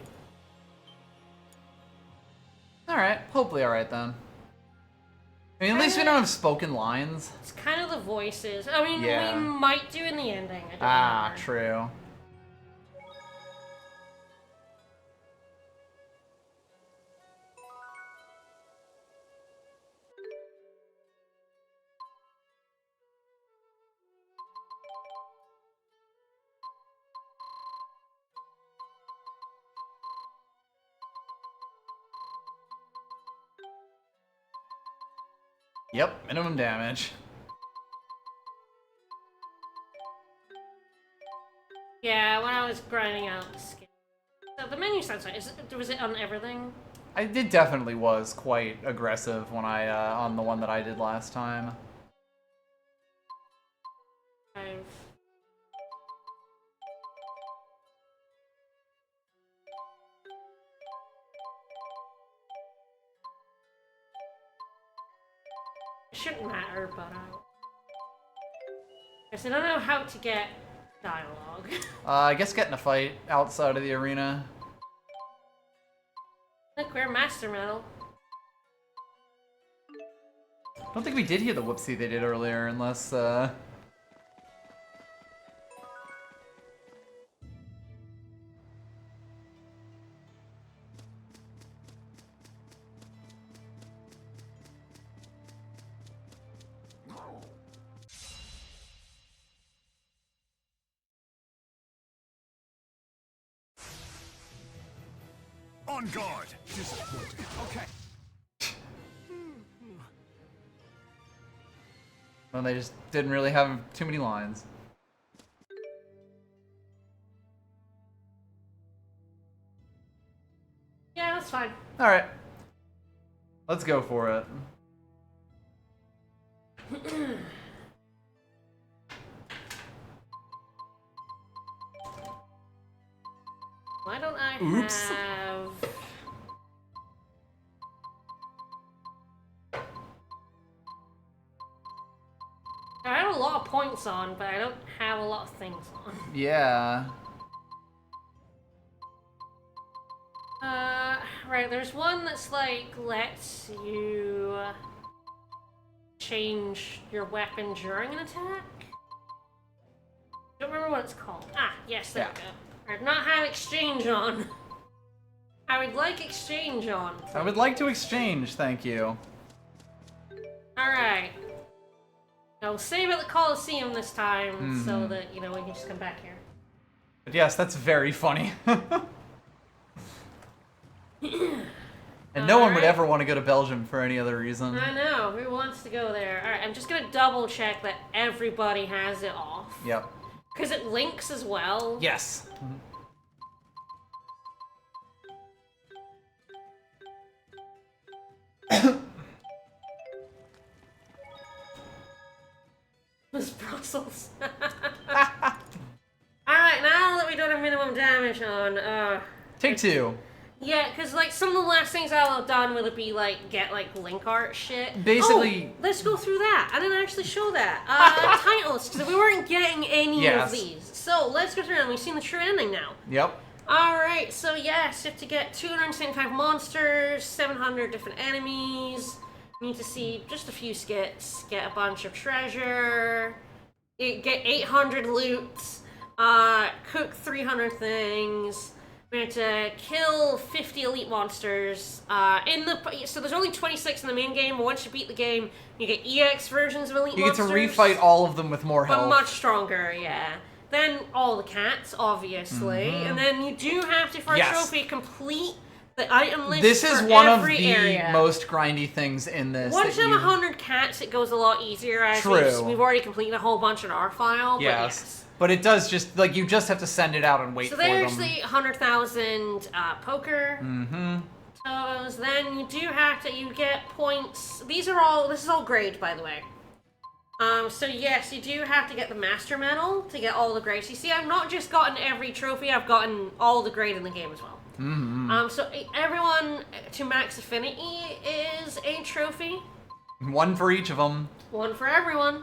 Alright, hopefully alright then. I mean, at least we don't have spoken lines. It's kind of the voices. I mean, Yeah. we might do in the ending. I don't know. True. Yep, minimum damage. Yeah, when I was grinding out the skin. So the menu sounds like, was it on everything? It definitely was quite aggressive when on the one that I did last time. It shouldn't matter, but I guess I don't know how to get dialogue. I guess getting a fight outside of the arena. Look, we're Master Metal. I don't think we did hear the whoopsie they did earlier, unless, On guard! Disappointing. Okay. well, they just didn't really have too many lines. Yeah, that's fine. Alright. Let's go for it. Why don't I Oops. have... I have a lot of points on, but I don't have a lot of things on. Yeah. Right, there's one that's like, lets you change your weapon during an attack. Don't remember what it's called. Ah, yes, there we go. I do not have exchange on. I would like exchange on. Please. I would like to exchange, thank you. Alright. Now we'll save at the Coliseum this time, so that, you know, we can just come back here. But yes, that's very funny. And no one would ever want to go to Belgium for any other reason. I know, who wants to go there? Alright, I'm just gonna double check that everybody has it off. Yep. Because it links as well. Yes. Miss Brussels. Alright, now that we don't have minimum damage on, Take two. Yeah, because, like, some of the last things I'll have done will be, like, get, like, link art shit. Basically... Oh, let's go through that. I didn't actually show that. Titles, because we weren't getting any of these. So, let's go through them. We've seen the true ending now. Yep. Alright, so yes, you have to get 275 monsters, 700 different enemies. You need to see just a few skits, get a bunch of treasure, get 800 loot, cook 300 things. We have to kill 50 elite monsters. So there's only 26 in the main game, but once you beat the game, you get EX versions of elite monsters. You get to refight all of them with more health. But much stronger, yeah. Then all the cats, obviously. And then you do have to, for a trophy, complete the item list. This is for one of every the gram most grindy things in this. Once you have 100 cats, it goes a lot easier. As True. We've already completed a whole bunch in our file. Yes. But it does just, like, you just have to send it out and wait for them. So there's the 100,000 poker. So then you do have to, you get points. This is all grade, by the way. So yes, you do have to get the Master Medal to get all the grades. You see, I've not just gotten every trophy, I've gotten all the grade in the game as well. So everyone to max affinity is a trophy. One for each of them. One for everyone.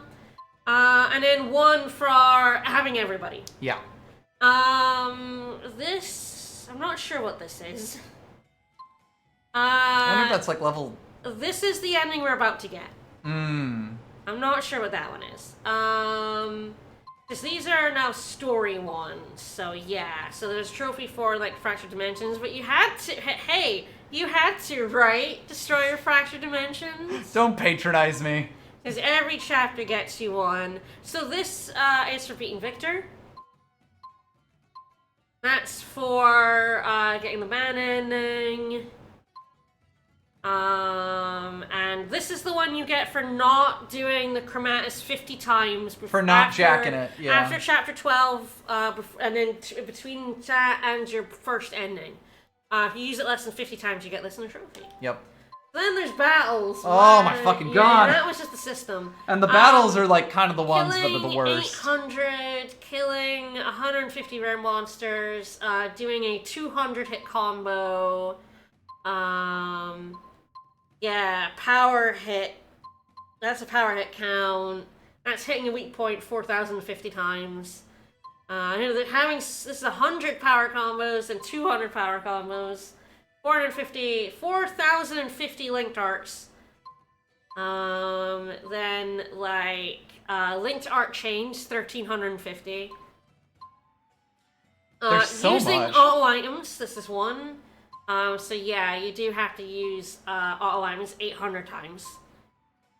And then one for having everybody. Yeah. This, I'm not sure what this is. I wonder if that's like level... This is the ending we're about to get. I'm not sure what that one is. Because these are now story ones, so yeah. So there's a trophy for, like, Fractured Dimensions, but you had to, hey, you had to, right? Destroy your Fractured Dimensions? Don't patronize me. Because every chapter gets you one. So this is for beating Victor. That's for getting the ban ending. And this is the one you get for not doing the Chromatus 50 times. For not jacking it, yeah. After chapter 12, and then between that and your first ending. If you use it less than 50 times, you get this in a trophy. Yep. Then there's battles. Oh my fucking god! That was just the system. And the battles are like kind of the ones that are the worst. 800, killing 150 rare monsters, doing a 200 hit combo. Yeah, power hit. That's a power hit count. That's hitting a weak point 4,050 times. This is 100 power combos and 200 power combos. 4,050 linked arts. Then, like, linked art chains, 1,350. There's so using much. auto items, this is one. So yeah, you do have to use auto items 800 times.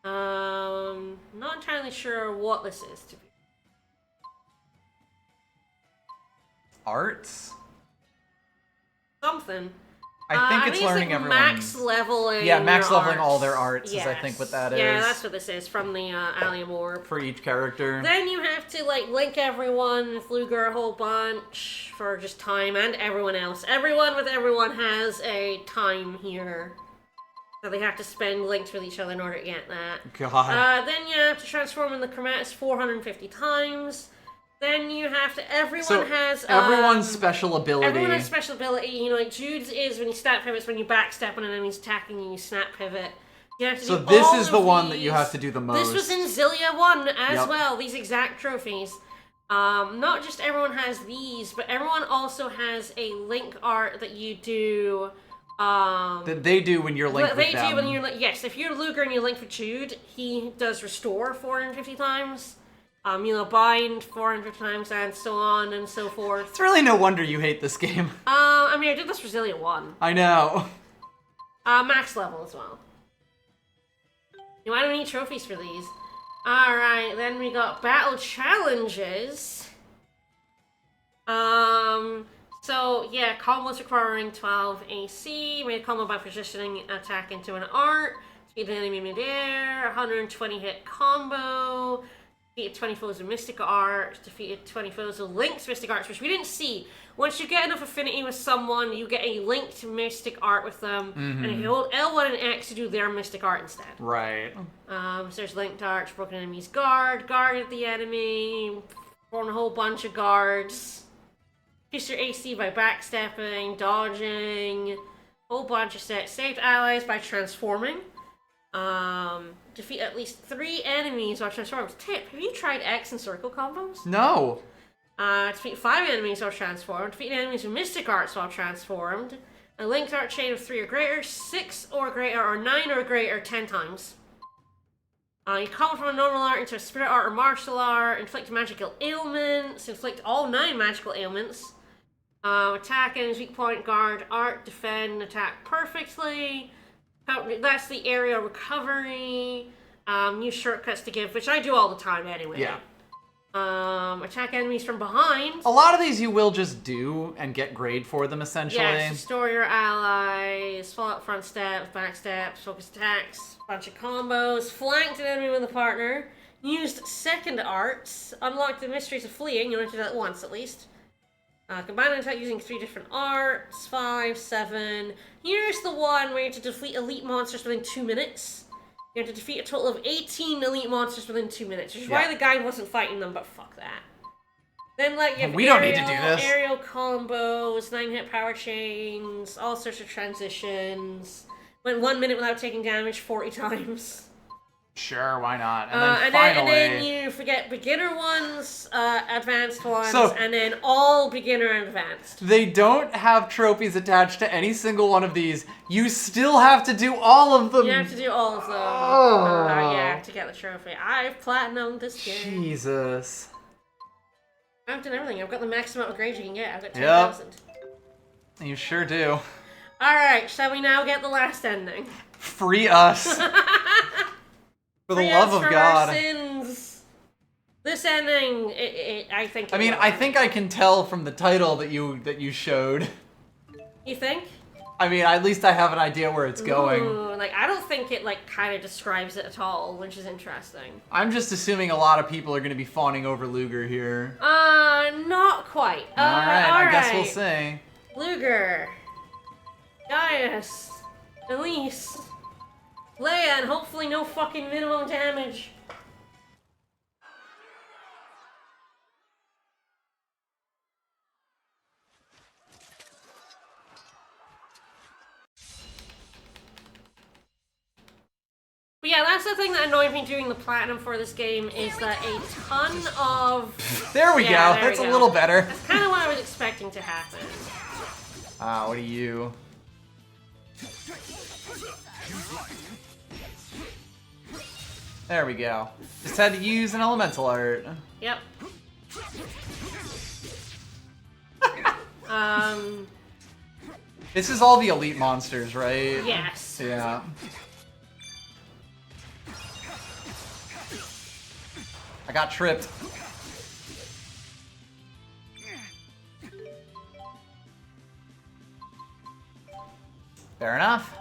Not entirely sure what this is, to be. Arts? Something. I think it's learning like everyone's... max leveling. Yeah, max your leveling arts. all their arts is I think what that is. Yeah, that's what this is, from the Allium Orb. For each character. Then you have to, like, link everyone with Ludger a whole bunch for just time, and everyone else. Everyone with everyone has a time here. So they have to spend links with each other in order to get that. God. Then you have to transform in the Chromatus 450 times. Then you have to. Everyone's special ability. Everyone has special ability. You know, like Jude's is when you snap pivots when you backstep when an enemy's attacking you, you snap pivot. You have to so do this all is the of one that these. you have to do the most. This was in Xillia 1 as Yep. well. These exact trophies. Not just everyone has these, but everyone also has a Link art that you do. That they do when you're linked with them. They do when you're yes. If you're Ludger and you link with Jude, he does restore 450 times. You know, bind 400 times, and so on and so forth. It's really no wonder you hate this game. I mean, I did this for Xillia 1. I know. Max level as well. You know, I don't need trophies for these. Alright, then we got battle challenges. So yeah, combos requiring 12 AC. Made a combo by positioning attack into an art. Defeat an enemy mid-air. 120 hit combo. Defeated 20 foes of Mystic Art. Defeated 20 foes of Link's Mystic Arts, which we didn't see. Once you get enough affinity with someone, you get a linked Mystic Art with them. And if you hold L1 and X to do their Mystic Art instead. Right. So there's linked arts, broken enemy's guard, guarded the enemy, form a whole bunch of guards. Increase your AC by backstepping, dodging, whole bunch of sets. Saved allies by transforming. Defeat at least 3 enemies while transformed. Tip, have you tried X and circle combos? No. Defeat 5 enemies while transformed. Defeat enemies with Mystic Arts while transformed. A linked art chain of 3 or greater, 6 or greater, or 9 or greater 10 times. You come from a normal art into a spirit art or martial art. Inflict magical ailments. Inflict all 9 magical ailments. Attack enemies, weak point, guard, art, defend, attack perfectly. That's the area recovery. Use shortcuts to give, which I do all the time anyway. Yeah. Attack enemies from behind. A lot of these you will just do and get grade for them, essentially. Yes, restore your allies, fall out front steps, back steps, focus attacks, bunch of combos, flanked an enemy with a partner, used second arts, unlocked the mysteries of fleeing, you want to do that once at least. Combine an attack using 3 different arts, 5, 7. Here's the one where you have to defeat elite monsters within 2 minutes. You have to defeat a total of 18 elite monsters within 2 minutes, which is why the guy wasn't fighting them, but fuck that. Then, like, you have don't need to do this. Aerial combos, 9-hit power chains, all sorts of transitions. Went 1 minute without taking damage 40 times. Sure, why not? And then and then you forget beginner ones, advanced ones, So- and then all beginner and advanced. They don't have trophies attached to any single one of these. You still have to do all of them. You have to do all of them. Oh. Yeah, to get the trophy. I've platinumed this game. Jesus. I've done everything. I've got the max amount of grades you can get. I've got Yep. 10,000. You sure do. Alright, shall we now get the last ending? Free us. For the Free love us of from God. our sins. This ending, I think. I mean, I think I can tell from the title that you showed. You think? I mean, at least I have an idea where it's going. Ooh, like, I don't think it, like, kind of describes it at all, which is interesting. I'm just assuming a lot of people are going to be fawning over Ludger here. Not quite. Alright, I guess we'll see. Ludger. Gaius. Elise. Leia, and hopefully no fucking minimum damage. But yeah, that's the thing that annoyed me doing the platinum for this game is that a ton of... There we go. That's a little better. That's kind of what I was expecting to happen. What are you? There we go. Just had to use an elemental art. Yep. This is all the elite monsters, right? Yes. Yeah. I got tripped. Fair enough.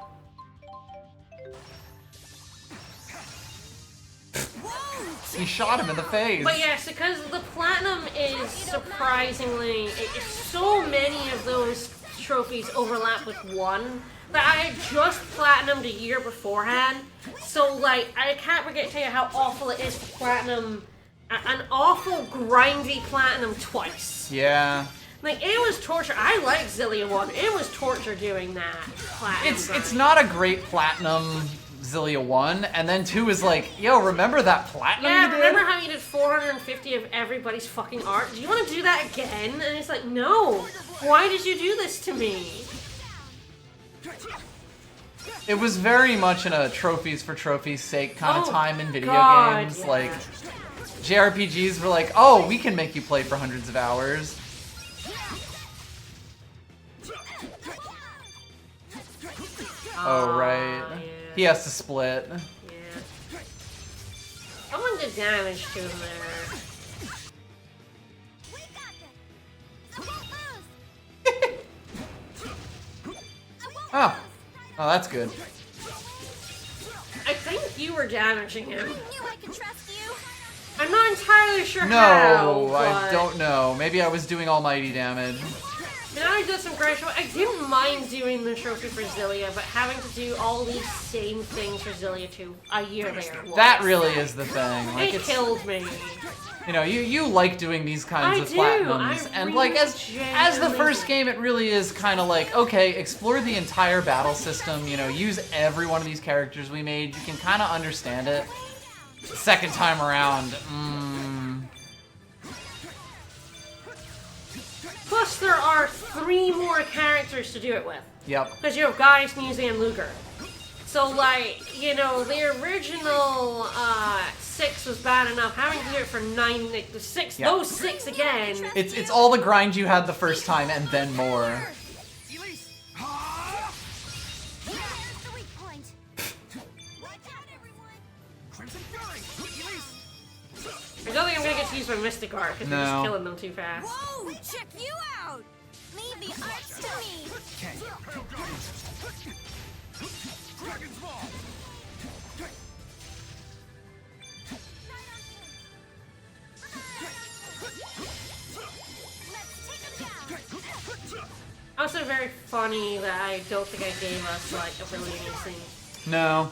He shot him in the face. But yes, because the platinum is surprisingly, so many of those trophies overlap with one that I had just platinumed a year beforehand. So like, I can't forget to tell you how awful it is to platinum an awful grindy platinum twice. Yeah. Like, it was torture. I like Xillia 1. It was torture doing that platinum It's not a great platinum Xillia 1, and then 2 is like, yo, remember that platinum you did? Remember how you did 450 of everybody's fucking art? Do you want to do that again? And it's like, no. Why did you do this to me? It was very much in a trophies for trophies sake kind of time in video games. Yeah. Like, JRPGs were like, oh, we can make you play for hundreds of hours. Oh, right. Yeah. He has to split. Yeah. Someone did damage to him there. Oh. Oh, that's good. I think you were damaging him. I'm not entirely sure No, how, I don't know. Maybe I was doing almighty damage. Now I did some great show. I didn't mind doing the trophy for Xillia, but having to do all these same things for Xillia 2 a year later. That really is the thing. Like, it killed me. You know, you like doing these kinds of platinums, and really like as the first game, it really is kind of like, okay, explore the entire battle system. You know, use every one of these characters we made. You can kind of understand it. Second time around, Plus, there are 3 more characters to do it with. Yep. Because you have Guy, Sneezy, and Ludger. So, like, you know, the original 6 was bad enough. Having to do it for 9, like, the 6, Yep. those 6 again. It's all the grind you had the first time and then more. I don't think I'm gonna get to use my Mystic Art because No. I'm just killing them too fast. Whoa, check you out! Leave the arts to me! Dragon's Ball! Also very funny that I don't think I gave us, like, ability things. No.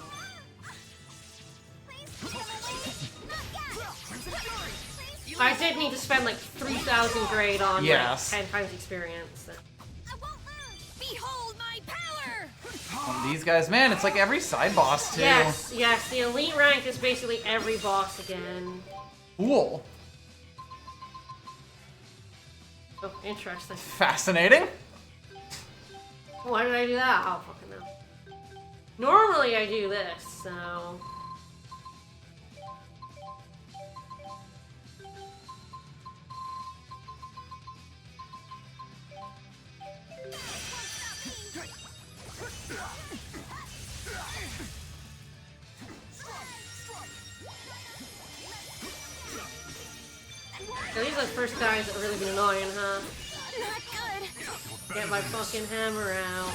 I did need to spend like 3,000 grade on Yes. like 10 times experience. Behold my power! These guys, man, it's like every side boss too. Yes, yes, the elite rank is basically every boss again. Cool. Oh, interesting. Fascinating. Why did I do that? Oh, fucking no. Normally I do this, so... So these are the first guys that are really been annoying, huh? Not good. Get my fucking hammer out.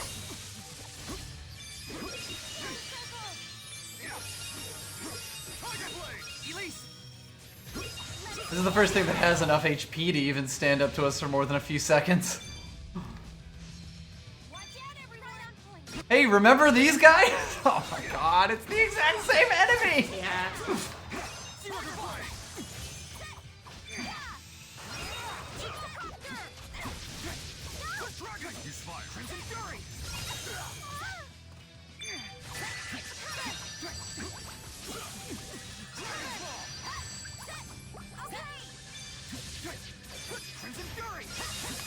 This is the first thing that has enough HP to even stand up to us for more than a few seconds. Hey, remember these guys? Oh my god, it's the exact same enemy! Yeah.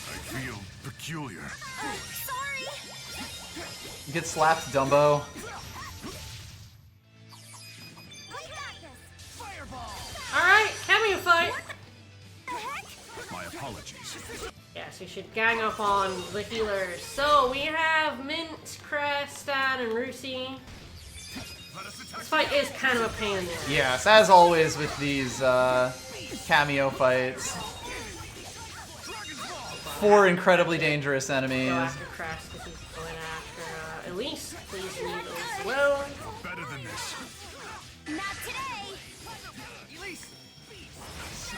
I feel peculiar. Sorry! Get slapped, Dumbo. Alright, cameo fight! My apologies. Yes, we should gang up on the healers. So we have Mint, Crest, Stan, and Rusi. This fight is kind of a pain in the ass. Yes, as always with these cameo fights. 4 incredibly dangerous enemies. Go after Crest because he's going after Elise. Please leave Elise alone. Better than this. Not today!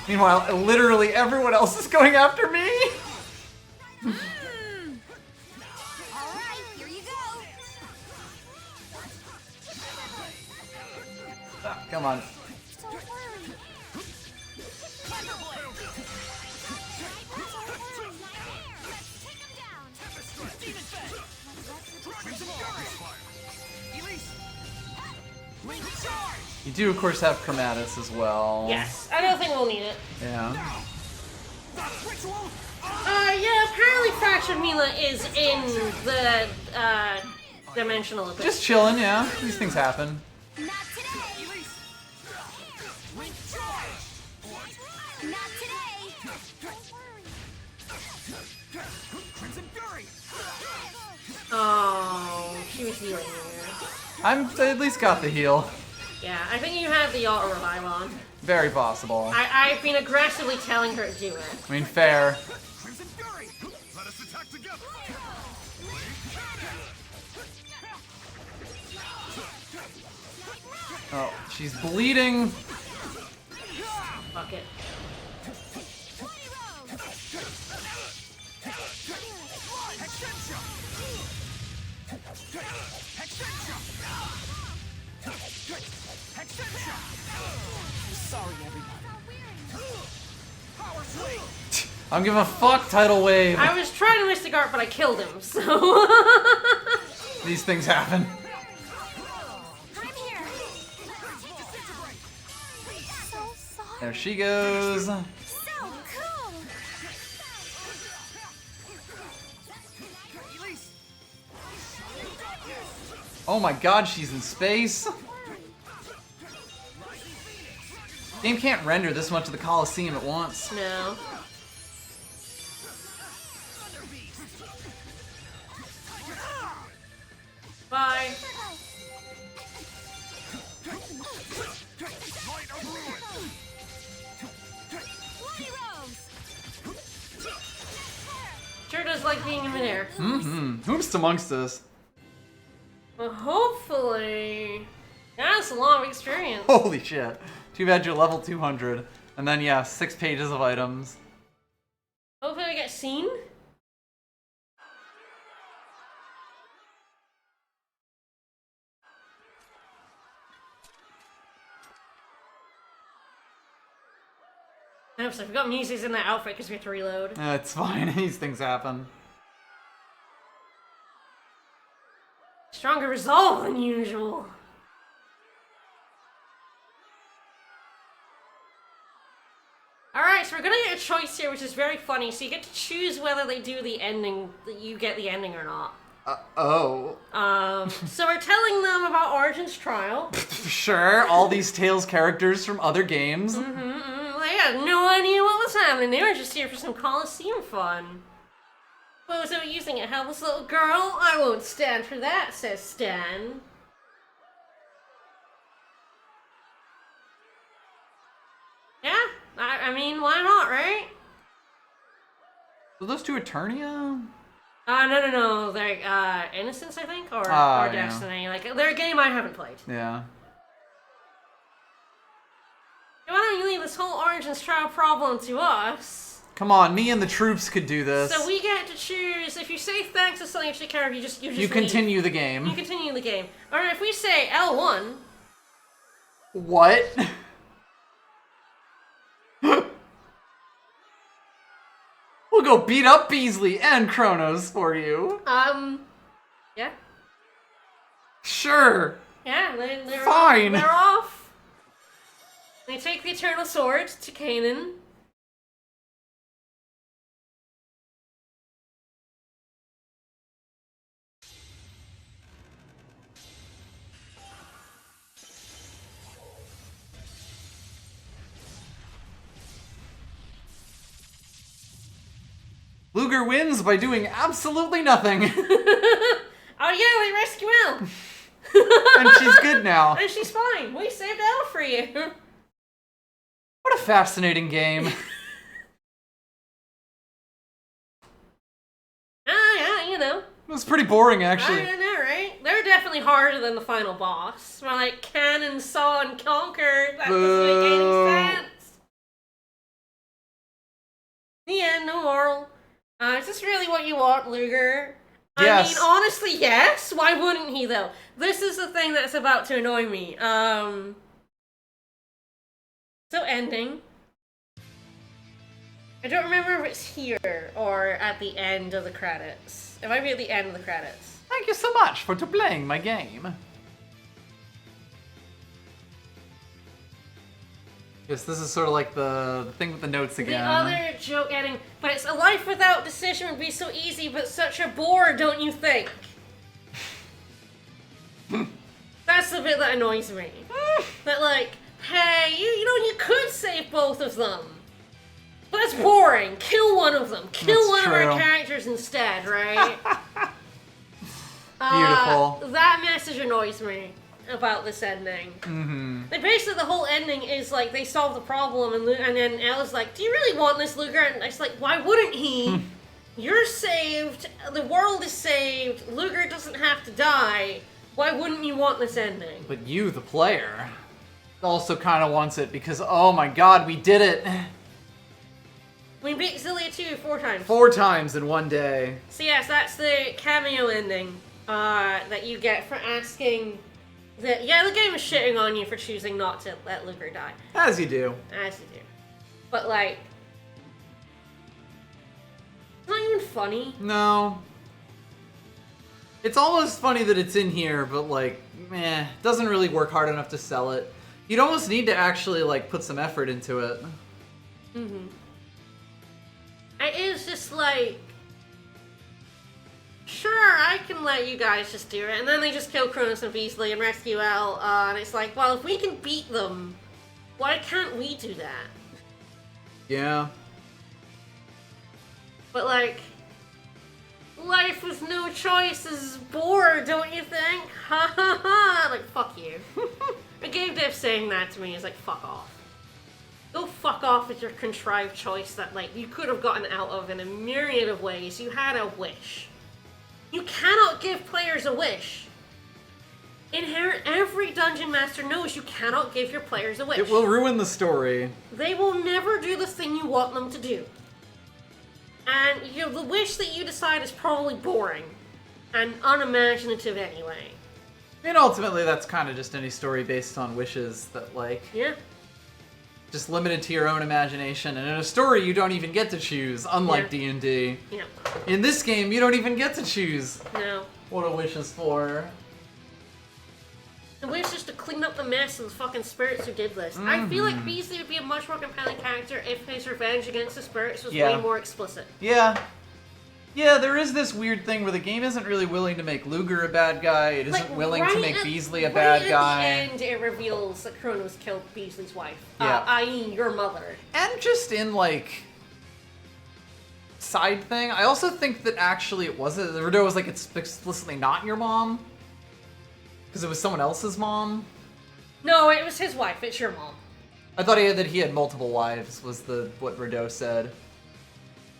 Meanwhile, literally everyone else is going after me! Alright, here you go! Ah, come on. Don't worry. You do, of course, have Chromatis as well. Yes, I don't think we'll need it. Yeah. Yeah, apparently Fractured Mila is in the Dimensional Abyss. Just chilling, yeah. These things happen. Not today! Not today! Crimson Fury! Oh, she was healing here. I'm at least got the heal. Yeah, I think you have the auto revive on. Very possible. I've been aggressively telling her to do it. I mean, fair. Crimson Fury! Let us attack together! Oh, she's bleeding. Fuck it. Sorry, everybody. Power swing! I don't give a fuck, Tidal Wave. I was trying to Mystic Art, but I killed him, so... These things happen. I'm here! So sorry. There she goes. So cool! Oh my god, she's in space. Game can't render this much of the Coliseum at once. No. Bye. Sure does like being in midair. Mm-hmm. Who's amongst us? Well, hopefully. That's a lot of experience. Holy shit. Too bad you're level 200. And then, yeah, 6 pages of items. Hopefully we get seen. Oops, I forgot Music's in that outfit because we have to reload. It's fine. These things happen. Stronger resolve than usual. Alright, so we're gonna get a choice here, which is very funny. So you get to choose whether they do the ending, you get the ending or not. Oh. So we're telling them about Origin's trial. Sure, all these Tales characters from other games. They had no idea what was happening. They were just here for some Coliseum fun. Bozo using a helpless little girl? I won't stand for that, says Stan. Yeah, I mean, why not, right? Are those two Eternia? No. They're, Innocence, I think? Or yeah. Destiny. Like, they're a game I haven't played. Yeah. Why don't you leave this whole Origins trial problem to us? Come on, me and the troops could do this. So we get to choose, if you say thanks to something extra character, you just You continue the game. You continue the game. Or if we say L1... What? We'll go beat up Beasley and Kronos for you. Yeah. Sure. Yeah, they're fine. They're off. They take the Eternal Sword to Kanan. Ludger wins by doing absolutely nothing. Oh yeah, we rescue Elle. And she's good now. And she's fine. We saved Elle for you. What a fascinating game. Yeah, you know. It was pretty boring, actually. I know, right? They're definitely harder than the final boss. More like Canon, Saw, and Conquer. That doesn't make any sense. The end, no moral. Is this really what you want, Ludger? Yes. I mean, honestly, yes. Why wouldn't he, though? This is the thing that's about to annoy me. So ending. I don't remember if it's here or at the end of the credits. It might be at the end of the credits. Thank you so much for playing my game. Yes, this is sort of like the thing with the notes again. The other joke ending, but it's a life without decision would be so easy, but such a bore, don't you think? That's the bit that annoys me. That like, hey, you could save both of them. But that's boring. Kill one of them. Kill That's one true. of our characters instead, right? Beautiful. That message annoys me about this ending. Mm-hmm. Like, basically, the whole ending is like they solve the problem, and then Ella's like, "Do you really want this, Ludger?" And it's like, "Why wouldn't he? You're saved. The world is saved. Ludger doesn't have to die. Why wouldn't you want this ending?" But you, the player, also kind of wants it because, oh my god, we did it! We beat Xillia 2 4 times. 4 times in one day. So yes, that's the cameo ending that you get for asking. The game is shitting on you for choosing not to let Ludger die. As you do. As you do. But like, it's not even funny. No. It's almost funny that it's in here, but like, meh, doesn't really work hard enough to sell it. You'd almost need to actually like put some effort into it. Mm-hmm. It is just like, sure, I can let you guys just do it, and then they just kill Kronos and Beasley and rescue Elle, and it's like, well, if we can beat them, why can't we do that? Yeah. But like, life with no choice is bored, don't you think? Ha ha ha! Like, fuck you. A game dev saying that to me is like, fuck off. Go fuck off with your contrived choice that, like, you could have gotten out of in a myriad of ways. You had a wish. You cannot give players a wish. Every dungeon master knows you cannot give your players a wish. It will ruin the story. They will never do the thing you want them to do. And the wish that you decide is probably boring and unimaginative anyway. And ultimately, that's kind of just any story based on wishes that, like... Yeah. Just limited to your own imagination. And in a story, you don't even get to choose, unlike D&D. Yeah. In this game, you don't even get to choose No. what a wish is for. The wish is to clean up the mess of the fucking spirits who did this. I feel like Beasley would be a much more compelling character if his revenge against the spirits was way more explicit. Yeah. Yeah, there is this weird thing where the game isn't really willing to make Ludger a bad guy. It isn't willing to make Beasley a bad guy. At the end, it reveals that Kronos killed Beasley's wife, Yeah. i.e. your mother. And just in, like, side thing, I also think that actually it wasn't, Rideau was like, it's explicitly not your mom. Because it was someone else's mom. No, it was his wife. It's your mom. I thought he had multiple wives, was what Rideau said.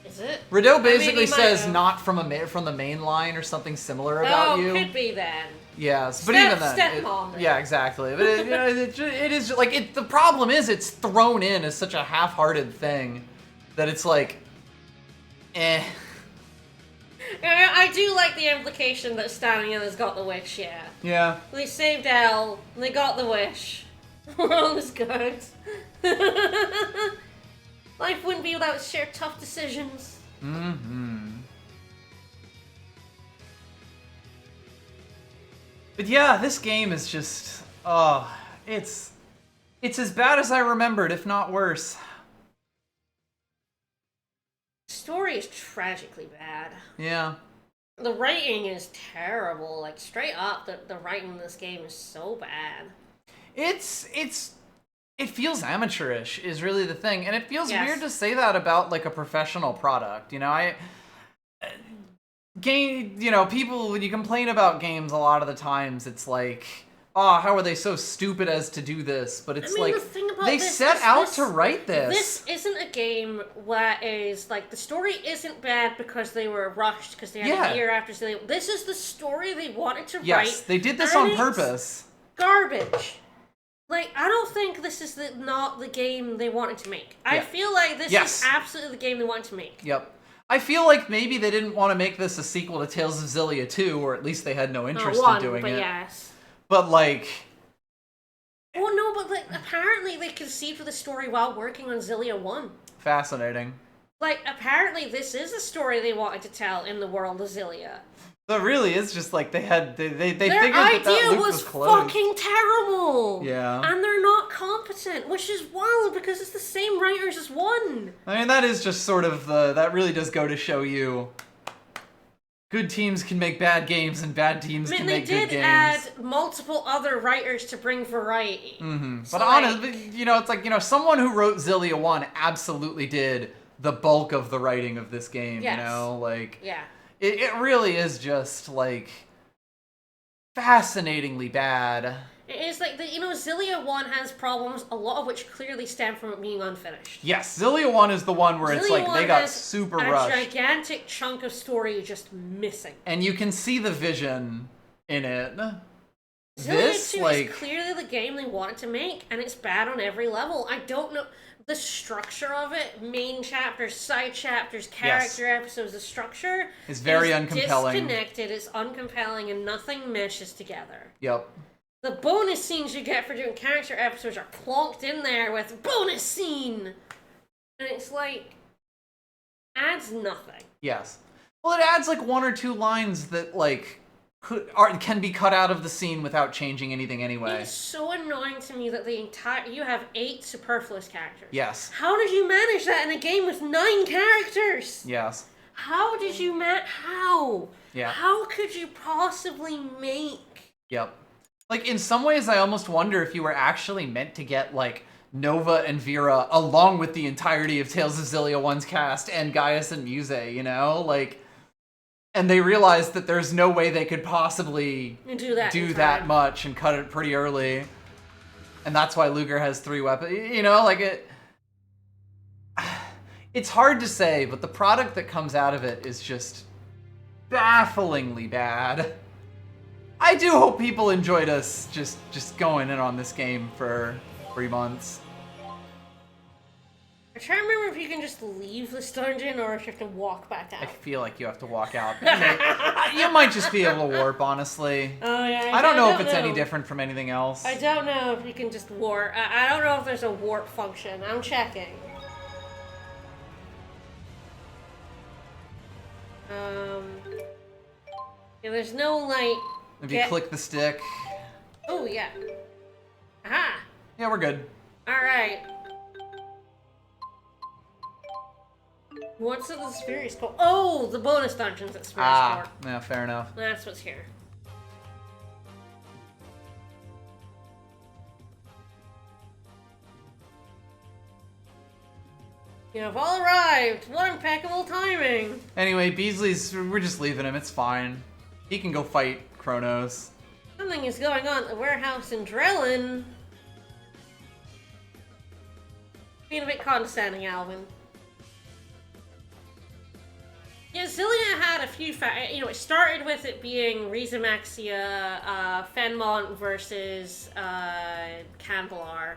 Is it? Rideau basically says not from the main line or something similar about you. Oh, could be then. Yes, but even then, stepmom. yeah, exactly. But it is like the problem is it's thrown in as such a half-hearted thing that it's like, eh. I do like the implication that Stanley has got the wish. Yeah. Yeah. They saved Elle. They got the wish. All is good. Life wouldn't be without shared tough decisions. Mm-hmm. But yeah, this game is just, it's as bad as I remembered, if not worse. The story is tragically bad. Yeah. The writing is terrible. Like, straight up, the writing in this game is so bad. It feels amateurish is really the thing, and it feels weird to say that about like a professional product. You know, people, when you complain about games a lot of the times, it's like, oh, how are they so stupid as to do this? But it's like, they set out to write this. This isn't a game that is, like, the story isn't bad because they were rushed, because they had a year after. This is the story they wanted to write. Yes, they did this on purpose. Garbage. Like, I don't think this is not the game they wanted to make. I feel like this is absolutely the game they wanted to make. Yep. I feel like maybe they didn't want to make this a sequel to Tales of Xillia 2, or at least they had no interest in doing it. Yes. But like... Well, no, but like, apparently they conceived of the story while working on Xillia 1. Fascinating. Like, apparently this is a story they wanted to tell in the world of Xillia. So it really is just like they figured Their that idea loop was closed. fucking terrible. Yeah. And they're not competent competent, which is wild because it's the same writers as 1. I mean, that is just sort of that really does go to show you good teams can make bad games and bad teams can make good games. They did add multiple other writers to bring variety. Mm-hmm. So But honestly, you know, it's like, you know, someone who wrote Xillia 1 absolutely did the bulk of the writing of this game, Yes. you know? Like, yeah. it really is just, like, fascinatingly bad. It is like, you know, Xillia 1 has problems, a lot of which clearly stem from it being unfinished. Yes, Xillia 1 is the one where it's like they got super rushed. A gigantic chunk of story just missing. And you can see the vision in it. Xillia 2 is clearly the game they wanted to make, and it's bad on every level. I don't know the structure of it, main chapters, side chapters, character episodes, the structure is very is uncompelling. Disconnected, it's uncompelling, and nothing meshes together. Yep. The bonus scenes you get for doing character episodes are plonked in there with bonus scene! And it's like, adds nothing. Yes. Well, it adds like 1 or 2 lines that like can be cut out of the scene without changing anything anyway. It's so annoying to me that you have 8 superfluous characters. Yes. How did you manage that in a game with 9 characters? Yes. How did you how? Yeah. How could you possibly make... Yep. Like, in some ways, I almost wonder if you were actually meant to get, like, Nova and Vera along with the entirety of Tales of Xillia 1's cast and Gaius and Muse, you know? Like, and they realized that there's no way they could possibly do that much and cut it pretty early. And that's why Ludger has 3 weapons. You know, like, it's hard to say, but the product that comes out of it is just bafflingly bad. I do hope people enjoyed us just going in on this game for 3 months. I'm trying to remember if you can just leave this dungeon or if you have to walk back out. I feel like you have to walk out. You might just be able to warp, honestly. Oh, yeah. I don't know if it's any different from anything else. I don't know if you can just warp. I don't know if there's a warp function. I'm checking. Yeah, there's no, like... If you click the stick. Oh, yeah. Aha! Yeah, we're good. Alright. What's the Spirits called? Oh, the bonus dungeons at Spirits Court. Yeah, fair enough. That's what's here. You have all arrived! What impeccable timing! Anyway, we're just leaving him, it's fine. He can go fight Kronos. Something is going on at the warehouse in Drellin. Being a bit condescending, Alvin. Yeah, Xillia had a few it started with it being Rizamaxia, Fenmont versus Candelar.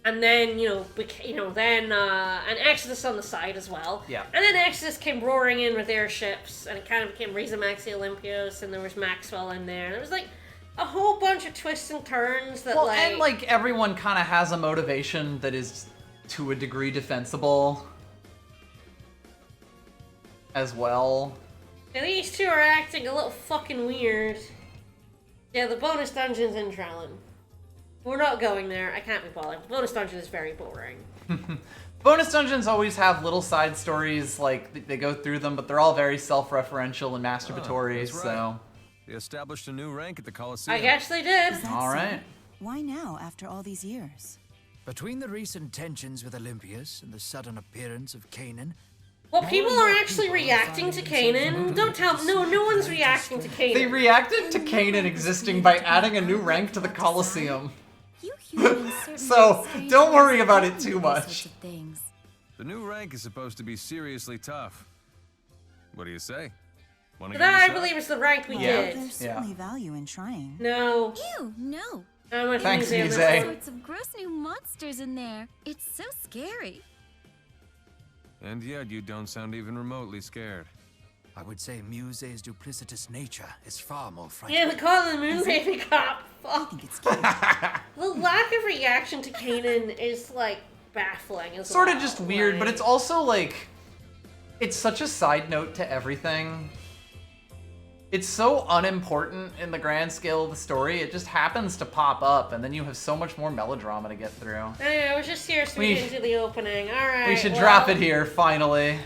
And then, and Exodus on the side as well. Yeah. And then Exodus came roaring in with airships, and it kind of became Rizamaxia Olympios, and there was Maxwell in there. And it was like a whole bunch of twists and turns that and everyone kind of has a motivation that is to a degree defensible as well. Yeah, these two are acting a little fucking weird. Yeah, the bonus dungeon's in Drellin. We're not going there. I can't be bothered. The bonus dungeon is very boring. Bonus dungeons always have little side stories, like they go through them, but they're all very self-referential and masturbatory, that's right. so... They established a new rank at the Colosseum. I guess they did. All right. Why now, after all these years? Between the recent tensions with Olympius and the sudden appearance of Canaan... Well, people are actually reacting to Canaan. Don't tell me. No one's reacting to Canaan. They reacted to Canaan existing by adding a new rank to the Colosseum. So, don't worry about it too much. The new rank is supposed to be seriously tough. What do you say? That, I believe, is the rank we did. There's certainly value in trying. No. Ew, no. Thanks, Muse. All sorts of gross new monsters in there. It's so scary. And yet you don't sound even remotely scared. I would say Muse's duplicitous nature is far more frightening. Yeah, they call it the Moon Baby Cop. Fuck. The lack of reaction to Canaan is, like, baffling as Sort well. of just weird, but it's also, like... It's such a side note to everything. it's so unimportant in the grand scale of the story. It just happens to pop up, and then you have so much more melodrama to get through. Hey, I was just here so we get into the opening. All right. We should drop it here, finally.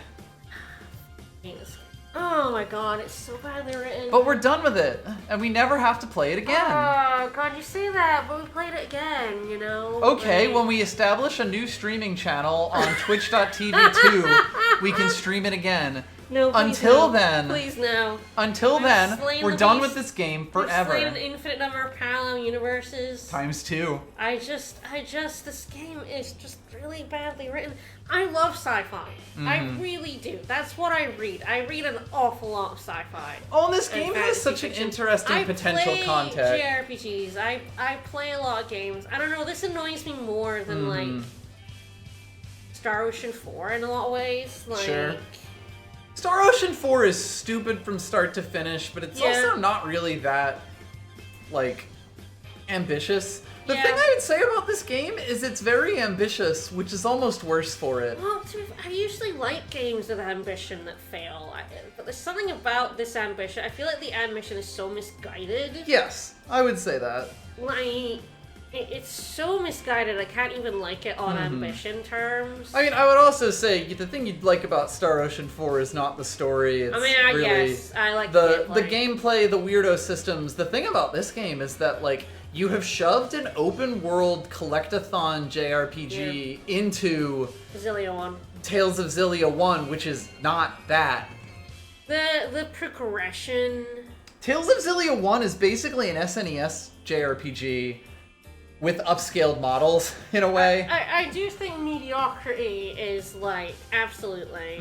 Oh my god, it's so badly written. But we're done with it, and we never have to play it again. Oh god, you say that, but we played it again, you know? Okay, when we establish a new streaming channel on twitch.tv2, we can stream it again. No, please Until no. then, Please no. Until then, we're done with beast. this game We've forever. slain an infinite number of parallel universes. Times 2. This game is just really badly written. I love sci-fi. I really do. That's what I read. I read an awful lot of sci-fi. Oh, and this game has such an interesting potential content. I play JRPGs. I play a lot of games. I don't know, this annoys me more than, like, Star Ocean 4 in a lot of ways. Like, sure. Star Ocean 4 is stupid from start to finish, but it's also not really that, like, ambitious. The thing I would say about this game is it's very ambitious, which is almost worse for it. Well, I usually like games with ambition that fail, but there's something about this ambition. I feel like the ambition is so misguided. Yes, I would say that. Like, it's so misguided, I can't even like it on ambition terms. I mean, I would also say the thing you'd like about Star Ocean 4 is not the story. It's yes, I like the gameplay, the weirdo systems. The thing about this game is that, like, you have shoved an open world collect-a-thon JRPG into Xillia 1. Tales of Xillia 1, which is not that. The progression. Tales of Xillia 1 is basically an SNES JRPG with upscaled models, in a way. I do think mediocrity is, like, absolutely.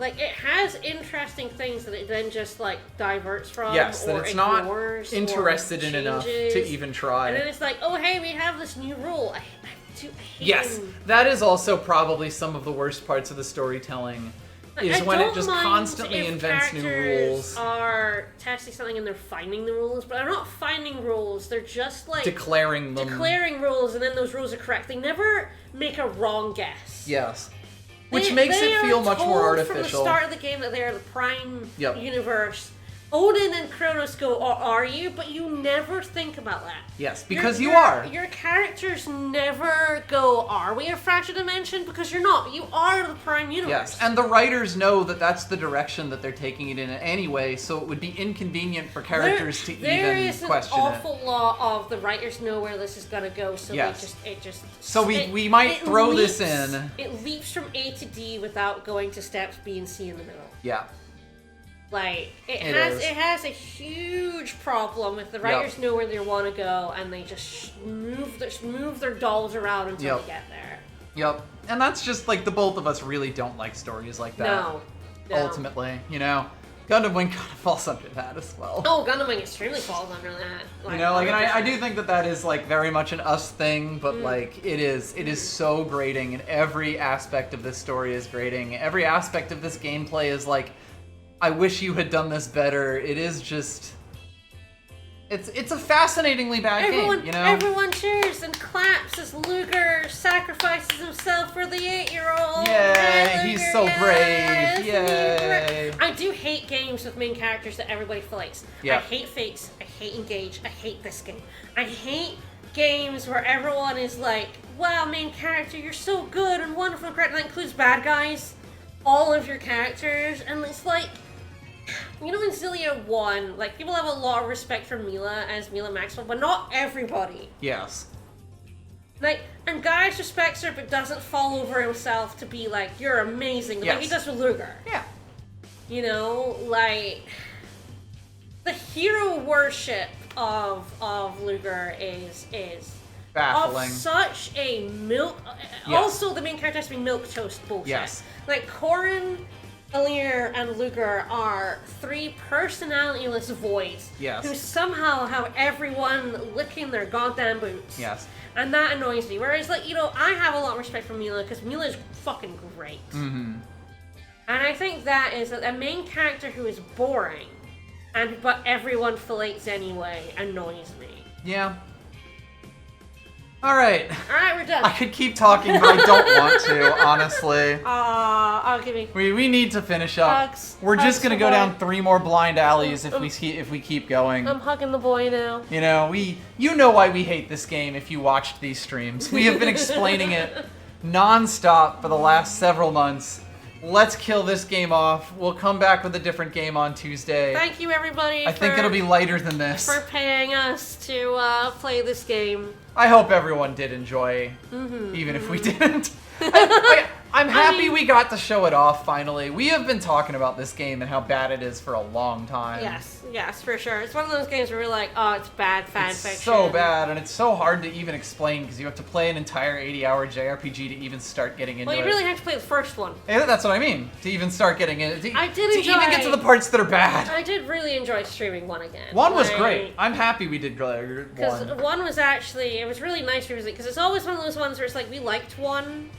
Like, it has interesting things that it then just, like, diverts from. Yes, that or it's not ignores interested or in enough changes. to even try. And then it's like, oh, hey, we have this new rule. I hate Yes, them. that is also probably some of the worst parts of the storytelling. Is when it just constantly invents new rules. Are testing something and they're finding the rules, but they're not finding rules. They're just like declaring them. Declaring rules, and then those rules are correct. They never make a wrong guess. Yes, which makes it feel much more artificial. From the start of the game that they are the prime Yep. universe. Odin and Kronos go, are you? But you never think about that. Yes, because you are. Your characters never go, are we a fractured dimension? Because you're not. You are the prime universe. Yes, and the writers know that that's the direction that they're taking it in anyway, so it would be inconvenient for characters to even question it. There is an awful lot of the writers know where this is going to go, so So we might throw this in. It leaps from A to D without going to steps B and C in the middle. Yeah. Like, it has a huge problem if the writers know where they want to go and they just move their dolls around until they get there. Yep. And that's just, like, the both of us really don't like stories like that. No. Ultimately, you know? Gundam Wing kind of falls under that as well. Oh, Gundam Wing extremely falls under that. Like, you know, like, and I do think that is, like, very much an us thing, but, like, it is so grating, and every aspect of this story is grating. Every aspect of this gameplay is, like, I wish you had done this better. It is just... It's a fascinatingly bad game, you know? Everyone cheers and claps as Ludger sacrifices himself for the 8-year-old. Yay, he's so brave. Yay. I do hate games with main characters that everybody fights. Yeah. I hate Fates. I hate Engage. I hate this game. I hate games where everyone is like, wow, main character, you're so good and wonderful. And that includes bad guys. All of your characters. And it's like... You know, in Xillia 1, like, people have a lot of respect for Mila as Mila Maxwell, but not everybody. Yes. Like, and Gaius respects her, but doesn't fall over himself to be like, you're amazing, like he does with Ludger. Yeah. You know, like, the hero worship of Ludger is baffling. Of such a also the main character has to be milquetoast bullshit. Yes. Like, Corrin, Alir, and Ludger are 3 personality-less voids who somehow have everyone licking their goddamn boots. Yes. And that annoys me. Whereas, like, you know, I have a lot of respect for Mila because Mila is fucking great. And I think that is a main character who is boring, but everyone fillets anyway, annoys me. Yeah. All right. Alright, we're done. I could keep talking, but I don't want to, honestly. I'll give me. We need to finish up. Hugs. We're Hugs just gonna for go boy. down 3 more blind alleys if we keep going. I'm hugging the boy now. You know, you know why we hate this game if you watched these streams. We have been explaining it non-stop for the last several months. Let's kill this game off. We'll come back with a different game on Tuesday. Thank you, everybody. I think it'll be lighter than this. For paying us to play this game. I hope everyone did enjoy, even if we didn't. I'm happy we got to show it off finally. We have been talking about this game and how bad it is for a long time. Yes, for sure. It's one of those games where we're like, oh, it's bad fan It's fiction. so bad, and it's so hard to even explain because you have to play an entire 80-hour JRPG to even start getting into it. Well, you really have to play the first one. Yeah, that's what I mean. To even start getting in, I did to enjoy. even get to the parts that are bad. I did really enjoy streaming one again. One was Like, great. I'm happy we did one. Because one was actually, it was really nice to revisit, because it's always one of those ones where it's like, we liked one,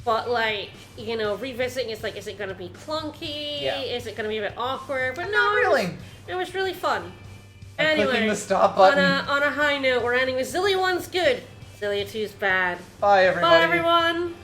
but like, you know, revisiting is like, is it going to be clunky? Yeah. Is it going to be a bit awkward? But no, Not really. It was really fun. I'm Anyway, clicking the stop button. On a high note, we're ending with Xillia 1's good, Xillia 2's bad. Bye, everybody. Bye, everyone.